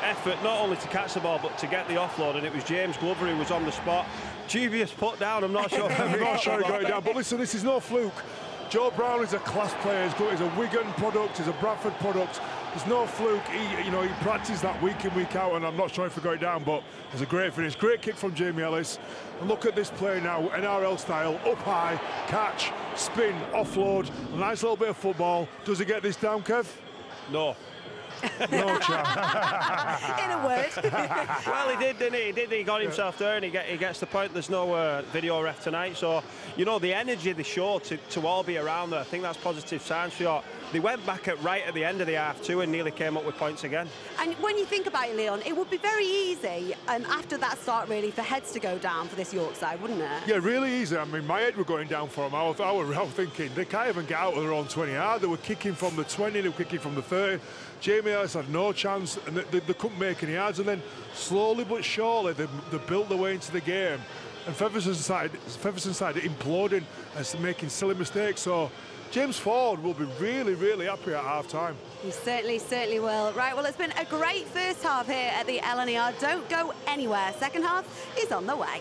Speaker 2: effort, not only to catch the ball, but to get the offload, and it was James Glover who was on the spot. Dubious put down, I'm not sure.
Speaker 3: I'm not sure he got it down, but listen, this is no fluke. Joe Brown is a class player. He's a Wigan product, he's a Bradford product. There's no fluke. He practiced that week in, week out, and I'm not sure if he got it down, but it's a great finish. Great kick from Jamie Ellis. And look at this play now, NRL style, up high, catch, spin, offload, a nice little bit of football. Does he get this down, Kev?
Speaker 2: No.
Speaker 3: No chance.
Speaker 1: In a word.
Speaker 2: Well, he did, didn't he? He got himself there, and he gets the point. There's no video ref tonight, so you know the energy they showed to all be around there. I think that's positive signs for you. They went back right at the end of the half too, and nearly came up with points again.
Speaker 1: And when you think about it, Leon, it would be very easy after that start, really, for heads to go down for this York side, wouldn't it?
Speaker 3: Yeah, really easy. I mean, my head were going down for them. I was thinking they can't even get out of their own 20 yard. They were kicking from the 20, they were kicking from the 30. Jamie Ellis had no chance, and they couldn't make any yards. And then slowly but surely, they built their way into the game. And Featherstone side imploding and making silly mistakes. So James Ford will be really, really happy at half-time.
Speaker 1: He certainly will. Right, well, it's been a great first half here at the LNER. Don't go anywhere. Second half is on the way.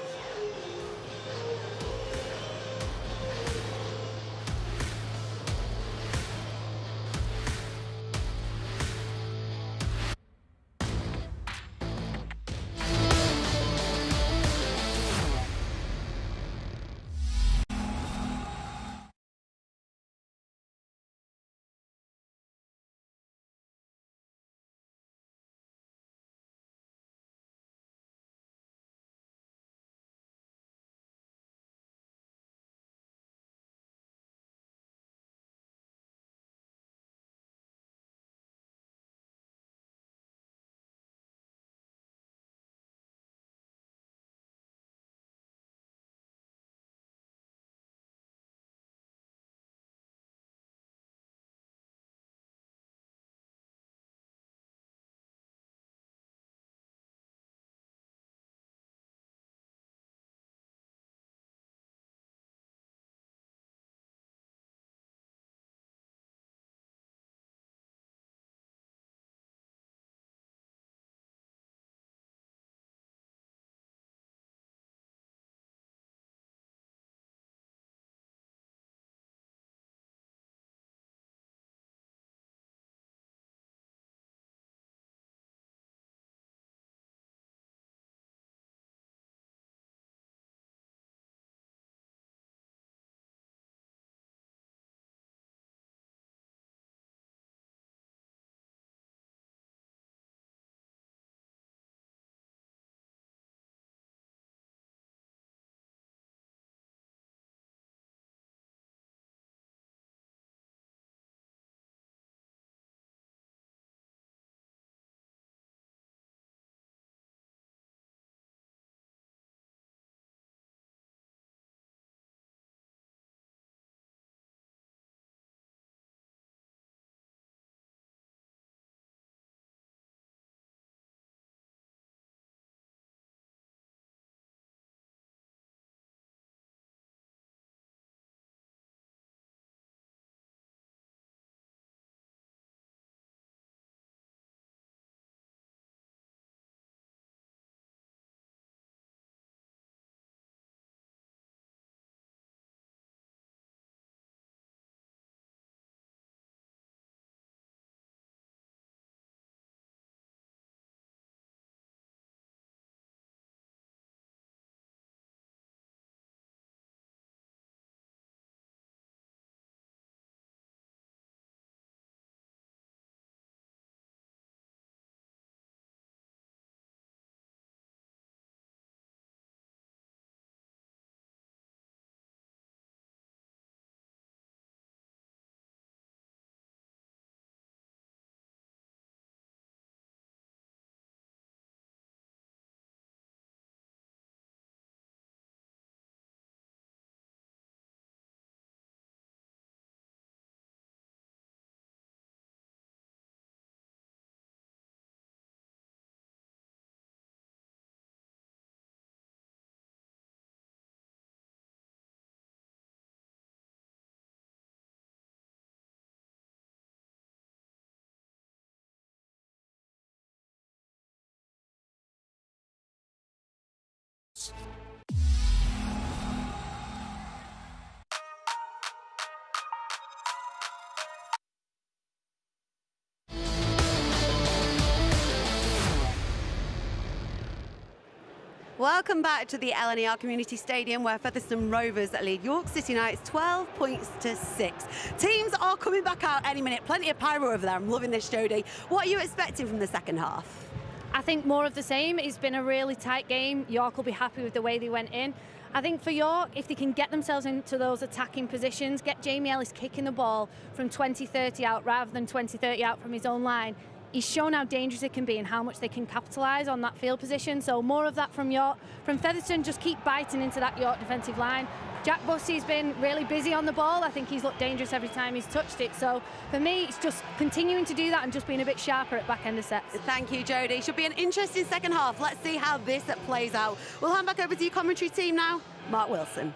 Speaker 1: Welcome back to the LNER Community Stadium, where Featherstone Rovers lead York City Knights 12 points to 6. Teams are coming back out any minute. Plenty of pyro over there. I'm loving this, Jodie. What are you expecting from the second half?
Speaker 5: I think more of the same. It's been a really tight game. York will be happy with the way they went in. I think for York, if they can get themselves into those attacking positions, get Jamie Ellis kicking the ball from 20-30 out rather than 20-30 out from his own line, he's shown how dangerous it can be and how much they can capitalise on that field position. So more of that from York. From Featherstone, just keep biting into that York defensive line. Jack Bussey's been really busy on the ball. I think he's looked dangerous every time he's touched it. So for me, it's just continuing to do that and just being a bit sharper at back end of sets.
Speaker 1: Thank you, Jodie. Should be an interesting second half. Let's see how this plays out. We'll hand back over to your commentary team now. Mark Wilson.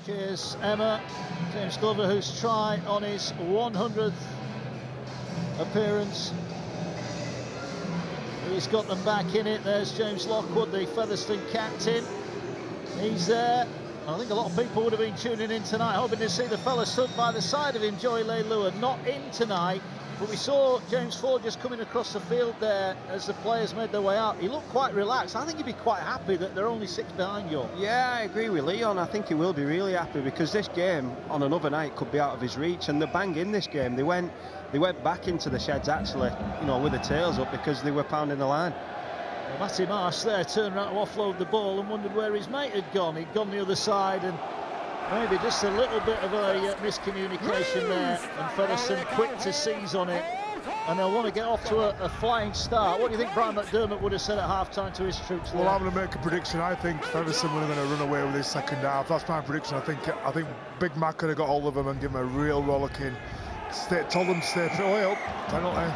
Speaker 6: Cheers, Emma. James Glover, who's tried on his 100th appearance. He's got them back in it. There's James Lockwood, the Featherstone captain. He's there. I think a lot of people would have been tuning in tonight, hoping to see the fella stood by the side of him, Joey Leilua, not in tonight. But we saw James Ford just coming across the field there as the players made their way out. He looked quite relaxed. I think he'd be quite happy that they're only 6 behind York.
Speaker 8: Yeah, I agree with Leon. I think he will be really happy because this game on another night could be out of his reach. And they're bang in this game. They went back into the sheds actually, you know, with the tails up because they were pounding the line.
Speaker 6: Well, Matty Marsh there turned around to offload the ball and wondered where his mate had gone. He'd gone the other side, and maybe just a little bit of a miscommunication there. And Featherstone quick to seize on it. And they'll want to get off to a flying start. What do you think Brian McDermott would have said at half-time to his troops there?
Speaker 3: Well, I'm going to make a prediction. I think Featherstone are going to run away with this second half. That's my prediction. I think Big Mac could have got hold of him and given him a real rollicking. Told them to stay away up. Penalty.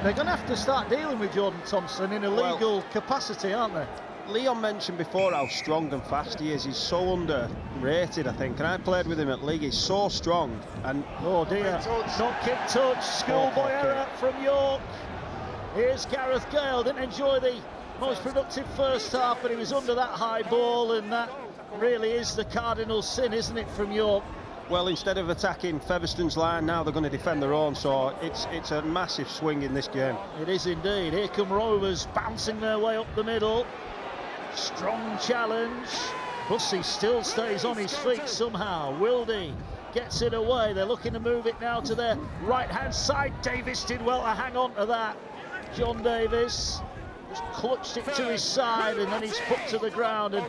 Speaker 6: They're going to have to start dealing with Jordan Thompson in a legal capacity, aren't they?
Speaker 8: Leon mentioned before how strong and fast he is. He's so underrated, I think. And I played with him at league. He's so strong. And
Speaker 6: oh dear, not kick touch. Schoolboy error from York. Here's Gareth Gale. Didn't enjoy the most productive first half, but he was under that high ball, and that really is the cardinal sin, isn't it, from York?
Speaker 8: Well, instead of attacking Featherstone's line, now they're going to defend their own, so it's a massive swing in this game.
Speaker 6: It is indeed. Here come Rovers bouncing their way up the middle. Strong challenge. Bussey still stays on his feet somehow. Wildy gets it away. They're looking to move it now to their right-hand side. Davis did well to hang on to that. John Davis just clutched it to his side, and then he's put to the ground. And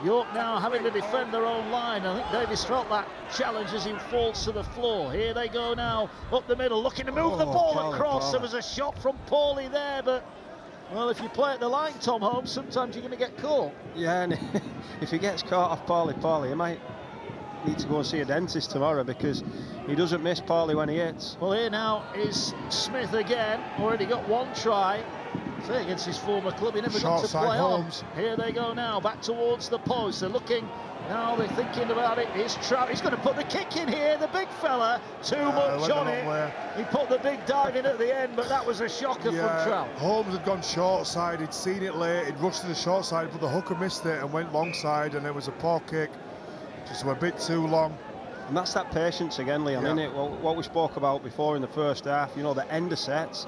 Speaker 6: York now having to defend their own line. I think Davis felt that challenge as he falls to the floor. Here they go now, up the middle, looking to move the ball across. There was a shot from Paulie there, but, well, if you play at the line, Tom Holmes, sometimes you're going to get caught.
Speaker 8: Yeah, and if he gets caught off Paulie, he might need to go and see a dentist tomorrow because he doesn't miss Paulie when he hits.
Speaker 6: Well, here now is Smith again. Already got one try. Say against his former club, he never got to play on. Here they go now, back towards the post. They're looking, now they're thinking about it. Here's Trout, he's going to put the kick in here, the big fella. Too much on it. He put the big dive in at the end, but that was a shocker from Trout.
Speaker 3: Holmes had gone short side, he'd seen it late, he'd rushed to the short side, but the hooker missed it and went long side, and it was a poor kick. Just a bit too long.
Speaker 8: And that's that patience again, Leon, isn't it? Well, what we spoke about before in the first half, you know, the end of sets.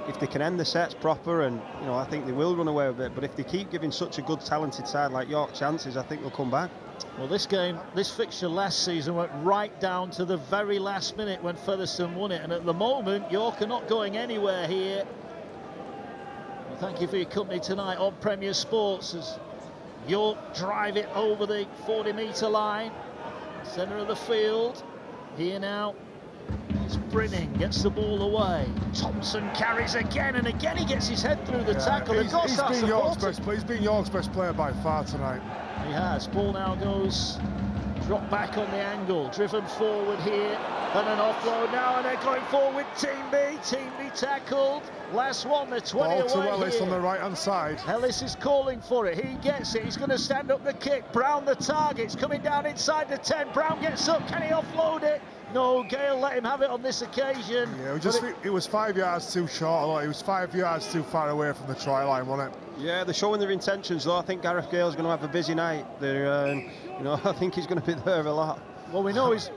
Speaker 8: If they can end the sets proper, and you know, I think they will run away with it. But if they keep giving such a good, talented side like York chances, I think they'll come back.
Speaker 6: Well, this fixture last season went right down to the very last minute when Featherstone won it, and at the moment, York are not going anywhere here. Well, thank you for your company tonight on Premier Sports as York drive it over the 40-metre line, centre of the field. Here now. It's Brinning, gets the ball away. Thompson carries again, and again he gets his head through the tackle.
Speaker 3: He's been York's best player by far tonight.
Speaker 6: He has. Ball now goes, drop back on the angle, driven forward here, and an offload now, and they're going forward. Team B tackled. Last one, they're 20 away
Speaker 3: to Ellis
Speaker 6: here.
Speaker 3: on the right-hand side.
Speaker 6: Ellis is calling for it. He gets it. He's going to stand up the kick. Brown the target's coming down inside the 10. Brown gets up. Can he offload it? No, Gale let him have it on this occasion.
Speaker 3: Yeah, it was 5 yards too short. It was 5 yards too far away from the try line, wasn't it?
Speaker 8: Yeah, they're showing their intentions, though. I think Gareth Gale's going to have a busy night. They're, you know, I think he's going to be there a lot.
Speaker 6: Well, we know he's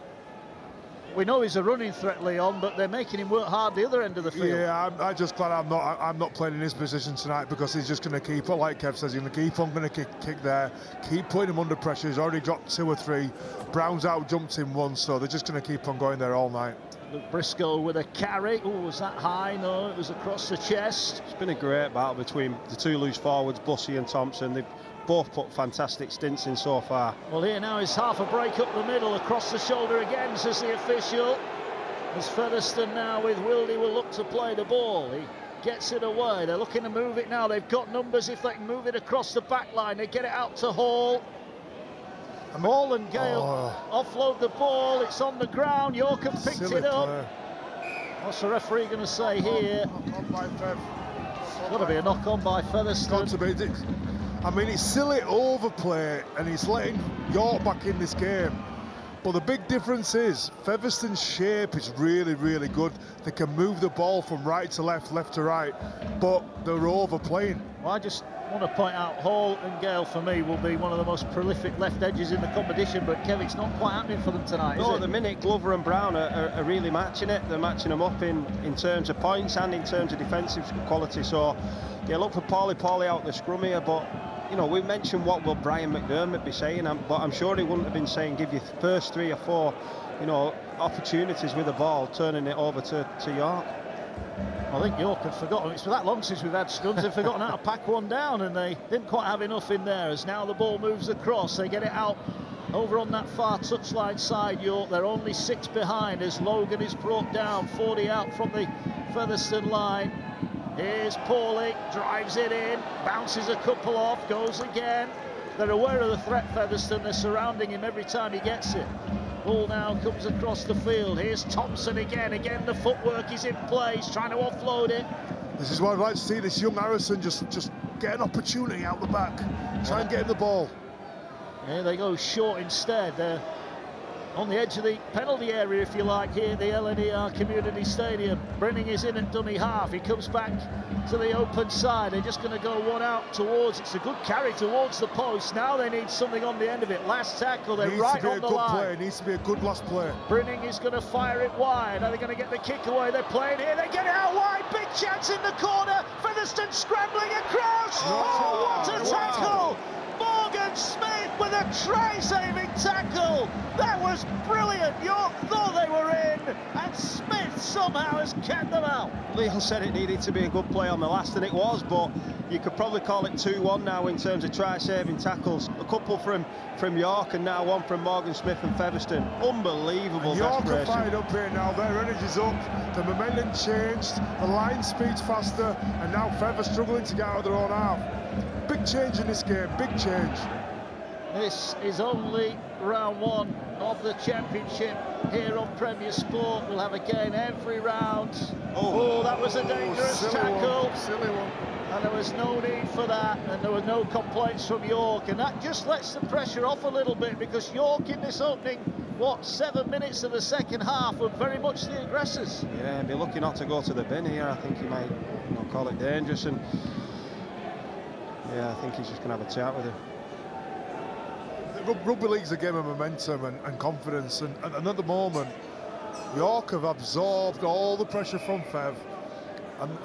Speaker 6: we know he's a running threat, Leon, but they're making him work hard the other end of the field.
Speaker 3: Yeah, I'm just glad I'm not playing in his position tonight, because he's just going to keep, like Kev says, he's going to keep on going to kick there, keep putting him under pressure. He's already dropped 2 or 3. Brown's out jumped him once, so they're just going to keep on going there all night.
Speaker 6: Luke Briscoe with a carry. Oh, was that high? No, it was across the chest.
Speaker 2: It's been a great battle between the 2 loose forwards, Bussey and Thompson. They've both put fantastic stints in so far.
Speaker 6: Well, here now is half a break up the middle, across the shoulder again, says the official. As Featherstone now with Wildy will look to play the ball. He gets it away. They're looking to move it now. They've got numbers if they can move it across the back line. They get it out to Hall. Hall and Gale offload the ball. It's on the ground. York have picked it up. What's the referee going to say here? It's got to be a knock-on by Featherstone.
Speaker 3: It's got to be. I mean, it's silly overplay, and he's letting York back in this game. But the big difference is Featherstone's shape is really, really good. They can move the ball from right to left, left to right, but they're overplaying.
Speaker 6: Well, I just want to point out Hall and Gale, for me, will be one of the most prolific left edges in the competition, but Kev, it's not quite happening for them tonight,
Speaker 2: No,
Speaker 6: is
Speaker 2: at the minute, Glover and Brown are really matching it. They're matching them up in terms of points and in terms of defensive quality. So, yeah, look for Paulie out the scrum here, but you know, we mentioned what will Brian McDermott be saying, but I'm sure he wouldn't have been saying give you first 3 or 4, you know, opportunities with the ball, turning it over to York.
Speaker 6: I think York had forgotten. It's that long since we've had scrums. They've forgotten how to pack one down, and they didn't quite have enough in there. As now the ball moves across, they get it out over on that far touchline side. York, they're only 6 behind as Logan is brought down, 40 out from the Featherstone line. Here's Paulie, drives it in, bounces a couple off, goes again. They're aware of the threat, Featherstone. They're surrounding him every time he gets it. Ball now comes across the field. Here's Thompson again. Again, the footwork is in place, trying to offload it.
Speaker 3: This is what I'd like to see, this young Harrison just get an opportunity out the back. Try and get him the ball.
Speaker 6: Here they go short instead. They're on the edge of the penalty area, if you like, here at the LNER Community Stadium. Brenning is in at dummy half. He comes back to the open side. They're just going to go one out towards. It's a good carry towards the post. Now they need something on the end of it. Last tackle, they're right on the line.
Speaker 3: It needs to be a good last play.
Speaker 6: Brenning is going to fire it wide. Are they going to get the kick away? They're playing here. They get it out wide. Big chance in the corner. Featherstone scrambling across. Oh, what a tackle! Morgan Smith with a try-saving tackle. That was brilliant. York thought they were in, and Smith somehow has kept them out.
Speaker 2: Leon said it needed to be a good play on the last, and it was, but you could probably call it 2-1 now in terms of try-saving tackles. A couple from York, and now one from Morgan Smith and Featherstone. Unbelievable.
Speaker 3: And York are fired up here now. Their energy's up. The momentum changed. The line speed's faster, and now Feather struggling to get out of their own half. Big change in this game, big change.
Speaker 6: This is only round 1 of the championship here on Premier Sport. We'll have a game every round. Oh, that was a dangerous tackle.
Speaker 3: Silly one.
Speaker 6: And there was no need for that, and there were no complaints from York, and that just lets the pressure off a little bit, because York in this opening, 7 minutes of the second half, were very much the aggressors.
Speaker 2: Yeah, be lucky not to go to the bin here. I think he might call it dangerous, and yeah, I think he's just going to have a chat with him.
Speaker 3: Rugby league's a game of momentum and confidence, and at the moment York have absorbed all the pressure from Fev,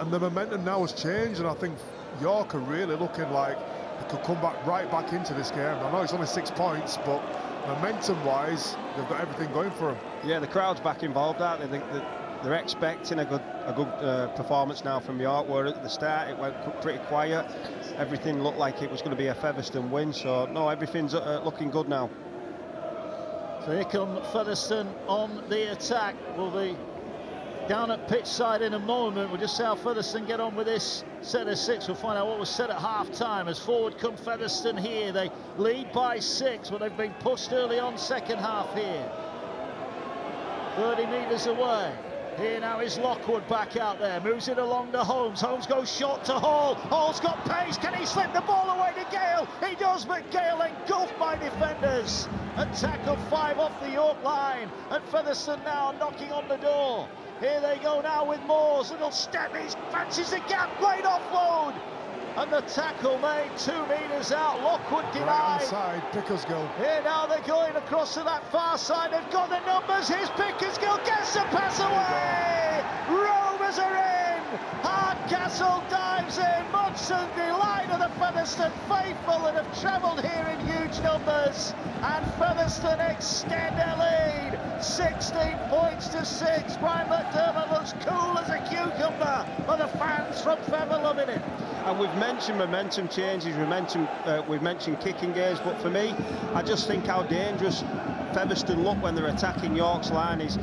Speaker 3: and the momentum now has changed, and I think York are really looking like they could come right back into this game. I know it's only 6 points, but momentum-wise, they've got everything going for them.
Speaker 2: Yeah, the crowd's back involved, aren't they? They're expecting a good performance now from York, where at the start it went pretty quiet. Everything looked like it was going to be a Featherstone win, so no, everything's looking good now.
Speaker 6: So here come Featherstone on the attack. We'll be down at pitch side in a moment. We'll just see how Featherstone get on with this set of 6. We'll find out what was said at half-time. As forward come Featherstone here. They lead by 6, but they've been pushed early on second half here. 30 metres away. Here now is Lockwood back out there, moves it along to Holmes. Holmes goes short to Hall. Hall's got pace. Can he slip the ball away to Gale? He does, but Gale engulfed by defenders and tackled 5 off the York line. And Featherstone now knocking on the door. Here they go now with Moores. Little step. He fancies the gap. Late offload. And the tackle made 2 metres out. Lockwood denied.
Speaker 3: Right side, Pickersgill.
Speaker 6: Here now they're going across to that far side. They've got the numbers. Here's Pickersgill. Featherstone faithful and have travelled here in huge numbers, and Featherstone extend their lead, 16 points to 6. Brian McDermott looks cool as a cucumber, but the fans from Feather loving it.
Speaker 8: And we've mentioned momentum changes, we've mentioned kicking games, but for me, I just think how dangerous Featherstone look when they're attacking York's line is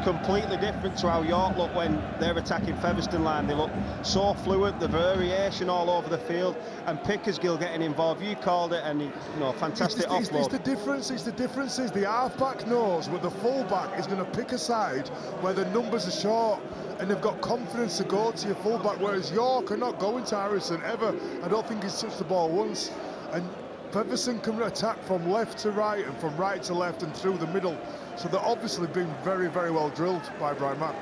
Speaker 8: completely different to how York look when they're attacking Featherstone line. They look so fluid, the variation all over the field, and Pickersgill getting involved. You called it, and you know, fantastic offload.
Speaker 3: It's the difference is the half-back knows where the full-back is going to pick a side where the numbers are short, and they've got confidence to go to your full-back, whereas York are not going to Harrison ever. I don't think he's touched the ball once. And Featherstone can attack from left to right and from right to left and through the middle. So they're obviously being very, very well drilled by Brian Mack.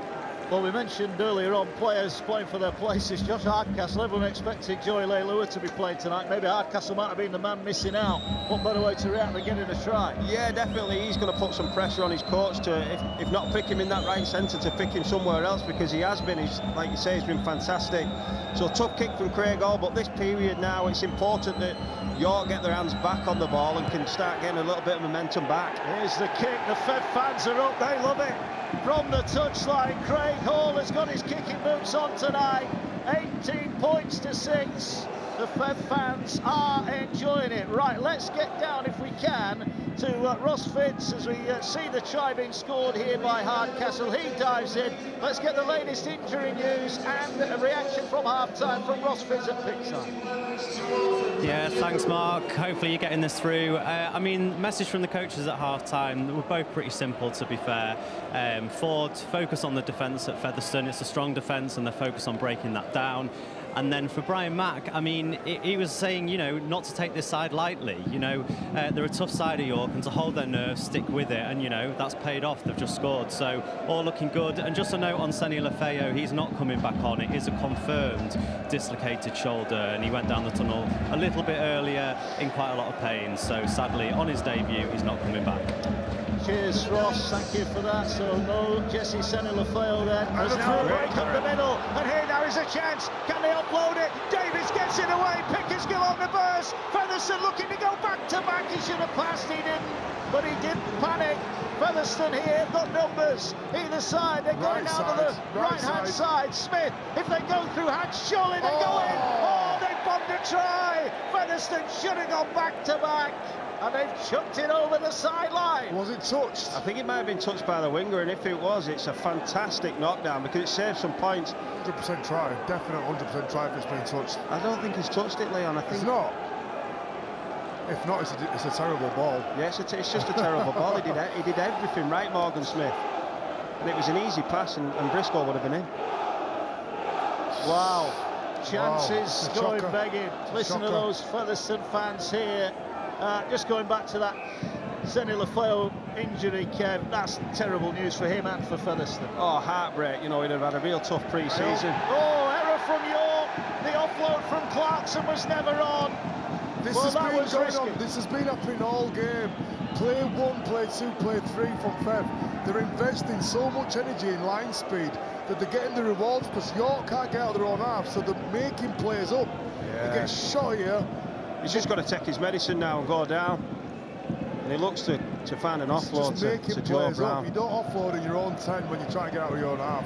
Speaker 6: Well, we mentioned earlier on players playing for their places. Josh Hardcastle, everyone expected Joey Leilua to be playing tonight. Maybe Hardcastle might have been the man missing out. What better way to react than getting a try?
Speaker 8: Yeah, definitely. He's going to put some pressure on his coach to, if not pick him in that right centre, to pick him somewhere else, because he has been, like you say, he's been fantastic. So tough kick from Craig Hall, but this period now, it's important that York get their hands back on the ball and can start getting a little bit of momentum back.
Speaker 6: Here's the kick. The Fed fans are up. They love it. From the touchline, Craig Hall has got his kicking boots on tonight. 18 points to 6. The Fed fans are enjoying it. Right, let's get down, if we can, to Ross Fitz as we see the try being scored here by Hardcastle. He dives in. Let's get the latest injury news and a reaction from half-time from Ross Fitz at pitchside.
Speaker 4: Yeah, thanks, Mark. Hopefully you're getting this through. I mean, message from the coaches at half-time were both pretty simple, to be fair. Ford, focus on the defence at Featherstone. It's a strong defence, and they're focused on breaking that down. And then for Brian Mack, I mean, he was saying, you know, not to take this side lightly. You know, they're a tough side of York, and to hold their nerves, stick with it, and, you know, that's paid off. They've just scored. So, all looking good. And just a note on Senny Lefeo, he's not coming back on. It is a confirmed dislocated shoulder, and he went down the tunnel a little bit earlier in quite a lot of pain. So, sadly, on his debut, he's not coming back.
Speaker 6: Cheers, Ross. Thank you for that. So, no Jesse Senny Lefeo then. There's now a break up the middle, and here now is a chance. Can they offload it? Davis gets it away. Pickersgill on the burst. Featherstone looking to go back to back. He should have passed. He didn't, but he didn't panic. Featherstone here got numbers either side. They're going down to the right-hand side. Smith, if they go through Hatch, surely they go in. Oh, they bombed a try. Featherstone should have gone back to back, and they've chucked it over the sideline.
Speaker 3: Was it touched?
Speaker 8: I think it might have been touched by the winger, and if it was, it's a fantastic knockdown because it saves some points.
Speaker 3: 100% try, definite 100% try if it's been touched.
Speaker 8: I don't think he's touched it, Leon. I think
Speaker 3: it's not. If not, it's a terrible ball.
Speaker 8: Yes, it's just a terrible ball. He did everything right, Morgan Smith, and it was an easy pass, and Briscoe would have been in.
Speaker 6: Wow, chances going begging. Listen to those Featherstone fans here. Just going back to that Senny Lefeo injury, Kev, that's terrible news for him and for Featherstone.
Speaker 8: Oh, heartbreak. You know, he'd have had a real tough pre-season.
Speaker 6: Oh, error from York. The offload from Clarkson was never on.
Speaker 3: This has been going on. This has been happening all game. Play 1, play 2, play 3 from Fev. They're investing so much energy in line speed that they're getting the rewards because York can't get out of their own half, so they're making players up. Yeah. They get shot here.
Speaker 8: He's just got to take his medicine now and go down. And he looks to find an offload to Joe Brown.
Speaker 3: You don't offload in your own 10 when you try to get out of your own half.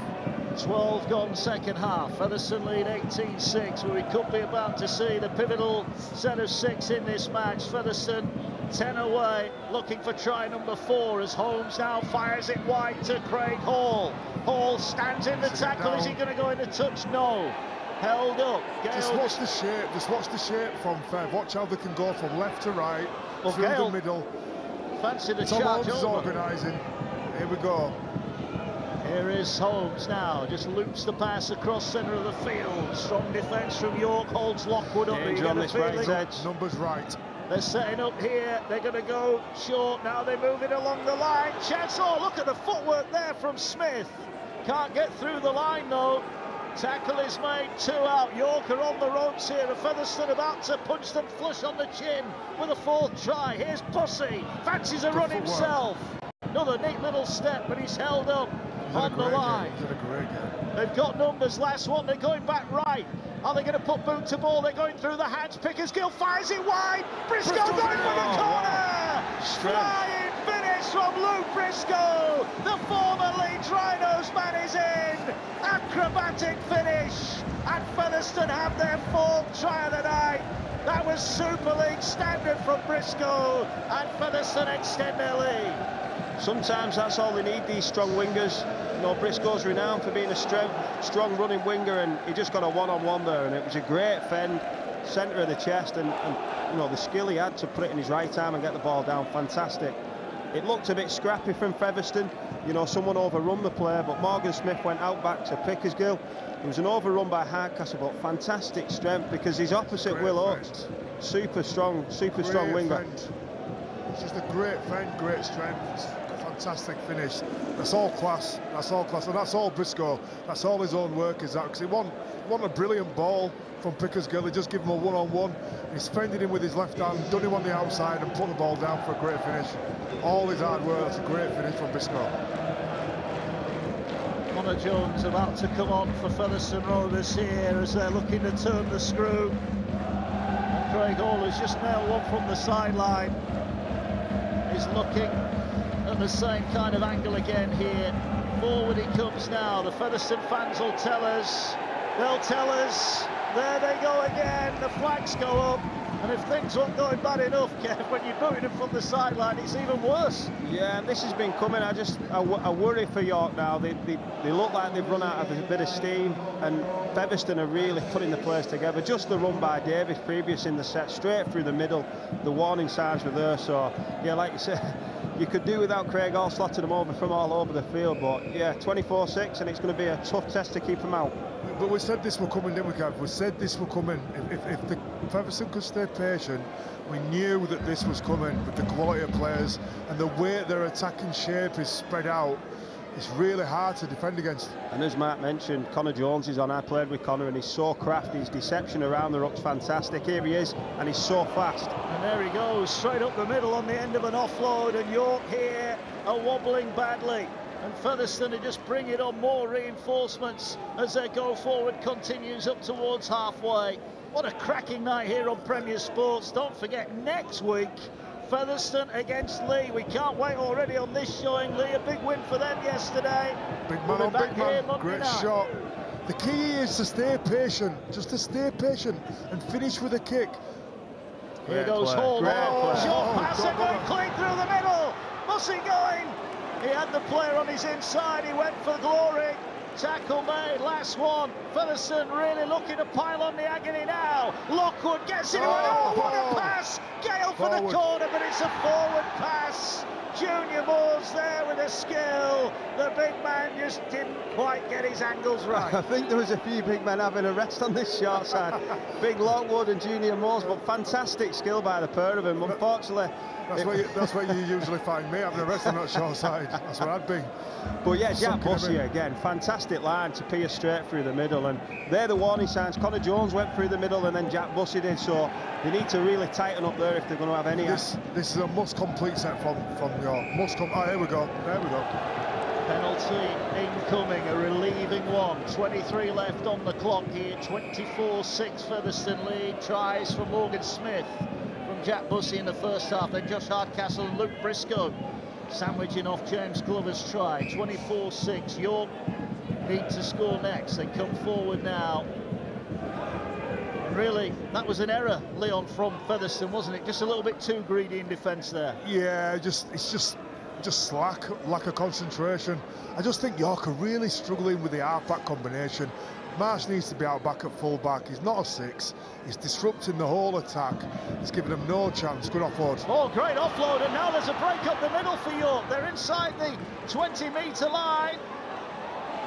Speaker 6: 12 gone second half. Featherstone lead 18-6, where we could be about to see the pivotal set of 6 in this match. Featherstone 10 away, looking for try number 4 as Holmes now fires it wide to Craig Hall. Hall stands in the tackle. Is he going to go in the touch? No. Held up.
Speaker 3: Just watch the shape. Just watch the shape from Fev. Watch how they can go from left to right, through the middle.
Speaker 6: Fancy the
Speaker 3: Tom
Speaker 6: charge
Speaker 3: Holmes is organising. Here we go.
Speaker 6: Here is Holmes now. Just loops the pass across centre of the field. Strong defence from York. Holds Lockwood up.
Speaker 8: Danger on this right edge.
Speaker 3: Numbers right.
Speaker 6: They're setting up here. They're going to go short. Now they're moving along the line. Chance. Oh, look at the footwork there from Smith. Can't get through the line though. Tackle is made, 2 out. York are on the ropes here. Featherstone about to punch them flush on the chin with a 4th try. Here's Bussey. Fancies a run himself. Another neat little step, but he's held up. on the line. They've got numbers, last one, they're going back right. Are they going to put boot to ball? They're going through the hands. Pickersgill fires it wide. Briscoe going for the corner. Flying finish from Luke Briscoe. The former Leeds Rhinos man is in. Acrobatic finish. And Featherstone have their fourth try of the night. That was Super League standard from Briscoe. And Featherstone extend their lead.
Speaker 8: Sometimes that's all they need, these strong wingers. You know, Briscoe's renowned for being a strong running winger, and he just got a one-on-one there, and it was a great fend, centre of the chest, and you know, the skill he had to put it in his right arm and get the ball down, fantastic. It looked a bit scrappy from Featherstone, you know, someone overrun the player, but Morgan Smith went out back to Pickersgill. It was an overrun by Hardcastle, but fantastic strength, because his opposite, Will Oates, super strong winger.
Speaker 3: Fend. It's just a great fend, great strength. Fantastic finish. That's all class, and that's all Briscoe. That's all his own work is that, because he won a brilliant ball from Pickersgill. He just gave him a one-on-one. He's fended him with his left hand, done him on the outside, and put the ball down for a great finish. All his hard work. That's a great finish from Briscoe.
Speaker 6: Connor Jones about to come on for Featherstone Rovers here as they're looking to turn the screw. And Craig Hall has just nailed one from the sideline. He's looking at the same kind of angle again here. Forward he comes now. The Featherstone fans will tell us. They'll tell us. There they go again. The flags go up. And if things aren't going bad enough, Kev, when you're booting them from the sideline, it's even worse.
Speaker 8: Yeah, and this has been coming. I worry for York now. They look like they've run out of a bit of steam, and Featherstone are really putting the players together. Just the run by Davis previous in the set, straight through the middle. The warning signs were there, so yeah, like you said, you could do without Craig Hall slotting them over from all over the field, but yeah, 24-6, and it's going to be a tough test to keep them out.
Speaker 3: But we said this will come in, didn't we, Kev? We said this will come in. If the Featherstone could stay patient, we knew that this was coming with the quality of players and the way their attacking shape is spread out. It's really hard to defend against.
Speaker 8: And as Mark mentioned, Connor Jones is on. I played with Connor, and he's so crafty. His deception around the ruck's fantastic. Here he is, and he's so fast.
Speaker 6: And there he goes, straight up the middle on the end of an offload, and York here are wobbling badly. And Featherstone are just bringing on more reinforcements as their go forward continues up towards halfway. What a cracking night here on Premier Sports. Don't forget, next week, Featherstone against Lee. We can't wait already on this showing. Lee, a big win for them yesterday.
Speaker 3: Big man on big man, great shot. The key is to stay patient, just to stay patient and finish with a kick.
Speaker 6: Here goes Hall. Short passer going clean through the middle. Bussy going. He had the player on his inside. He went for glory. Tackle made, last one. Featherstone really looking to pile on the agony now. Lockwood gets it. Oh, what a pass! Gale for the corner, but it's a forward pass. Junior Moore's there with a skill. The big man just didn't quite get his angles right.
Speaker 8: I think there was a few big men having a rest on this short side. Big Lockwood and Junior Moores, but fantastic skill by the pair of them. Unfortunately,
Speaker 3: that's where you usually find me, having a rest on that short side. That's where I'd be.
Speaker 8: But yeah, Jack Bussy again, fantastic line to pierce straight through the middle, and they're the warning signs. Connor Jones went through the middle, and then Jack Bussy did, so they need to really tighten up there if they're going to have any.
Speaker 3: This is a must-complete set from York. Here we go. There we go.
Speaker 6: Penalty incoming, a relieving one. 23 left on the clock here. 24-6 Featherstone lead. Tries from Morgan Smith, from Jack Bussy in the first half. Then Josh Hardcastle and Luke Briscoe sandwiching off James Glover's try. 24-6. York need to score next. They come forward now. And really, that was an error, Leon, from Featherstone, wasn't it? Just a little bit too greedy in defence there.
Speaker 3: Yeah, it's just lack of concentration. I just think York are really struggling with the half-back combination. Marsh needs to be out back at full-back. He's not a 6. He's disrupting the whole attack. He's giving them no chance. Good offload.
Speaker 6: Oh, great offload, and now there's a break up the middle for York. They're inside the 20-metre line.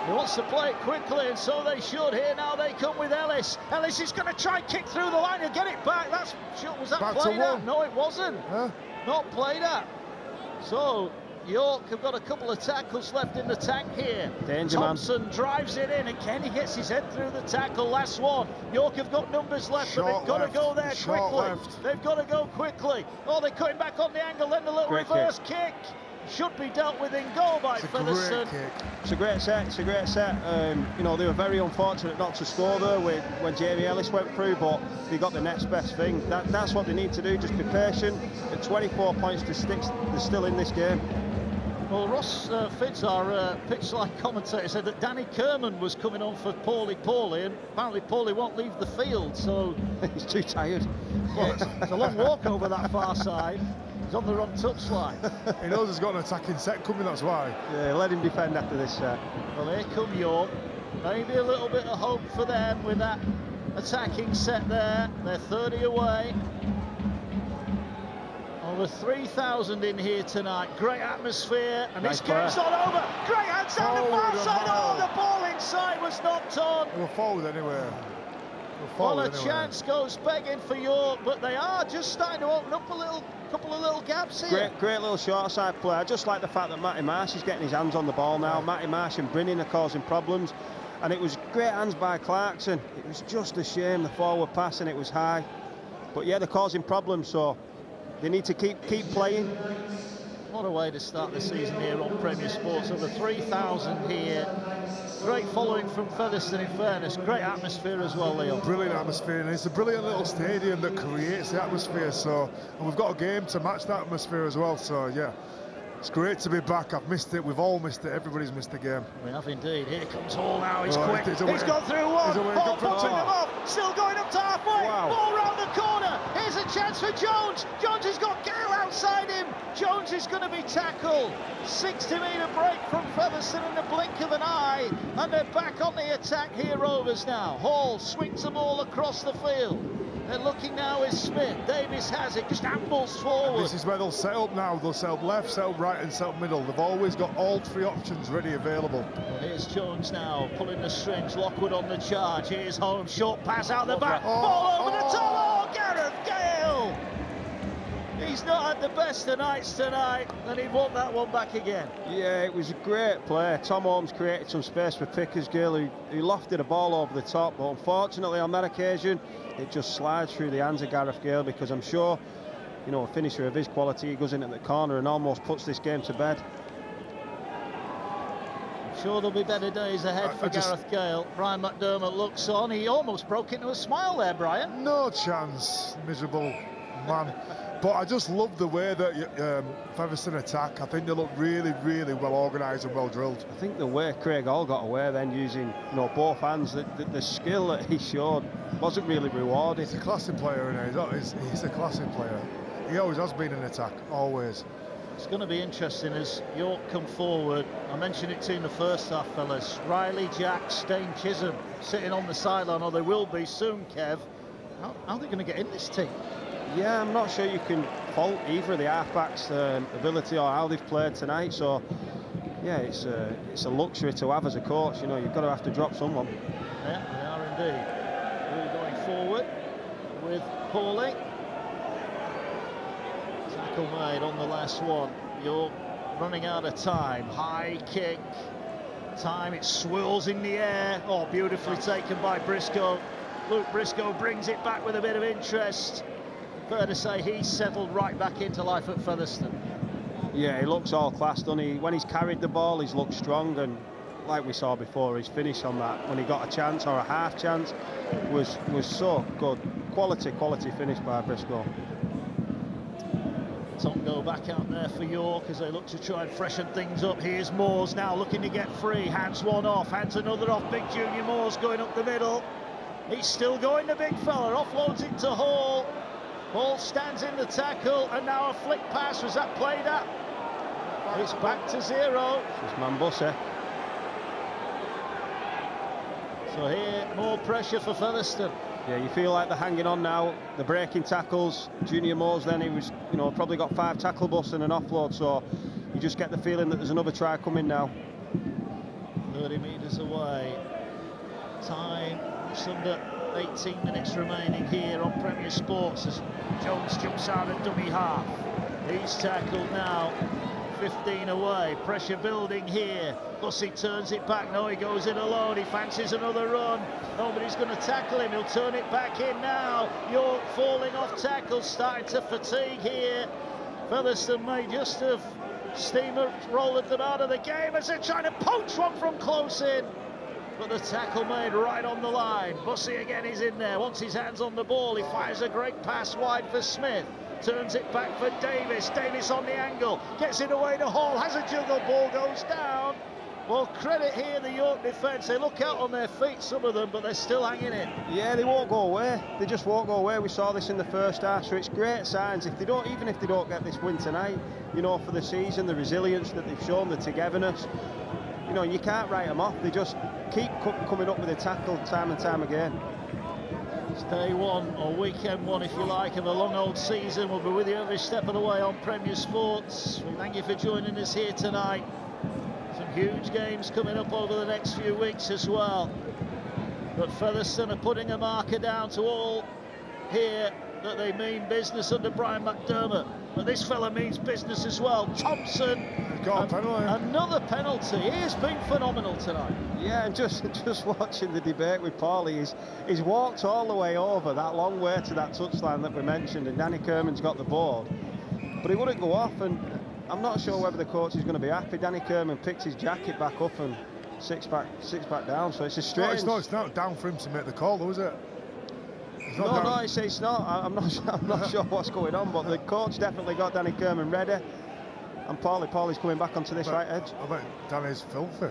Speaker 6: He wants to play it quickly, and so they should. Here now they come with Ellis. Ellis is going to try kick through the line and get it back. Was that played at? No, it wasn't. Huh? Not played at. So York have got a couple of tackles left in the tank here.
Speaker 8: Danger
Speaker 6: Thompson
Speaker 8: man.
Speaker 6: drives it in. Again, he gets his head through the tackle. Last one. York have got numbers left, but they've got to go there quickly. They've got to go quickly. Oh, they're cutting back on the angle. Then the little reverse kick. should be dealt with in goal by Featherstone.
Speaker 8: It's a great set, it's a great set. You know, they were very unfortunate not to score there when Jamie Ellis went through, but they got the next best thing. That's what they need to do, just be patient. At 24 points to stick, they're still in this game.
Speaker 6: Well, Ross Fitz, our pitch-side commentator, said that Danny Kerman was coming on for Paulie, and apparently Paulie won't leave the field, so...
Speaker 8: He's too tired.
Speaker 6: Yeah, it's a long walk over that far side. He's on the wrong touchline.
Speaker 3: He knows he's got an attacking set coming, that's why.
Speaker 8: Yeah, let him defend after this set.
Speaker 6: Well, here come York. Maybe a little bit of hope for them with that attacking set there. They're 30 away. Over 3,000 in here tonight. Great atmosphere, and
Speaker 3: Nice
Speaker 6: this game's not over. Great hands down the far side. Oh, the ball inside was knocked on.
Speaker 3: We're forward anyway.
Speaker 6: Well, a chance goes begging for York, but they are just starting to open up couple of little gaps here.
Speaker 8: Great little short side play. I just like the fact that Matty Marsh is getting his hands on the ball now. Matty Marsh and Brinning are causing problems, and it was great hands by Clarkson. It was just a shame the forward pass, and it was high. But yeah, they're causing problems, so they need to keep playing.
Speaker 6: What a way to start the season here on Premier Sports. Over 3,000 here. Great following from Featherstone, in fairness. Great atmosphere as well, Leo.
Speaker 3: Brilliant atmosphere, and it's a brilliant little stadium that creates the atmosphere. So, and we've got a game to match that atmosphere as well. So, yeah, it's great to be back. I've missed it. We've all missed it. Everybody's missed the game.
Speaker 6: We have indeed. Here comes Hall now. He's
Speaker 3: Oh,
Speaker 6: quick.
Speaker 3: he's
Speaker 6: He's gone through one. Hall putting them off. Still going up to halfway.
Speaker 8: Wow.
Speaker 6: Ball round the corner. Here's a chance for Jones. Jones has got Gale outside him. Jones is going to be tackled. 60-metre break from Featherstone in the blink of an eye. And they're back on the attack here, Rovers now. Hall swings the ball across the field. They're looking now with Smith. Davis has it, just ambles forward.
Speaker 3: This is where they'll set up now. They'll set up left, set up right, and set up middle. They've always got all three options ready available.
Speaker 6: Well, here's Jones now, pulling the strings. Lockwood on the charge. Here's Holmes, short pass out the back. Ball over the top. Oh, Gareth Gale! He's not had the best of nights tonight, and he won that one back again.
Speaker 8: Yeah, it was a great play. Tom Holmes created some space for Pickersgill, who lofted a ball over the top, but unfortunately on that occasion, it just slides through the hands of Gareth Gale, because I'm sure, you know, a finisher of his quality, he goes in at the corner and almost puts this game to bed.
Speaker 6: I'm sure there'll be better days ahead for Gareth Gale. Brian McDermott looks on. He almost broke into a smile there, Brian.
Speaker 3: No chance, miserable man. But I just love the way that Featherstone attack. I think they look really, really well organised and well drilled.
Speaker 8: I think the way Craig Hall got away then, using, you know, both hands, the skill that he showed wasn't really rewarded.
Speaker 3: He's a classy player, he's a classy player. He always has been in attack, always.
Speaker 6: It's going to be interesting as York come forward. I mentioned it to you in the first half, fellas. Riley, Jack, Stain, Chisholm sitting on the sideline, or they will be soon, Kev. How are they going to get in this team?
Speaker 8: Yeah, I'm not sure you can fault either of the halfbacks' ability or how they've played tonight. So, yeah, it's a luxury to have as a coach. You know, you've got to have to drop someone.
Speaker 6: Yeah, they are indeed. Really going forward with Paulie. Tackle made on the last one. You're running out of time. High kick. Time, it swirls in the air. Oh, beautifully taken by Briscoe. Luke Briscoe brings it back with a bit of interest. Fair to say he's settled right back into life at Featherstone.
Speaker 8: Yeah, he looks all class, doesn't he? When he's carried the ball, he's looked strong, and like we saw before, his finish on that, when he got a chance or a half chance, was so good. Quality finish by Briscoe.
Speaker 6: Tom go back out there for York as they look to try and freshen things up. Here's Moores now looking to get free. Hands one off, hands another off. Big Junior Moores going up the middle. He's still going, the big fella. Offloads it to Hall. Hall stands in the tackle, and now a flick pass. Was that played at? It's back to 0.
Speaker 8: It's Mambusa.
Speaker 6: So here, more pressure for Featherstone.
Speaker 8: Yeah, you feel like they're hanging on now. They're breaking tackles. Junior Moores then, he was, you know, probably got 5 tackle busts and an offload, so you just get the feeling that there's another try coming now.
Speaker 6: 30 metres away. Time, just under 18 minutes remaining here on Premier Sports as Jones jumps out at dummy half. He's tackled now. 15 away, pressure building here. Bussey turns it back, no, he goes in alone, he fancies another run. Nobody's going to tackle him, he'll turn it back in now. York falling off tackles, starting to fatigue here. Featherstone may just have Steamer rolling them out of the game as they're trying to poach one from close in. But the tackle made right on the line. Bussey again is in there, wants his hands on the ball. He fires a great pass wide for Smith. Turns it back for Davis. Davis on the angle. Gets it away to Hall. Has a juggle. Ball goes down. Well, credit here, the York defence. They look out on their feet, some of them, but they're still hanging in.
Speaker 8: Yeah, they won't go away. They just won't go away. We saw this in the first half, so it's great signs. If they don't, even if they don't get this win tonight, you know, for the season, the resilience that they've shown, the togetherness, you know, you can't write them off. They just keep coming up with a tackle time and time again.
Speaker 6: It's day one, or weekend one if you like, of a long old season. We'll be with you every step of the way on Premier Sports. We thank you for joining us here tonight. Some huge games coming up over the next few weeks as well. But Featherstone are putting a marker down to all here that they mean business under Brian McDermott. But this fella means business as well. Thompson, another penalty. He has been phenomenal tonight.
Speaker 8: Yeah, and just watching the debate with Paulie, he's walked all the way over that long way to that touchline that we mentioned, and Danny Kerman's got the board. But he wouldn't go off, and I'm not sure whether the coach is going to be happy. Danny Kerman picked his jacket back up and sits back down, so it's a strange...
Speaker 3: No, it's not down for him to make the call, though, is it?
Speaker 8: No, it's not. I'm not sure what's going on, but the coach definitely got Danny Kerman ready. And Paulie's coming back onto this right edge.
Speaker 3: I bet Danny's filthy.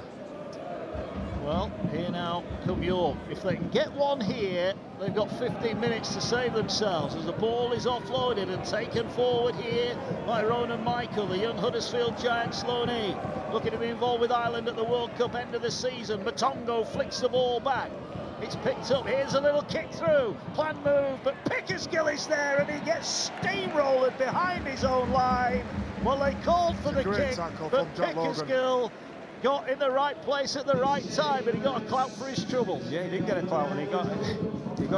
Speaker 6: Well, here now come York. If they can get one here, they've got 15 minutes to save themselves as the ball is offloaded and taken forward here by Ronan Michael, the young Huddersfield Giants loanee. Looking to be involved with Ireland at the World Cup end of the season. Matongo flicks the ball back. It's picked up. Here's a little kick through. Plan move, but Pickersgill is there and he gets steamrolled behind his own line. Well, they called for the kick, but Pickersgill got in the right place at the right time, and he got a clout for his troubles.
Speaker 8: Yeah, he did get a clout, and he got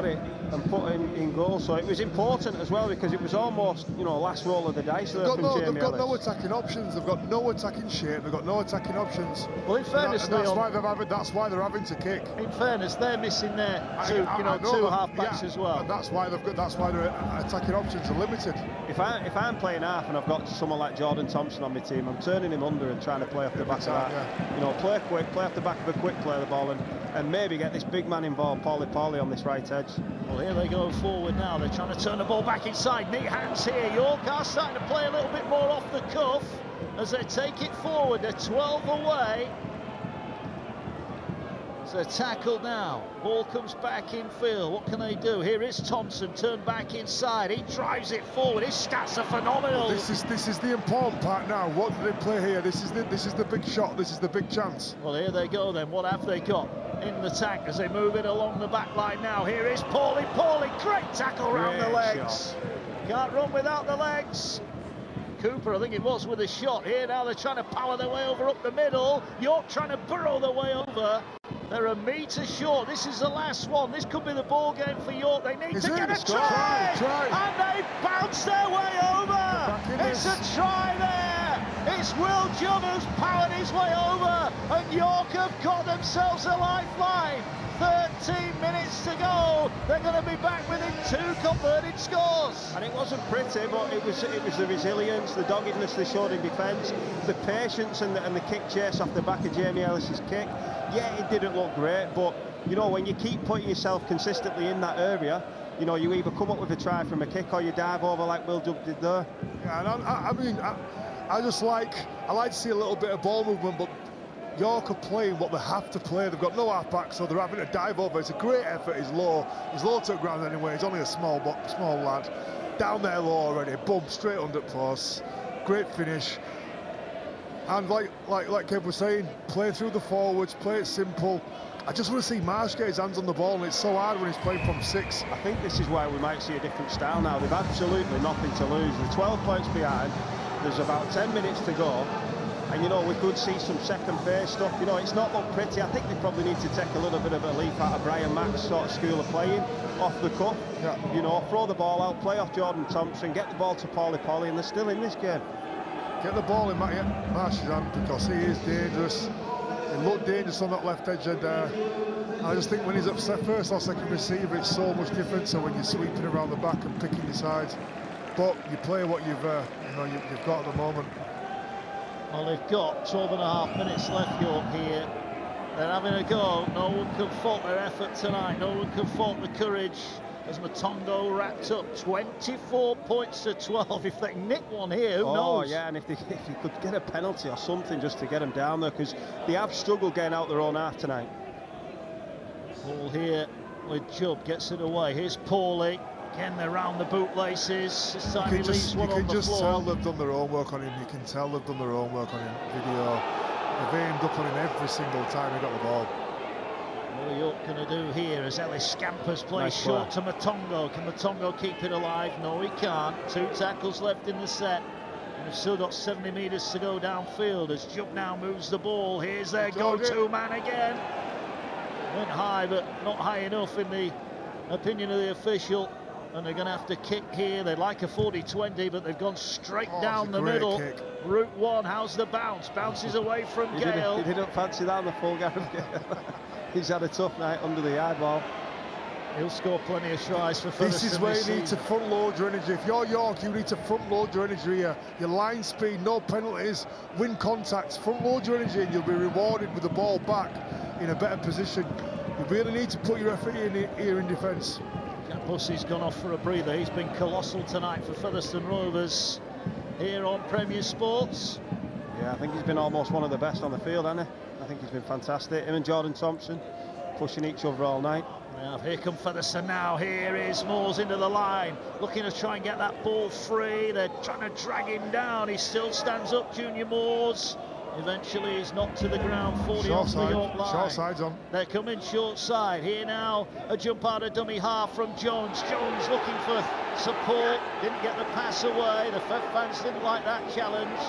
Speaker 8: it and put it in goal. So it was important as well, because it was almost, you know, last roll of the dice there from Jamie
Speaker 3: They've got no attacking options. They've got no attacking shape. They've got no attacking options.
Speaker 6: Well, in fairness,
Speaker 3: that's why they're having to kick.
Speaker 6: In fairness, they're missing their two half-backs as well.
Speaker 3: And that's why their attacking options are limited.
Speaker 8: If I'm playing half and I've got someone like Jordan Thompson on my team, I'm turning him under and trying to play off the back of that. Yeah. You know, play quick, play off the back of a quick play the ball, and maybe get this big man involved, Paulie on this right edge.
Speaker 6: Well, here they go forward now. They're trying to turn the ball back inside. Neat hands here. York are starting to play a little bit more off the cuff as they take it forward. They're 12 away. So tackled now. Ball comes back in field. What can they do? Here is Thompson, turned back inside. He drives it forward. His stats are phenomenal.
Speaker 3: Well, this is the important part now. What do they play here? This is the big shot. This is the big chance.
Speaker 6: Well, here they go then. What have they got in the tank as they move it along the back line now? Here is Paulie. Great tackle round the legs. Can't run without the legs. Cooper, I think it was, with a shot. Here now they're trying to power their way over up the middle. York trying to burrow their way over. They're a metre short. This is the last one. This could be the ball game for York. They need to get a try. And they bounce their way over. It's a try there. It's Will Judd who's powered his way over. And York have got themselves a lifeline. 13 minutes to go. They're going to be back within 2 converted scores.
Speaker 8: And it wasn't pretty, but it was the resilience, the doggedness they showed in defence, the patience and the kick chase off the back of Jamie Ellis's kick. Yeah, it didn't look great, but you know, when you keep putting yourself consistently in that area, you know, you either come up with a try from a kick or you dive over like Will Judd did there.
Speaker 3: Yeah, and I mean, I like to see a little bit of ball movement, but York are playing what they have to play. They've got no half-back, so they're having to dive over. It's a great effort. He's low to the ground anyway. He's only a small lad. Down there low already. Boom, straight under post. Great finish. And like Kev was saying, play through the forwards, play it simple. I just want to see Marsh get his hands on the ball, and it's so hard when he's playing from 6.
Speaker 8: I think this is where we might see a different style now. They've absolutely nothing to lose. They're 12 points behind. There's about 10 minutes to go. And, you know, we could see some second phase stuff. You know, it's not looked pretty. I think they probably need to take a little bit of a leaf out of Brian Mack's sort of school of playing, off the cuff. Yeah. You know, throw the ball out, play off Jordan Thompson, get the ball to Paulie, and they're still in this game.
Speaker 3: Get the ball in Marsh's hand, because he is dangerous. He looked dangerous on that left edge, and I just think when he's upset first or second receiver, it's so much different. So when you're sweeping around the back and picking your sides, but you play what you've got at the moment.
Speaker 6: Well, they've got 12.5 minutes left, York, here. They're having a go. No one can fault their effort tonight. No one can fault the courage as Matongo wrapped up 24 points to 12. If they nick one here, who knows?
Speaker 8: Oh, yeah, and if you could get a penalty or something just to get them down there, because they have struggled getting out their own half tonight.
Speaker 6: Ball here with Jubb, gets it away. Here's Paulie. Again, they're round the bootlaces. This time he leaves one on the floor.
Speaker 3: You can just tell they've done their homework on him. You can tell they've done their homework on him. Video. They've aimed up on him every single time he got the ball.
Speaker 6: What are York going to do here as Ellis scampers play nice short to Matongo? Can Matongo keep it alive? No, he can't. 2 tackles left in the set. And they've still got 70 metres to go downfield as Jubb now moves the ball. Here's their go-to man again. Went high, but not high enough in the opinion of the official. And they're going to have to kick here. They'd like a 40-20, but they've gone straight down the middle. Kick. Route 1, how's the bounce? Bounces away from Gale.
Speaker 8: He didn't fancy that on the full Gareth Gale. He's had a tough night under the hard ball.
Speaker 6: He'll score plenty of tries for Featherstone.
Speaker 3: This is where you need to front load your energy. If you're York, you need to front load your energy here. Your line speed, no penalties, win contacts, front load your energy, and you'll be rewarded with the ball back in a better position. You really need to put your effort in here in defence.
Speaker 6: Pussy's gone off for a breather. He's been colossal tonight for Featherstone Rovers here on Premier Sports.
Speaker 8: Yeah, I think he's been almost one of the best on the field, hasn't he? I think he's been fantastic. Him and Jordan Thompson pushing each other all night.
Speaker 6: Now, here come Featherstone now. Here is Moores into the line, looking to try and get that ball free. They're trying to drag him down. He still stands up, Junior Moores. Eventually he's knocked to the ground, 40 off the York line.
Speaker 3: Short side's on.
Speaker 6: They're coming short side. Here now, a jump out of dummy half from Jones. Jones looking for support, didn't get the pass away. The Fef fans didn't like that challenge.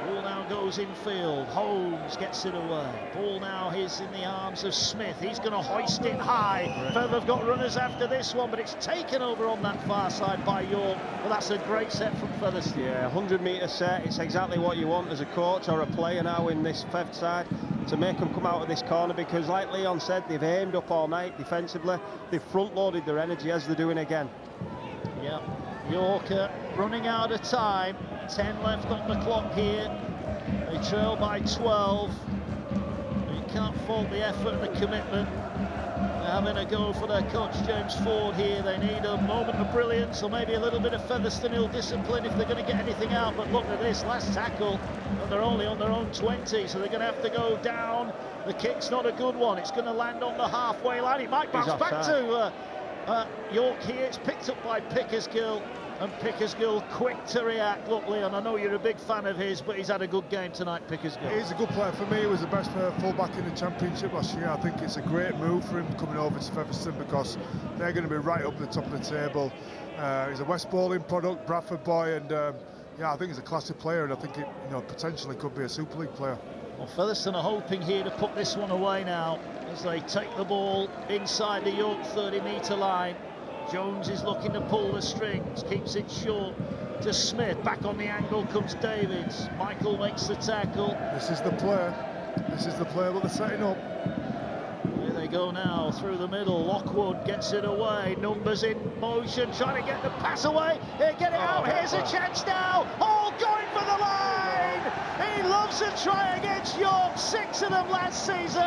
Speaker 6: Ball now goes infield. Holmes gets it away. Ball now is in the arms of Smith. He's going to hoist it high. Feather have got runners after this one, but it's taken over on that far side by York. But that's a great set from Featherstone.
Speaker 8: Yeah, 100-metre set. It's exactly what you want as a coach or a player now in this Fev side, to make them come out of this corner, because like Leon said, they've aimed up all night defensively. They've front-loaded their energy as they're doing again.
Speaker 6: Yeah, York running out of time. 10 left on the clock here. They trail by 12. You can't fault the effort and the commitment. They're having a go for their coach James Ford here. They need a moment of brilliance, or maybe a little bit of Featherstone ill-discipline if they're going to get anything out. But look at this last tackle, and they're only on their own 20, so they're going to have to go down. The kick's not a good one. It's going to land on the halfway line. It might bounce back to York here. It's picked up by Pickersgill. And Pickersgill quick to react. Look, Leon, I know you're a big fan of his, but he's had a good game tonight, Pickersgill.
Speaker 3: He's a good player. For me, he was the best full-back in the Championship last year. I think it's a great move for him coming over to Featherstone, because they're going to be right up the top of the table. He's a West Bowling product, Bradford boy, and yeah, I think he's a classy player, and I think it, potentially could be a Super League player.
Speaker 6: Well, Featherstone are hoping here to put this one away now as they take the ball inside the York 30-metre line. Jones is looking to pull the strings, keeps it short to Smith. Back on the angle comes Davids. Michael makes the tackle.
Speaker 3: This is the player. This is the player that they're setting up.
Speaker 6: Here they go now through the middle. Lockwood gets it away. Numbers in motion, trying to get the pass away. Here, get it out. Here's a chance now. Oh, going for the line. He loves to try against York. 6 of them last season,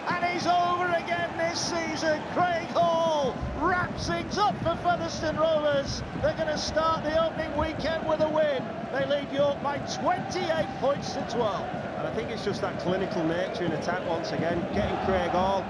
Speaker 6: and he's over again this season. Craig Hall wraps things up for Featherstone Rovers. They're going to start the opening weekend with a win. They lead York by 28 points to 12.
Speaker 8: And I think it's just that clinical nature in attack once again, getting Craig Hall.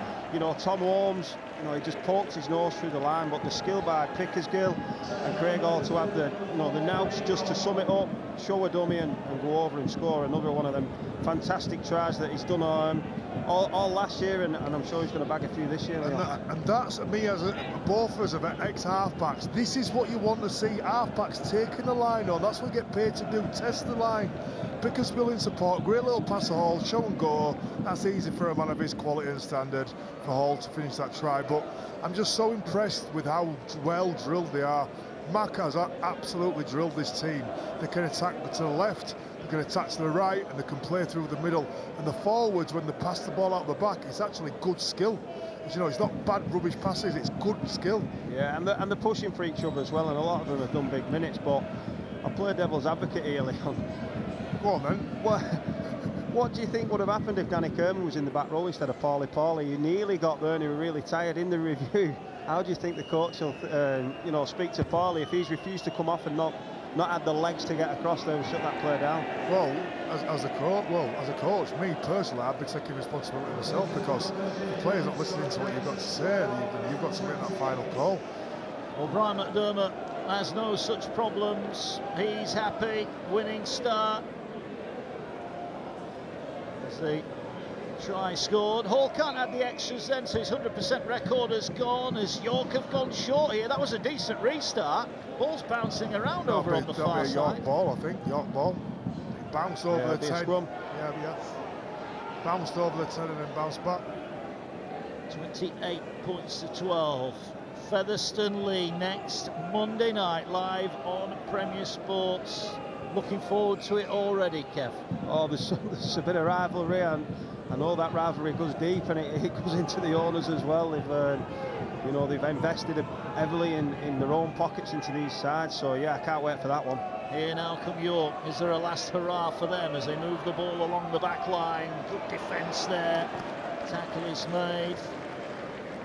Speaker 8: Tom Holmes, he just pokes his nose through the line, but the skill by Pickersgill and Craig Hall to have the nous just to sum it up, show a dummy and go over and score another one of them fantastic tries that he's done all last year, and I'm sure he's going to bag a few this year.
Speaker 3: And that's me, as both of us are ex-halfbacks. This is what you want to see, halfbacks taking the line on. That's what we get paid to do, test the line. Pickersgill in support, great little pass to Hall, show and go. That's easy for a man of his quality and standard for Hall to finish that try. But I'm just so impressed with how well drilled they are. Mack has absolutely drilled this team. They can attack to the left, they can attack to the right, and they can play through the middle. And the forwards, when they pass the ball out the back, it's actually good skill. It's not bad rubbish passes, it's good skill.
Speaker 8: Yeah, and they're pushing for each other as well, and a lot of them have done big minutes. But I'll play devil's advocate here, Leon.
Speaker 3: Go on then.
Speaker 8: What do you think would have happened if Danny Kerman was in the back row instead of Paulie? He nearly got there and he was really tired in the review. How do you think the coach will, you know, speak to Paulie if he's refused to come off and not had the legs to get across there and shut that player down?
Speaker 3: Well, as a coach, me personally, I'd be taking responsibility myself, because the player's not listening to what you've got to say. You've got to make that final call.
Speaker 6: Well, Brian McDermott has no such problems. He's happy. Winning start. As the try scored. Hall can't add the extras then, so his 100% record has gone as York have gone short here. That was a decent restart. Ball's bouncing around over on the far side.
Speaker 3: York ball, I think. York ball. It bounced over the 10.
Speaker 8: Scrum.
Speaker 3: Yeah. Bounced over the 10 and then bounced back.
Speaker 6: 28 points to 12. Featherstone Lee next Monday night live on Premier Sports. Looking forward to it already, Kev.
Speaker 8: Oh, there's a bit of rivalry, and I know that rivalry goes deep, and it goes into the owners as well. They've, you know, they've invested heavily in their own pockets into these sides. So yeah, I can't wait for that one.
Speaker 6: Here now come York. Is there a last hurrah for them as they move the ball along the back line? Good defence there. Tackle is made.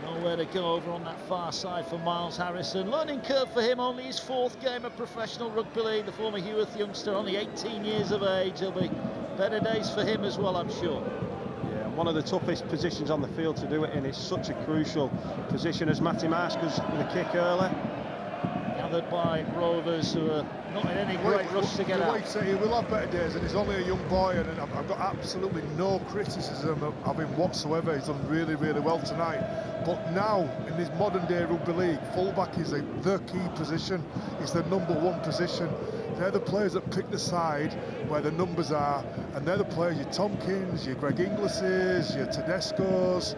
Speaker 6: Nowhere to go over on that far side for Miles Harrison. Learning curve for him, only his 4th game of professional rugby league. The former Heworth youngster, only 18 years of age. There'll be better days for him as well, I'm sure.
Speaker 8: Yeah, one of the toughest positions on the field to do it in. It's such a crucial position as Matty Marsh goes with a kick early.
Speaker 6: Gathered by Rovers, who are not in any great rush to get out.
Speaker 3: He will have better days, and he's only a young boy, and I've got absolutely no criticism of him whatsoever. He's done really, really well tonight. But now, in this modern day rugby league, fullback is the key position. It's the #1 position. They're the players that pick the side where the numbers are, and they're the players, your Tompkins, your Greg Inglis's, your Tedesco's.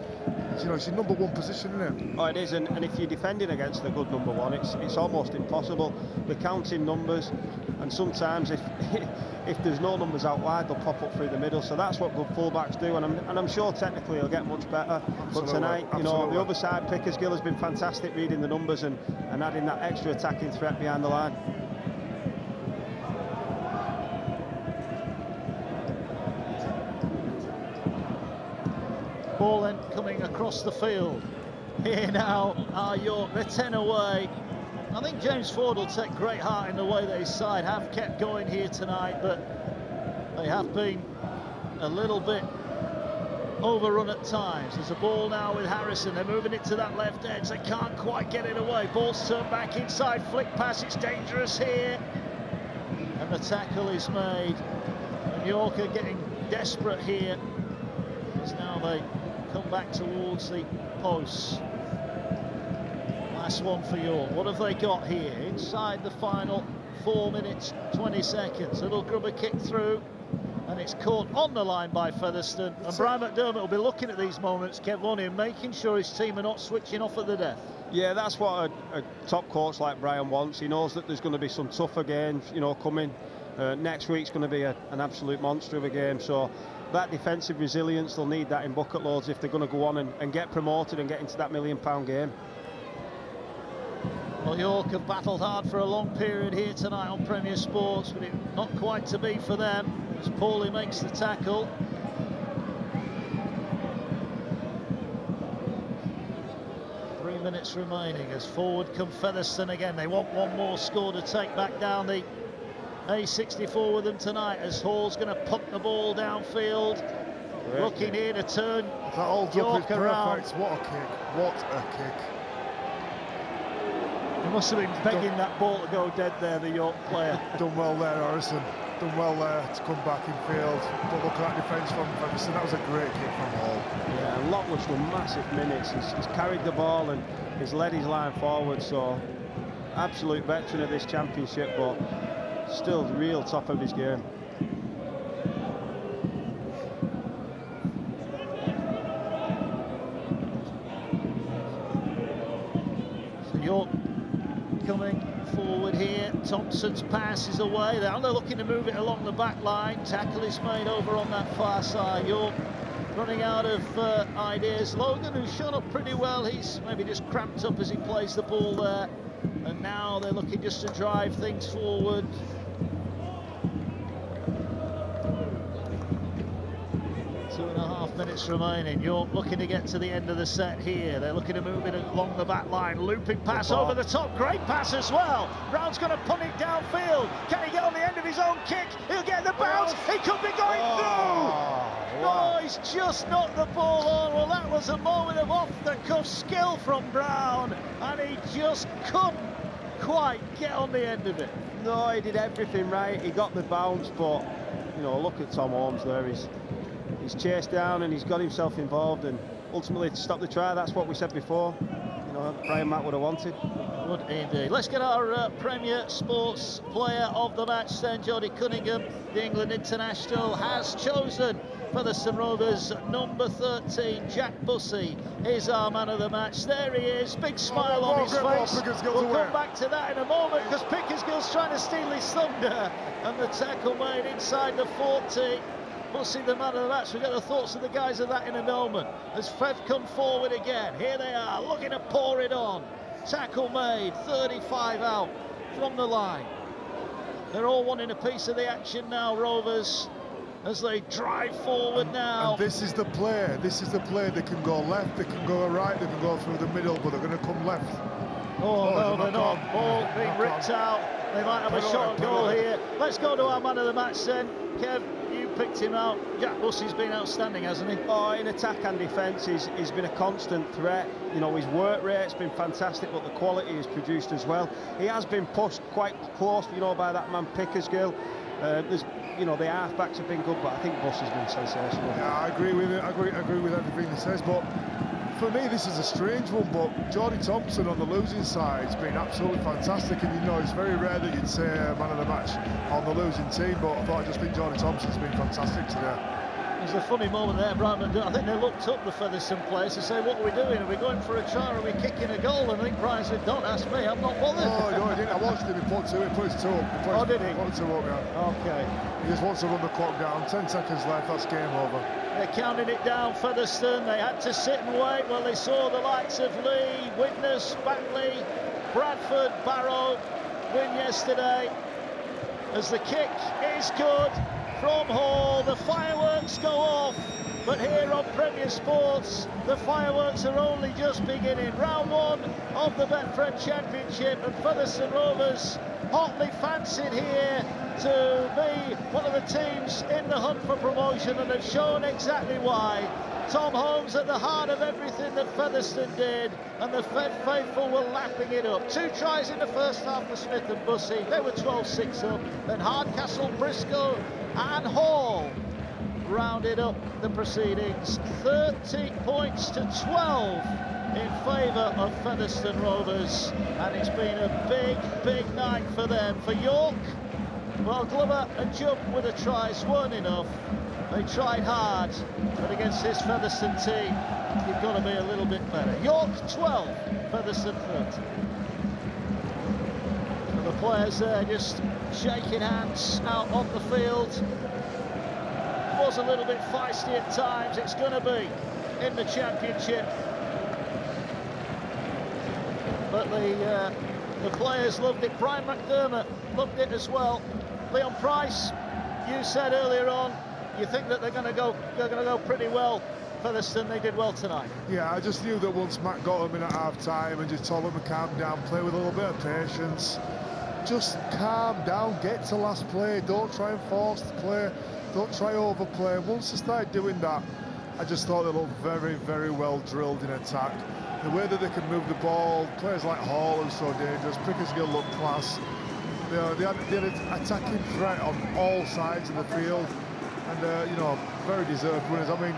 Speaker 3: You know, it's your #1 position, isn't it?
Speaker 8: Oh, it is, and if you're defending against the good #1, it's almost impossible. They're counting numbers, and sometimes if there's no numbers out wide, they'll pop up through the middle. So that's what good fullbacks do, and I'm sure technically he'll get much better. But tonight, you know, the other side, Pickersgill has been fantastic reading the numbers and adding that extra attacking threat behind the line.
Speaker 6: Ball then coming across the field. Here now are York, they're 10 away. I think James Ford will take great heart in the way that his side have kept going here tonight, but they have been a little bit overrun at times. There's a ball now with Harrison, they're moving it to that left edge, they can't quite get it away. Ball's turned back inside, flick pass, it's dangerous here. And the tackle is made. And York are getting desperate here, as now they come back towards the posts. Last one for York. What have they got here? Inside the final 4 minutes, 20 seconds. Little grubber kick through, and it's caught on the line by Featherstone. And Brian McDermott will be looking at these moments, Kev, won't he, and making sure his team are not switching off at the death.
Speaker 8: Yeah, that's what a top coach like Brian wants. He knows that there's going to be some tougher games, you know, coming. Next week's going to be an absolute monster of a game. So that defensive resilience, they'll need that in bucket loads if they're going to go on and get promoted and get into that £1 million game.
Speaker 6: Well, York have battled hard for a long period here tonight on Premier Sports, but it's not quite to be for them as Paulie makes the tackle. Three minutes remaining as forward come Featherstone again. They want one more score to take back down the A64 with them tonight, as Hall's going to pump the ball downfield. Great. Looking here to turn
Speaker 3: that all
Speaker 6: York around.
Speaker 3: What a kick, what a kick.
Speaker 6: He must have been begging that ball to go dead there, the York player.
Speaker 3: Done well there, Harrison. Done well there to come back in field. But look at that defence from Featherstone. That was a great kick from Hall.
Speaker 8: Yeah, and Lockwood's done massive minutes. He's carried the ball and he's led his line forward. So, absolute veteran of this championship, but still the real top of his game.
Speaker 6: So York coming forward here. Thompson's pass is away. They're looking to move it along the back line. Tackle is made over on that far side. York running out of ideas. Logan, who's shown up pretty well, he's maybe just cramped up as he plays the ball there. And now they're looking just to drive things forward. 2.5 minutes remaining. York looking to get to the end of the set here. They're looking to move it along the back line. Looping pass over the top. Great pass as well. Brown's going to punt it downfield. Can he get on the end of his own kick? He'll get the bounce. He could be going through. No, he's just knocked the ball on. Well, that was a moment of off-the-cuff skill from Brown, and he just couldn't quite get on the end of it.
Speaker 8: No, he did everything right. He got the bounce, but you know, look at Tom Holmes there. He's chased down and he's got himself involved, and ultimately to stop the try. That's what we said before. You know, Brian Matt would have wanted.
Speaker 6: Would indeed. Let's get our Premier Sports Player of the Match then. Jodie Cunningham, the England international, has chosen Featherstone Rovers number 13, Jack Bussey, is our man of the match. There he is, big smile on his face. We'll come back to that in a moment, because Pickersgill's trying to steal his thunder, and the tackle made inside the 40. Bussey, the man of the match. We'll get the thoughts of the guys of that in a moment. As Fev come forward again, here they are, looking to pour it on. Tackle made, 35 out from the line. They're all wanting a piece of the action now, Rovers, as they drive forward now.
Speaker 3: And this is the play. This is the play. They can go left, they can go right, they can go through the middle, but they're going to come left.
Speaker 6: Oh, no, they're not. Ball being ripped out. They might have a shot at goal here. Let's go to our man of the match then. Kev, you picked him out. Jack Bussey's been outstanding, hasn't he?
Speaker 8: Oh, in attack and defence, he's been a constant threat. You know, his work rate's been fantastic, but the quality is produced as well. He has been pushed quite close, you know, by that man Pickersgill. You know, the half-backs have been good, but I think Bussey's been sensational.
Speaker 3: Yeah, I agree with it. I agree with everything he says, but for me, this is a strange one, but Jordy Thompson on the losing side has been absolutely fantastic, and you know, it's very rare that you'd say man of the match on the losing team, but I just think Jordy Thompson's been fantastic today.
Speaker 6: There's a funny moment there, Brian. I think they looked up the Featherstone players to say, what are we doing? Are we going for a try, or are we kicking a goal? And I think Brian said, don't ask me, I'm not bothered.
Speaker 3: Oh, no, he didn't. I watched him, he put his toe up.
Speaker 6: Oh, did he?
Speaker 3: Put his toe up, yeah.
Speaker 6: Okay.
Speaker 3: He just wants to run the clock down. 10 seconds left, that's game over.
Speaker 6: They're counting it down, Featherstone. They had to sit and wait. Well, they saw the likes of Lee, Widnes, Batley, Bradford, Barrow win yesterday. As the kick is good from Hall, the fireworks go off. But here on Premier Sports, the fireworks are only just beginning. Round one of the Betfred Championship, and Featherstone Rovers hotly fancied here to be one of the teams in the hunt for promotion, and have shown exactly why. Tom Holmes at the heart of everything that Featherstone did, and the faithful were lapping it up. 2 tries in the first half for Smith and Bussey. They were 12-6 up. Then Hardcastle, Briscoe and Hall rounded up the proceedings. 30 points to 12 in favour of Featherstone Rovers, and it's been a big night for them. For York, well, Glover and Jump with the tries weren't enough. They tried hard, but against this Featherstone team, you've got to be a little bit better. York 12, Featherstone 30. So the players there just shaking hands out on the field. Was a little bit feisty at times. It's going to be in the championship, but the players loved it. Brian McDermott loved it as well. Leon Price, you said earlier on, you think that they're going to go pretty well. Featherstone, they did well tonight.
Speaker 3: Yeah, I just knew that once Matt got them in at half-time and just told them to calm down, play with a little bit of patience, just calm down, get to last play, don't try and force the play, don't try overplay. Once they started doing that, I just thought they looked very well drilled in attack. The way that they can move the ball, players like Hall are so dangerous, Pickersgill looked class. They had an attacking threat on all sides of the field, and you know, very deserved winners. I mean,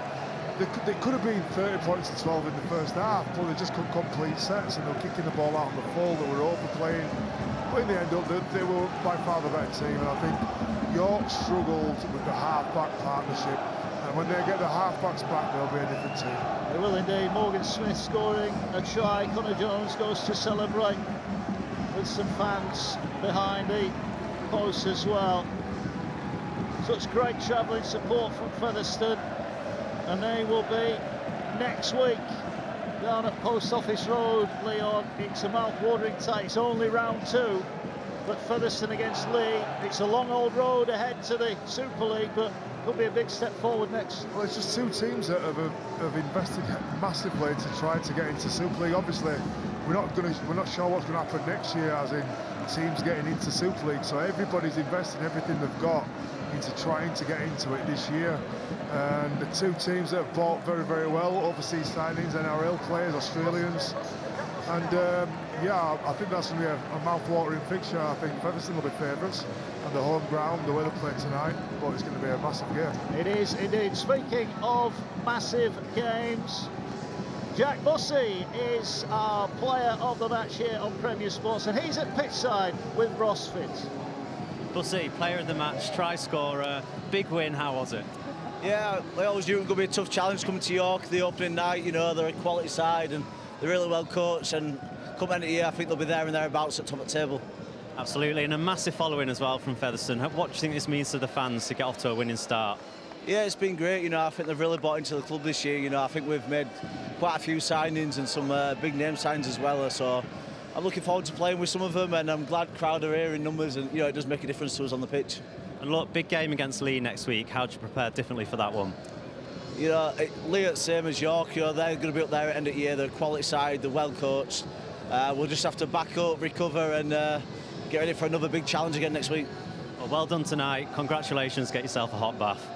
Speaker 3: they could have been 30 points to 12 in the first half, but they just couldn't complete sets, and they were kicking the ball out on the full, they were overplaying. But in the end, they were by far the better team, and I think York struggled with the half-back partnership, and when they get the half-backs back, they'll be a different team.
Speaker 6: They will indeed. Morgan Smith scoring a try. Connor Jones goes to celebrate with some fans behind the post as well. Such great travelling support from Featherstone, and they will be next week down at Post Office Road, Leon. It's a mouth-watering tie. It's only round 2, but Featherstone against Lee. It's a long old road ahead to the Super League, but could be a big step forward next?
Speaker 3: Well, it's just two teams that have invested massively to try to get into Super League. Obviously, we're not sure what's going to happen next year, as in teams getting into Super League. So everybody's investing everything they've got into trying to get into it this year. And the two teams that have bought very, very well, overseas signings, NRL players, Australians. And yeah, I think that's going to be a mouth-watering fixture. I think Featherstone will be favourites, and the home ground, the way they play tonight, but it's going to be a massive game.
Speaker 6: It is indeed. Speaking of massive games, Jack Bussey is our player of the match here on Premier Sports, and he's at pitchside with Ross Fitz.
Speaker 4: Bussey, player of the match, try scorer, big win, how was it?
Speaker 11: Yeah, I always knew it was going to be a tough challenge coming to York the opening night. You know, they're a quality side and they're really well coached, and come end of the year, I think they'll be there and thereabouts at top of the table.
Speaker 4: Absolutely, and a massive following as well from Featherstone. What do you think this means to the fans to get off to a winning start?
Speaker 11: Yeah, it's been great. You know, I think they've really bought into the club this year. You know, I think we've made quite a few signings and some big name signs as well. So I'm looking forward to playing with some of them, and I'm glad crowd are here in numbers, and you know, it does make a difference to us on the pitch.
Speaker 4: And look, big game against Lee next week. How do you prepare differently for that one?
Speaker 11: You know, Lee are the same as York. You know, they're going to be up there at the end of the year. They're a quality side. They're well coached. We'll just have to back up, recover, and get ready for another big challenge again next week.
Speaker 4: Well done tonight. Congratulations. Get yourself a hot bath.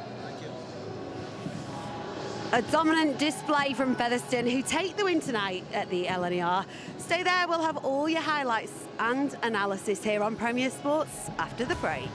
Speaker 1: A dominant display from Featherstone, who take the win tonight at the LNER. Stay there, we'll have all your highlights and analysis here on Premier Sports after the break.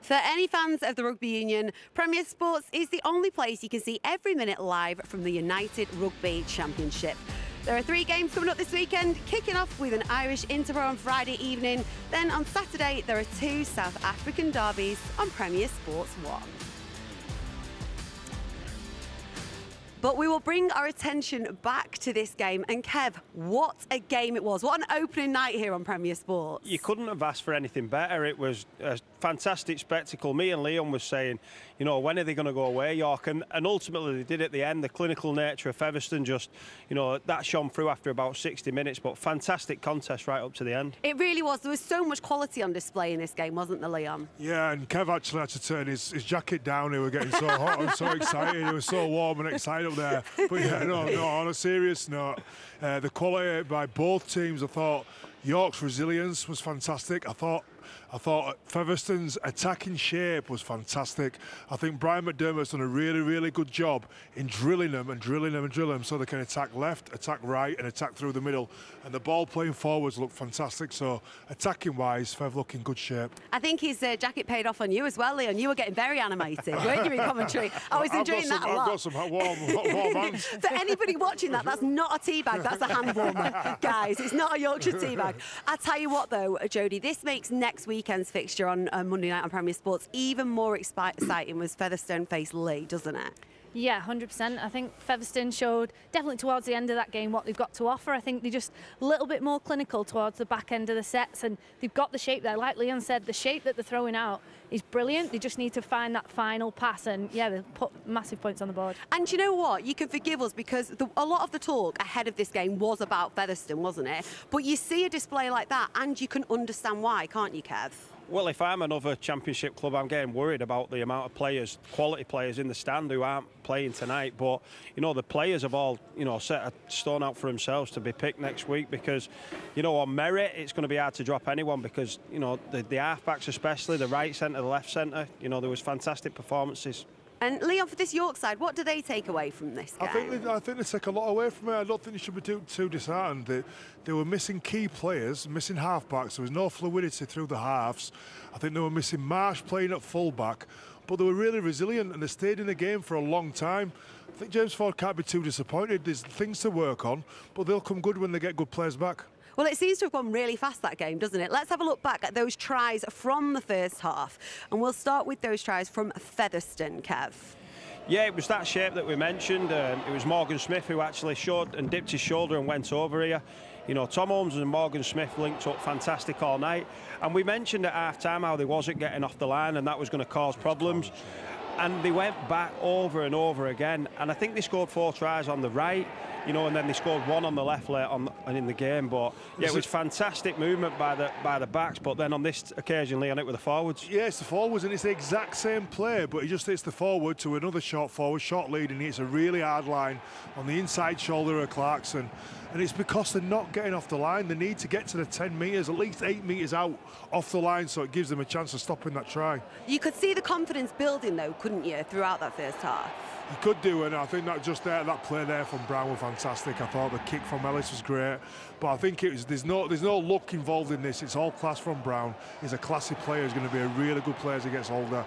Speaker 1: For any fans of the Rugby Union, Premier Sports is the only place you can see every minute live from the United Rugby Championship. There are 3 games coming up this weekend, kicking off with an Irish Interpro on Friday evening. Then on Saturday, there are 2 South African derbies on Premier Sports 1. But we will bring our attention back to this game. And Kev, what a game it was. What an opening night here on Premier Sports.
Speaker 2: You couldn't have asked for anything better. It was a fantastic spectacle. Me and Leon was saying, you know, when are they going to go away, York? And ultimately they did at the end. The clinical nature of Featherstone just, you know, that shone through after about 60 minutes. But fantastic contest right up to the end.
Speaker 1: It really was. There was so much quality on display in this game, wasn't there, Leon?
Speaker 3: Yeah, and Kev actually had to turn his jacket down. He was getting so hot and so excited. He was so warm and excited up there. But yeah, no, on a serious note, the quality by both teams, I thought York's resilience was fantastic. I thought Featherstone's attacking shape was fantastic. I think Brian McDermott's done a really, really good job in drilling them so they can attack left, attack right and attack through the middle. And the ball playing forwards looked fantastic. So attacking-wise, Fev look in good shape.
Speaker 1: I think his jacket paid off on you as well, Leon. You were getting very animated, weren't you, in commentary? I was enjoying that a lot.
Speaker 3: I've got some warm hands.
Speaker 1: For anybody watching that, that's not a tea bag, that's a hand warmer. Guys, it's not a Yorkshire tea bag. I tell you what, though, Jodie, this makes next weekend's fixture on Monday night on Premier Sports even more exciting was Featherstone face Lee, doesn't it?
Speaker 5: Yeah, 100%. I think Featherstone showed definitely towards the end of that game what they've got to offer. I think they're just a little bit more clinical towards the back end of the sets, and they've got the shape there. Like Leon said, the shape that they're throwing out is brilliant. They just need to find that final pass, and yeah, they'll put massive points on the board.
Speaker 1: And you know what? You can forgive us because a lot of the talk ahead of this game was about Featherstone, wasn't it? But you see a display like that and you can understand why, can't you, Kev?
Speaker 2: Well, if I'm another championship club, I'm getting worried about the amount of players, quality players in the stand who aren't playing tonight. But, you know, the players have all, you know, set a stone out for themselves to be picked next week because, you know, on merit, it's going to be hard to drop anyone because, you know, the halfbacks especially, the right centre, the left centre, you know, there was fantastic performances.
Speaker 1: And Leon, for this York side, what do they take away from this game?
Speaker 3: I think they take a lot away from it. I don't think they should be too disheartened. They were missing key players, missing halfbacks. There was no fluidity through the halves. I think they were missing Marsh playing at fullback, but they were really resilient and they stayed in the game for a long time. I think James Ford can't be too disappointed. There's things to work on, but they'll come good when they get good players back.
Speaker 1: Well, it seems to have gone really fast, that game, doesn't it? Let's have a look back at those tries from the first half. And we'll start with those tries from Featherstone, Kev.
Speaker 2: Yeah, it was that shape that we mentioned. It was Morgan Smith who actually showed and dipped his shoulder and went over here. You know, Tom Holmes and Morgan Smith linked up fantastic all night. And we mentioned at half-time how they wasn't getting off the line and that was going to cause problems. And they went back over and over again. And I think they scored 4 tries on the right, you know, and then they scored 1 on the left late and in the game. But yeah, it was fantastic movement by the backs. But then on this occasion, Leon, it with the forwards.
Speaker 3: Yeah, it's the forwards, and it's the exact same play, but he just hits the forward to another short forward, short lead, and it's a really hard line on the inside shoulder of Clarkson. And it's because they're not getting off the line. They need to get to the 10 metres, at least 8 metres out off the line, so it gives them a chance of stopping that try.
Speaker 1: You could see the confidence building, though, couldn't you, throughout that first half?
Speaker 3: You could do, and I think that just there, that play there from Brown was fantastic. I thought the kick from Ellis was great, but I think there's no luck involved in this. It's all class from Brown. He's a classy player. He's going to be a really good player as he gets older.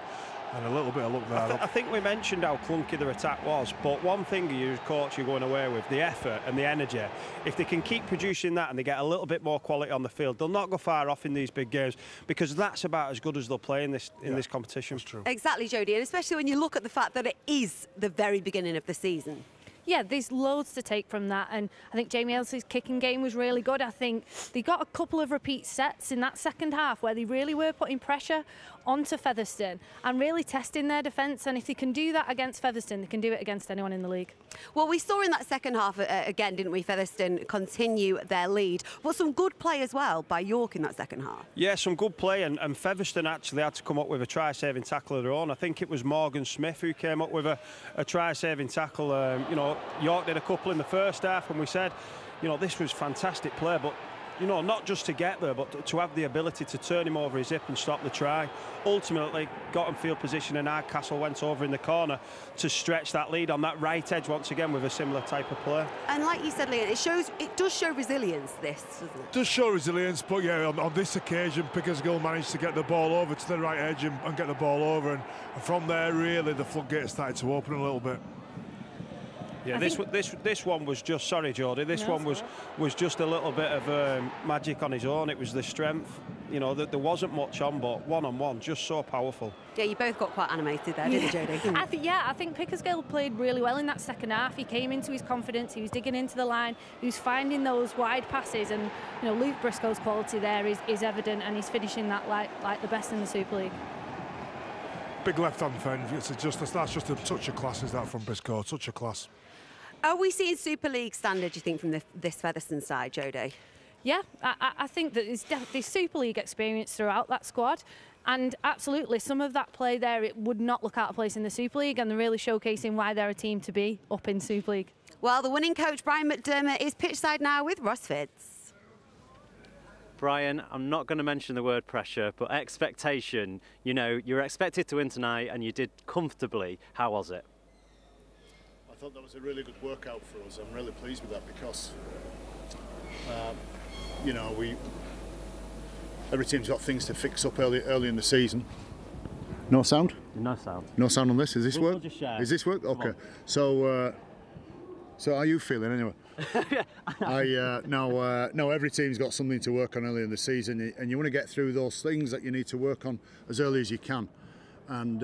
Speaker 3: And a little bit of luck there.
Speaker 2: I think we mentioned how clunky their attack was, but one thing you as coach you're going away with, the effort and the energy. If they can keep producing that and they get a little bit more quality on the field, they'll not go far off in these big games because that's about as good as they'll play in this competition.
Speaker 3: That's true.
Speaker 1: Exactly, Jodie, and especially when you look at the fact that it is the very beginning of the season.
Speaker 5: Yeah, there's loads to take from that, and I think Jamie Ellis's kicking game was really good. I think they got a couple of repeat sets in that second half where they really were putting pressure onto Featherstone and really testing their defence, and if they can do that against Featherstone, they can do it against anyone in the league.
Speaker 1: Well, we saw in that second half again, didn't we, Featherstone continue their lead, but some good play as well by York in that second half.
Speaker 2: Yeah, some good play, and Featherstone actually had to come up with a try-saving tackle of their own. I think it was Morgan Smith who came up with a try-saving tackle. You know, York did a couple in the first half, and we said, you know, this was fantastic play, but you know, not just to get there, but to have the ability to turn him over his hip and stop the try. Ultimately, got in field position and Hardcastle went over in the corner to stretch that lead on that right edge once again with a similar type of play.
Speaker 1: And like you said, Leon, it does show resilience, this, doesn't it?
Speaker 3: It does show resilience, but yeah, on this occasion, Pickersgill managed to get the ball over to the right edge and get the ball over, and from there, really, the floodgates started to open a little bit.
Speaker 2: Yeah, this one was just, sorry Jodie, this one was just a little bit of magic on his own. It was the strength, you know, that there wasn't much on, but one-on-one, just so powerful.
Speaker 1: Yeah, you both got quite animated there, didn't you, Jodie?
Speaker 5: I think Pickersgill played really well in that second half. He came into his confidence, he was digging into the line, he was finding those wide passes, and you know, Luke Briscoe's quality there is evident, and he's finishing that like the best in the Super League.
Speaker 3: Big left-hand fend, that's just a touch of class, is that from Briscoe, touch of class.
Speaker 1: Are we seeing Super League standard, do you think, from this Featherstone side, Jodie?
Speaker 5: Yeah, I think that there's definitely Super League experience throughout that squad. And absolutely, some of that play there, it would not look out of place in the Super League, and they're really showcasing why they're a team to be up in Super League.
Speaker 1: Well, the winning coach, Brian McDermott, is pitchside now with Ross Fitz.
Speaker 4: Brian, I'm not going to mention the word pressure, but expectation. You know, you were expected to win tonight, and you did comfortably. How was it?
Speaker 14: I thought that was a really good workout for us. I'm really pleased with that because, you know, every team's got things to fix up early in the season. No sound?
Speaker 4: No sound.
Speaker 14: No sound on this. Is this work?
Speaker 4: We'll just share.
Speaker 14: Is this work? Okay. So how are you feeling anyway? No, every team's got something to work on early in the season, and you want to get through those things that you need to work on as early as you can. And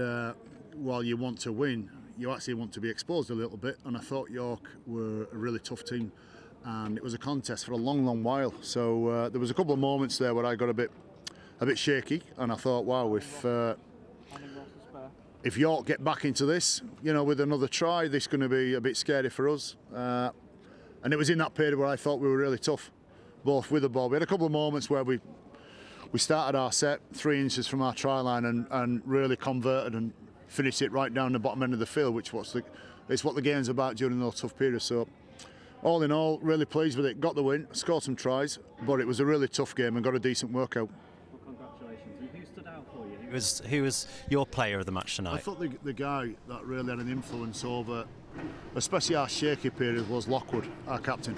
Speaker 14: while you want to win, you actually want to be exposed a little bit, and I thought York were a really tough team, and it was a contest for a long while. So there was a couple of moments there where I got a bit shaky, and I thought, wow, if York get back into this, you know, with another try, this is going to be a bit scary for us. And it was in that period where I thought we were really tough, both with the ball. We had a couple of moments where we started our set 3 inches from our try line and really converted and finish it right down the bottom end of the field, which it's what the game's about during those tough periods. So all in all, really pleased with it. Got the win, scored some tries, but it was a really tough game and got a decent workout.
Speaker 4: Well, congratulations. Who stood out for you? Who was your player of the match tonight?
Speaker 14: I thought the guy that really had an influence over, especially our shaky period, was Lockwood, our captain.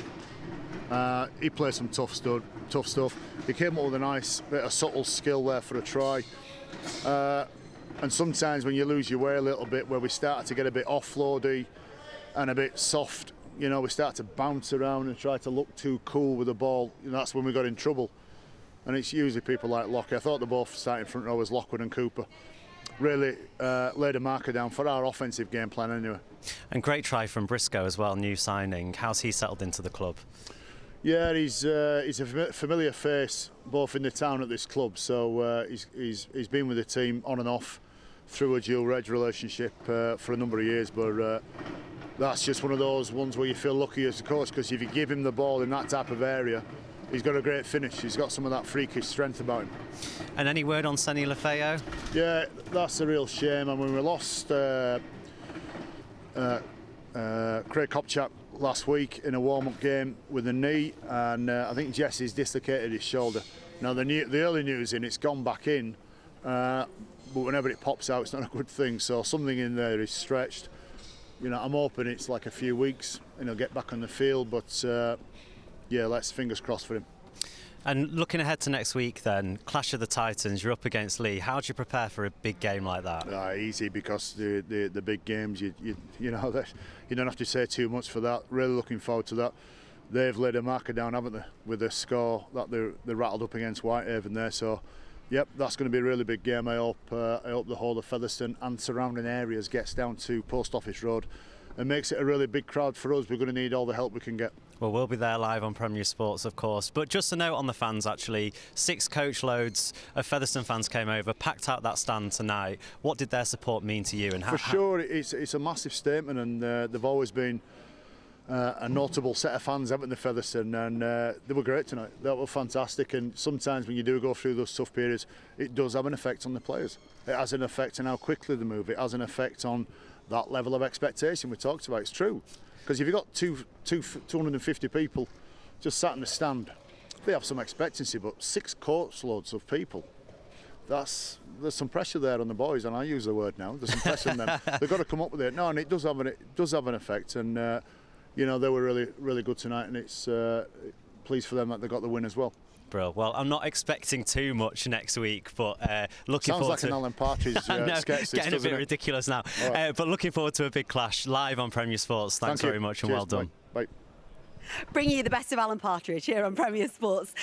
Speaker 14: He played some tough stuff. He came up with a nice bit of subtle skill there for a try. And sometimes when you lose your way a little bit, where we started to get a bit offloady and a bit soft, you know, we start to bounce around and try to look too cool with the ball, you know, that's when we got in trouble. And it's usually people like Lockie. I thought the both starting front row was Lockwood and Cooper. Really laid a marker down for our offensive game plan anyway.
Speaker 4: And great try from Briscoe as well, new signing. How's he settled into the club?
Speaker 14: Yeah, he's a familiar face both in the town at this club, so he's been with the team on and off through a dual reg relationship for a number of years, but that's just one of those ones where you feel lucky as a coach, because if you give him the ball in that type of area, he's got a great finish. He's got some of that freakish strength about him.
Speaker 4: And any word on Senny Lefeo?
Speaker 14: Yeah, that's a real shame. I mean, we lost Craig Kopchak last week in a warm-up game with a knee, and I think Jesse's dislocated his shoulder. Now the early news in, it's gone back in, but whenever it pops out, it's not a good thing. So something in there is stretched. You know, I'm hoping it's like a few weeks and he'll get back on the field, but yeah, let's fingers crossed for him.
Speaker 4: And looking ahead to next week then, Clash of the Titans, you're up against Lee. How do you prepare for a big game like that?
Speaker 14: Easy, because the big games, you know, that you don't have to say too much for that. Really looking forward to that. They've laid a marker down, haven't they, with the score that they rattled up against Whitehaven there. So, yep, that's going to be a really big game. I hope the whole of Featherstone and surrounding areas gets down to Post Office Road and makes it a really big crowd for us. We're going to need all the help we can get.
Speaker 4: Well, we'll be there live on Premier Sports, of course. But just a note on the fans, actually. 6 coach loads of Featherstone fans came over, packed out that stand tonight. What did their support mean to you? And
Speaker 14: for sure, it's a massive statement, and they've always been a notable set of fans, haven't they, Featherstone? And they were great tonight. They were fantastic. And sometimes when you do go through those tough periods, it does have an effect on the players. It has an effect on how quickly they move. It has an effect on that level of expectation we talked about. It's true. Because if you've got 250 people just sat in the stand they have some expectancy, but 6 coach loads of people. There's some pressure there on the boys, and I use the word now. There's some pressure on them. They've got to come up with it. No, and it does have an effect. And you know, they were really good tonight, and it's pleased for them that they got the win as well.
Speaker 4: Brill. Well, I'm not expecting too much next week, but looking
Speaker 14: Sounds
Speaker 4: forward
Speaker 14: like
Speaker 4: to...
Speaker 14: an Alan Partridge sketch.
Speaker 4: Getting a bit ridiculous now. Right. But looking forward to a big clash live on Premier Sports. Thanks very much and well done.
Speaker 14: Bye.
Speaker 1: Bringing you the best of Alan Partridge here on Premier Sports.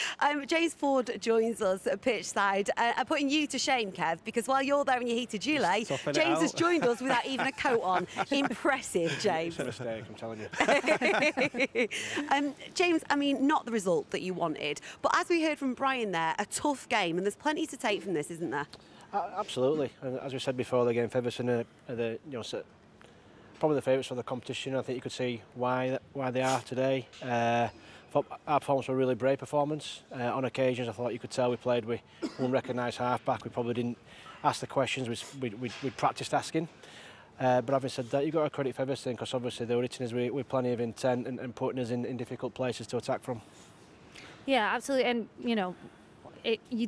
Speaker 1: James Ford joins us at pitch side. I'm putting you to shame, Kev, because while you're there in your heated gilet, James has joined us without even a coat on. Impressive, James.
Speaker 12: It's a mistake, I'm telling you.
Speaker 1: James, I mean, not the result that you wanted, but as we heard from Brian there, a tough game, and there's plenty to take from this, isn't there?
Speaker 12: Absolutely. And as we said before the game, Featherstone are the, probably the favourites for the competition. I think you could see why they are today. Our performance was a really brave performance. On occasions, I thought you could tell we played with unrecognised half-back. We probably didn't ask the questions we practised asking. But having said that, you've got to credit Featherstone, because obviously they were hitting us with plenty of intent and putting us in difficult places to attack from.
Speaker 5: Yeah, absolutely. And,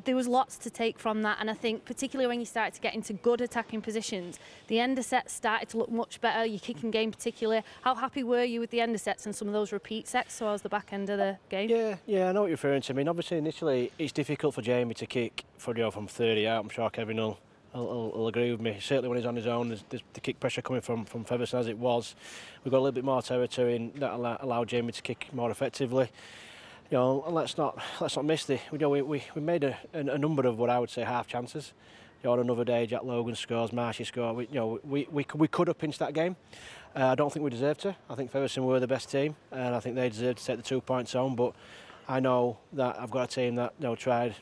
Speaker 5: there was lots to take from that, and I think particularly when you started to get into good attacking positions, the end of sets started to look much better, your kicking game particularly. How happy were you with the end of sets and some of those repeat sets towards the back end of the game?
Speaker 12: Yeah, I know what you're referring to. I mean, obviously initially it's difficult for Jamie to kick from 30 out. I'm sure Kevin will agree with me. Certainly when he's on his own, there's the kick pressure coming from Featherstone as it was. We've got a little bit more territory, and that allowed Jamie to kick more effectively. Let's not miss we made a number of what I would say half chances. On another day, Jack Logan scores, Marshy scores. We could have pinched that game. I don't think we deserved to. I think Featherstone were the best team, and I think they deserved to take the 2 points home. But I know that I've got a team that tried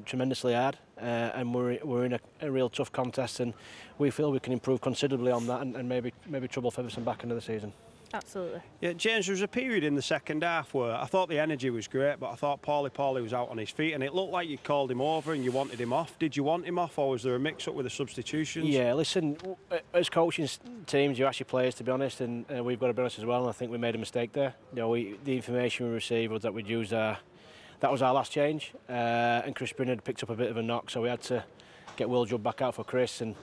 Speaker 12: tremendously hard, and we're in a real tough contest, and we feel we can improve considerably on that, and maybe trouble Featherstone back into the season.
Speaker 5: Absolutely.
Speaker 2: Yeah, James, there was a period in the second half where I thought the energy was great, but I thought Paulie was out on his feet, and it looked like you called him over and you wanted him off. Did you want him off, or was there a mix-up with the substitutions?
Speaker 12: Yeah, listen, as coaching teams, you actually players, to be honest, and we've got to be honest as well, and I think we made a mistake there. The information we received was that we'd use that was our last change, and Chris Brynn had picked up a bit of a knock, so we had to get Will Judd back out for Chris, and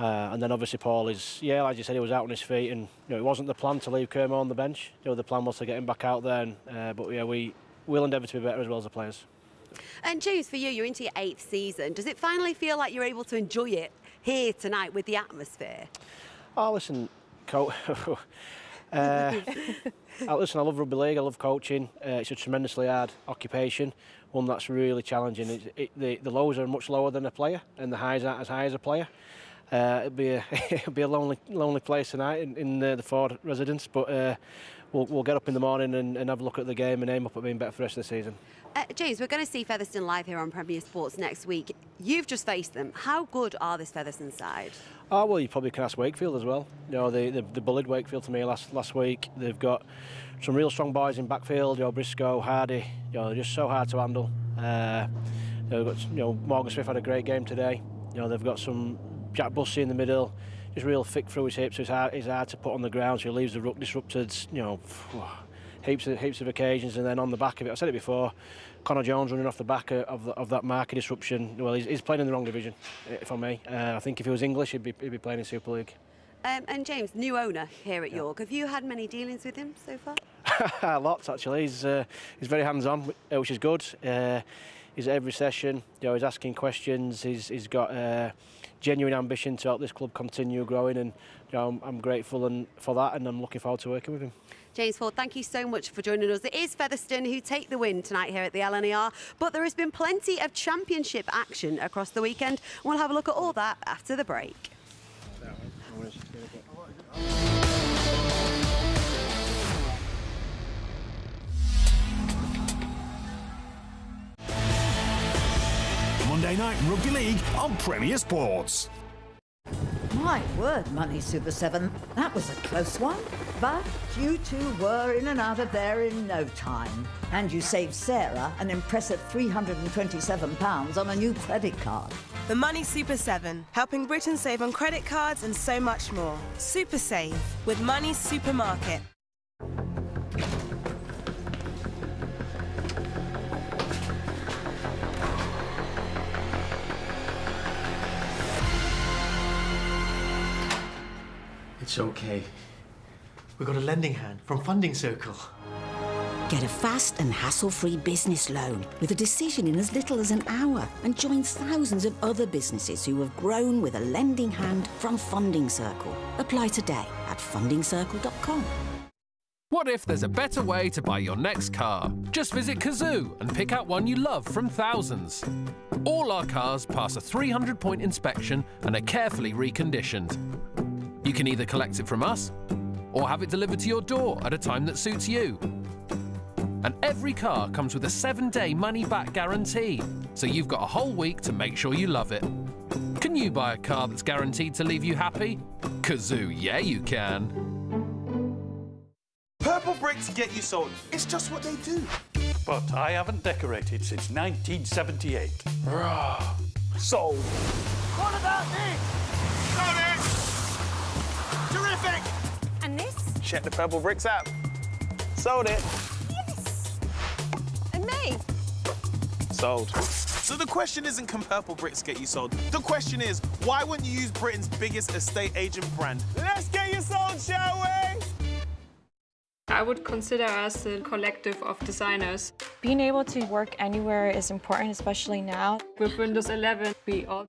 Speaker 12: then obviously Paul is, like you said, he was out on his feet, and it wasn't the plan to leave Kermo on the bench. The plan was to get him back out there, and, but yeah, we'll endeavour to be better as well as the players.
Speaker 1: And James, for you're into your 8th season. Does it finally feel like you're able to enjoy it here tonight with the atmosphere?
Speaker 12: Oh, listen, listen, I love rugby league, I love coaching. It's a tremendously hard occupation, one that's really challenging. The lows are much lower than a player, and the highs aren't as high as a player. It'll be a lonely place tonight in the Ford residence, but we'll get up in the morning and have a look at the game and aim up at being better for the rest of the season.
Speaker 1: James, we're going to see Featherstone live here on Premier Sports next week. You've just faced them. How good are this Featherstone side?
Speaker 12: Oh, well, you probably can ask Wakefield as well. They bullied Wakefield to me last week. They've got some real strong boys in backfield. Briscoe, Hardy. They're just so hard to handle. They've got Morgan Smith had a great game today. They've got some Jack Bussey in the middle, just real thick through his hips. So it's hard to put on the ground. So he leaves the ruck disrupted. Heaps of occasions, and then on the back of it, I said it before, Connor Jones running off the back of that market disruption. Well, he's playing in the wrong division, for me. I think if he was English, he'd be playing in Super League.
Speaker 1: And James, new owner here at York. Have you had many dealings with him so far?
Speaker 12: Lots, actually. He's very hands-on, which is good. He's at every session. He's asking questions. He's got genuine ambition to help this club continue growing, and I'm grateful for that, and I'm looking forward to working with him.
Speaker 1: James Ford, thank you so much for joining us. It is Featherstone who take the win tonight here at the LNER, but there has been plenty of championship action across the weekend. We'll have a look at all that after the break.
Speaker 22: Monday Night Rugby League on Premier Sports.
Speaker 13: My word, Money Super 7, that was a close one. But you two were in and out of there in no time. And you saved Sarah an impressive £327 on a new credit card.
Speaker 23: The Money Super 7, helping Britain save on credit cards and so much more. Super Save with Money Supermarket.
Speaker 15: It's okay. We got a lending hand from Funding Circle.
Speaker 17: Get a fast and hassle-free business loan with a decision in as little as an hour and join thousands of other businesses who have grown with a lending hand from Funding Circle. Apply today at fundingcircle.com.
Speaker 18: What if there's a better way to buy your next car? Just visit Kazoo and pick out one you love from thousands. All our cars pass a 300-point inspection and are carefully reconditioned. You can either collect it from us or have it delivered to your door at a time that suits you. And every car comes with a 7-day money-back guarantee, so you've got a whole week to make sure you love it. Can you buy a car that's guaranteed to leave you happy? Kazoo, yeah you can.
Speaker 24: Purple bricks get you sold. It's just what they do.
Speaker 25: But I haven't decorated since 1978.
Speaker 24: Rah. Sold. What about this? Sold it! Terrific!
Speaker 23: And this?
Speaker 24: Check the Purple Bricks app. Sold it.
Speaker 23: And me?
Speaker 24: Sold. So the question isn't, can Purple Bricks get you sold? The question is, why wouldn't you use Britain's biggest estate agent brand? Let's get you sold, shall we?
Speaker 26: I would consider us a collective of designers.
Speaker 27: Being able to work anywhere is important, especially now.
Speaker 26: With Windows 11, we all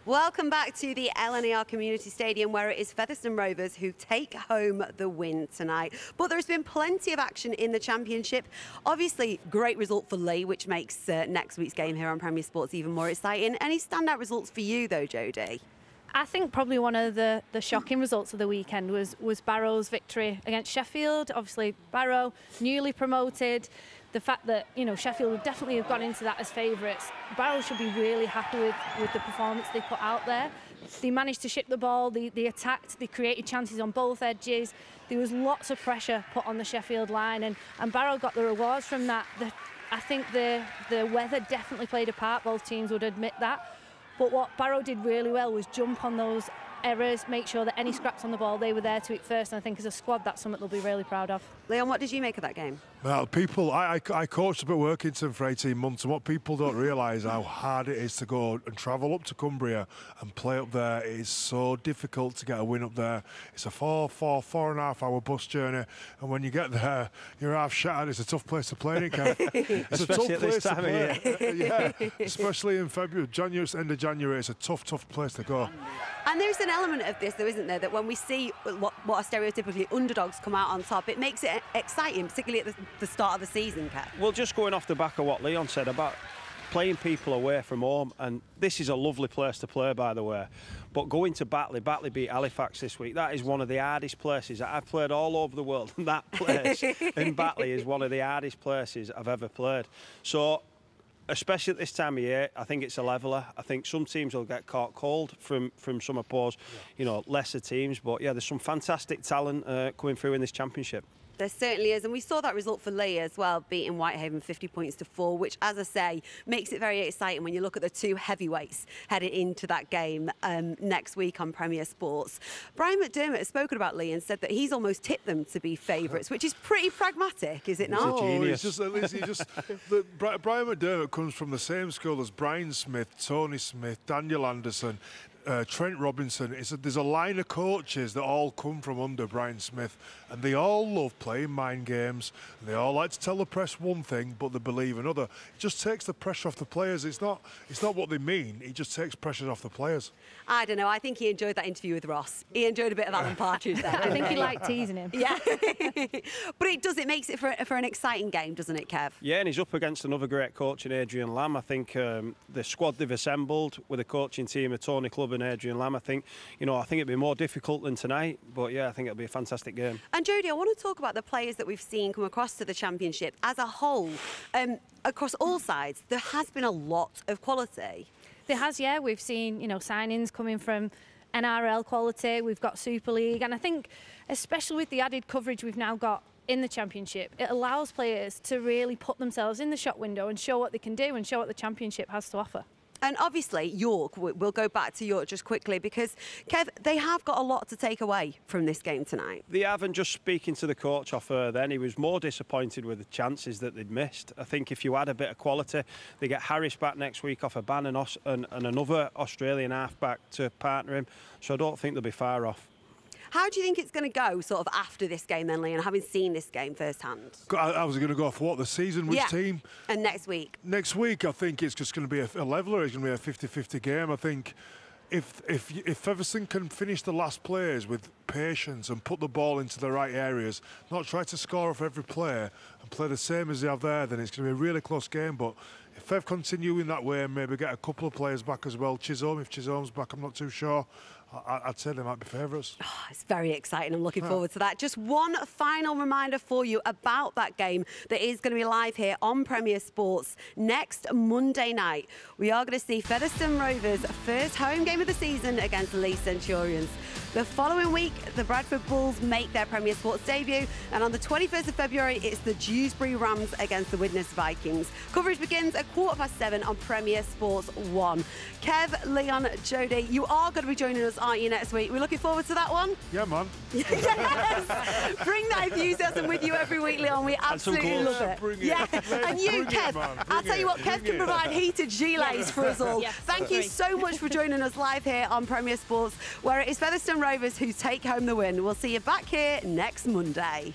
Speaker 1: Welcome back to the LNER Community Stadium, where it is Featherstone Rovers who take home the win tonight. But there's been plenty of action in the Championship. Obviously, great result for Lee, which makes next week's game here on Premier Sports even more exciting. Any standout results for you, though, Jodie?
Speaker 5: I think probably one of the shocking results of the weekend was Barrow's victory against Sheffield. Obviously, Barrow, newly promoted. The fact that, you know, Sheffield would definitely have gone into that as favourites. Barrow should be really happy with the performance they put out there. They managed to ship the ball, they attacked, they created chances on both edges. There was lots of pressure put on the Sheffield line, and Barrow got the rewards from that. I think the weather definitely played a part, both teams would admit that. But what Barrow did really well was jump on those errors, make sure that any scraps on the ball, they were there to it first, and I think as a squad that's something they'll be really proud of.
Speaker 1: Leon, what did you make of that game?
Speaker 3: Well, people, I coached up at Workington for 18 months, and what people don't realise how hard it is to go and travel up to Cumbria and play up there. It is so difficult to get a win up there. It's a 4.5 hour bus journey, and when you get there, you're half shattered. It's a tough place to play in, Kev. It's
Speaker 2: Especially
Speaker 3: a tough place
Speaker 2: at this time
Speaker 3: to play. Yeah, especially in February, end of January. It's a tough place to go.
Speaker 1: And there's an element of this, though, isn't there, that when we see what are stereotypically underdogs come out on top, it makes it exciting, particularly at the start of the season, Kev?
Speaker 2: Well, just going off the back of what Leon said about playing people away from home, and this is a lovely place to play, by the way, but going to Batley beat Halifax this week. That is one of the hardest places that I've played all over the world, and that place in Batley is one of the hardest places I've ever played. So especially at this time of year, I think it's a leveller. I think some teams will get caught cold from some opposed, you know, lesser teams, but yeah, there's some fantastic talent coming through in this championship.
Speaker 1: There certainly is, and we saw that result for Lee as well, beating Whitehaven 50 points to 4, which, as I say, makes it very exciting when you look at the two heavyweights heading into that game next week on Premier Sports. Brian McDermott has spoken about Lee and said that he's almost tipped them to be favourites, which is pretty pragmatic, is it not?
Speaker 2: He's a genius.
Speaker 3: Brian McDermott comes from the same school as Brian Smith, Tony Smith, Daniel Anderson, Trent Robinson. There's a line of coaches that all come from under Brian Smith, and they all love playing mind games. They all like to tell the press one thing, but they believe another. It just takes the pressure off the players. It's not what they mean. It just takes pressure off the players.
Speaker 1: I don't know. I think he enjoyed that interview with Ross. He enjoyed a bit of Alan Partridge there.
Speaker 5: I think he liked teasing him.
Speaker 1: Yeah. But it makes it for an exciting game, doesn't it, Kev?
Speaker 2: Yeah, and he's up against another great coach in Adrian Lamb. I think the squad they've assembled with a coaching team of Tony Clubb and Adrian Lamb, I think it'd be more difficult than tonight, but yeah, I think it'll be a fantastic game.
Speaker 1: And Jodie, I want to talk about the players that we've seen come across to the championship as a whole. Across all sides, there has been a lot of quality.
Speaker 5: There has, yeah. We've seen, signings coming from NRL quality. We've got Super League, and I think, especially with the added coverage we've now got in the championship, it allows players to really put themselves in the shop window and show what they can do and show what the championship has to offer.
Speaker 1: And obviously, York, we'll go back to York just quickly because, Kev, they have got a lot to take away from this game tonight.
Speaker 2: They have, and just speaking to the coach off then, he was more disappointed with the chances that they'd missed. I think if you add a bit of quality, they get Harris back next week off a ban and another Australian half-back to partner him, so I don't think they'll be far off.
Speaker 1: How do you think it's going to go sort of after this game then, Leon, having seen this game firsthand?
Speaker 3: I was going to go for what, the season, which team?
Speaker 1: And next week?
Speaker 3: Next week, I think it's just going to be a leveller. It's going to be a 50-50 game. I think if Featherstone can finish the last players with patience and put the ball into the right areas, not try to score off every player and play the same as they have there, then it's going to be a really close game. But if Fev continue in that way and maybe get a couple of players back as well, if Chisholm's back, I'm not too sure. I'd say they might be favourites.
Speaker 1: Oh, it's very exciting. I'm looking forward to that. Just one final reminder for you about that game that is going to be live here on Premier Sports next Monday night. We are going to see Featherstone Rovers' first home game of the season against the Leeds Centurions. The following week, the Bradford Bulls make their Premier Sports debut, and on the 21st of February, it's the Dewsbury Rams against the Widnes Vikings. Coverage begins at 7:15 on Premier Sports 1. Kev, Leon, Jodie, you are going to be joining us, aren't you, next week? We're looking forward to that one.
Speaker 3: Yeah, man.
Speaker 1: Yes. Bring that enthusiasm with you every week, Leon. We absolutely love it.
Speaker 3: Yeah,
Speaker 1: and you, Kev, I'll tell you what, Kev can provide heated gilets for us all. Yes, thank you so much for joining us live here on Premier Sports, where it is Featherstone Rovers who take home the win. We'll see you back here next Monday.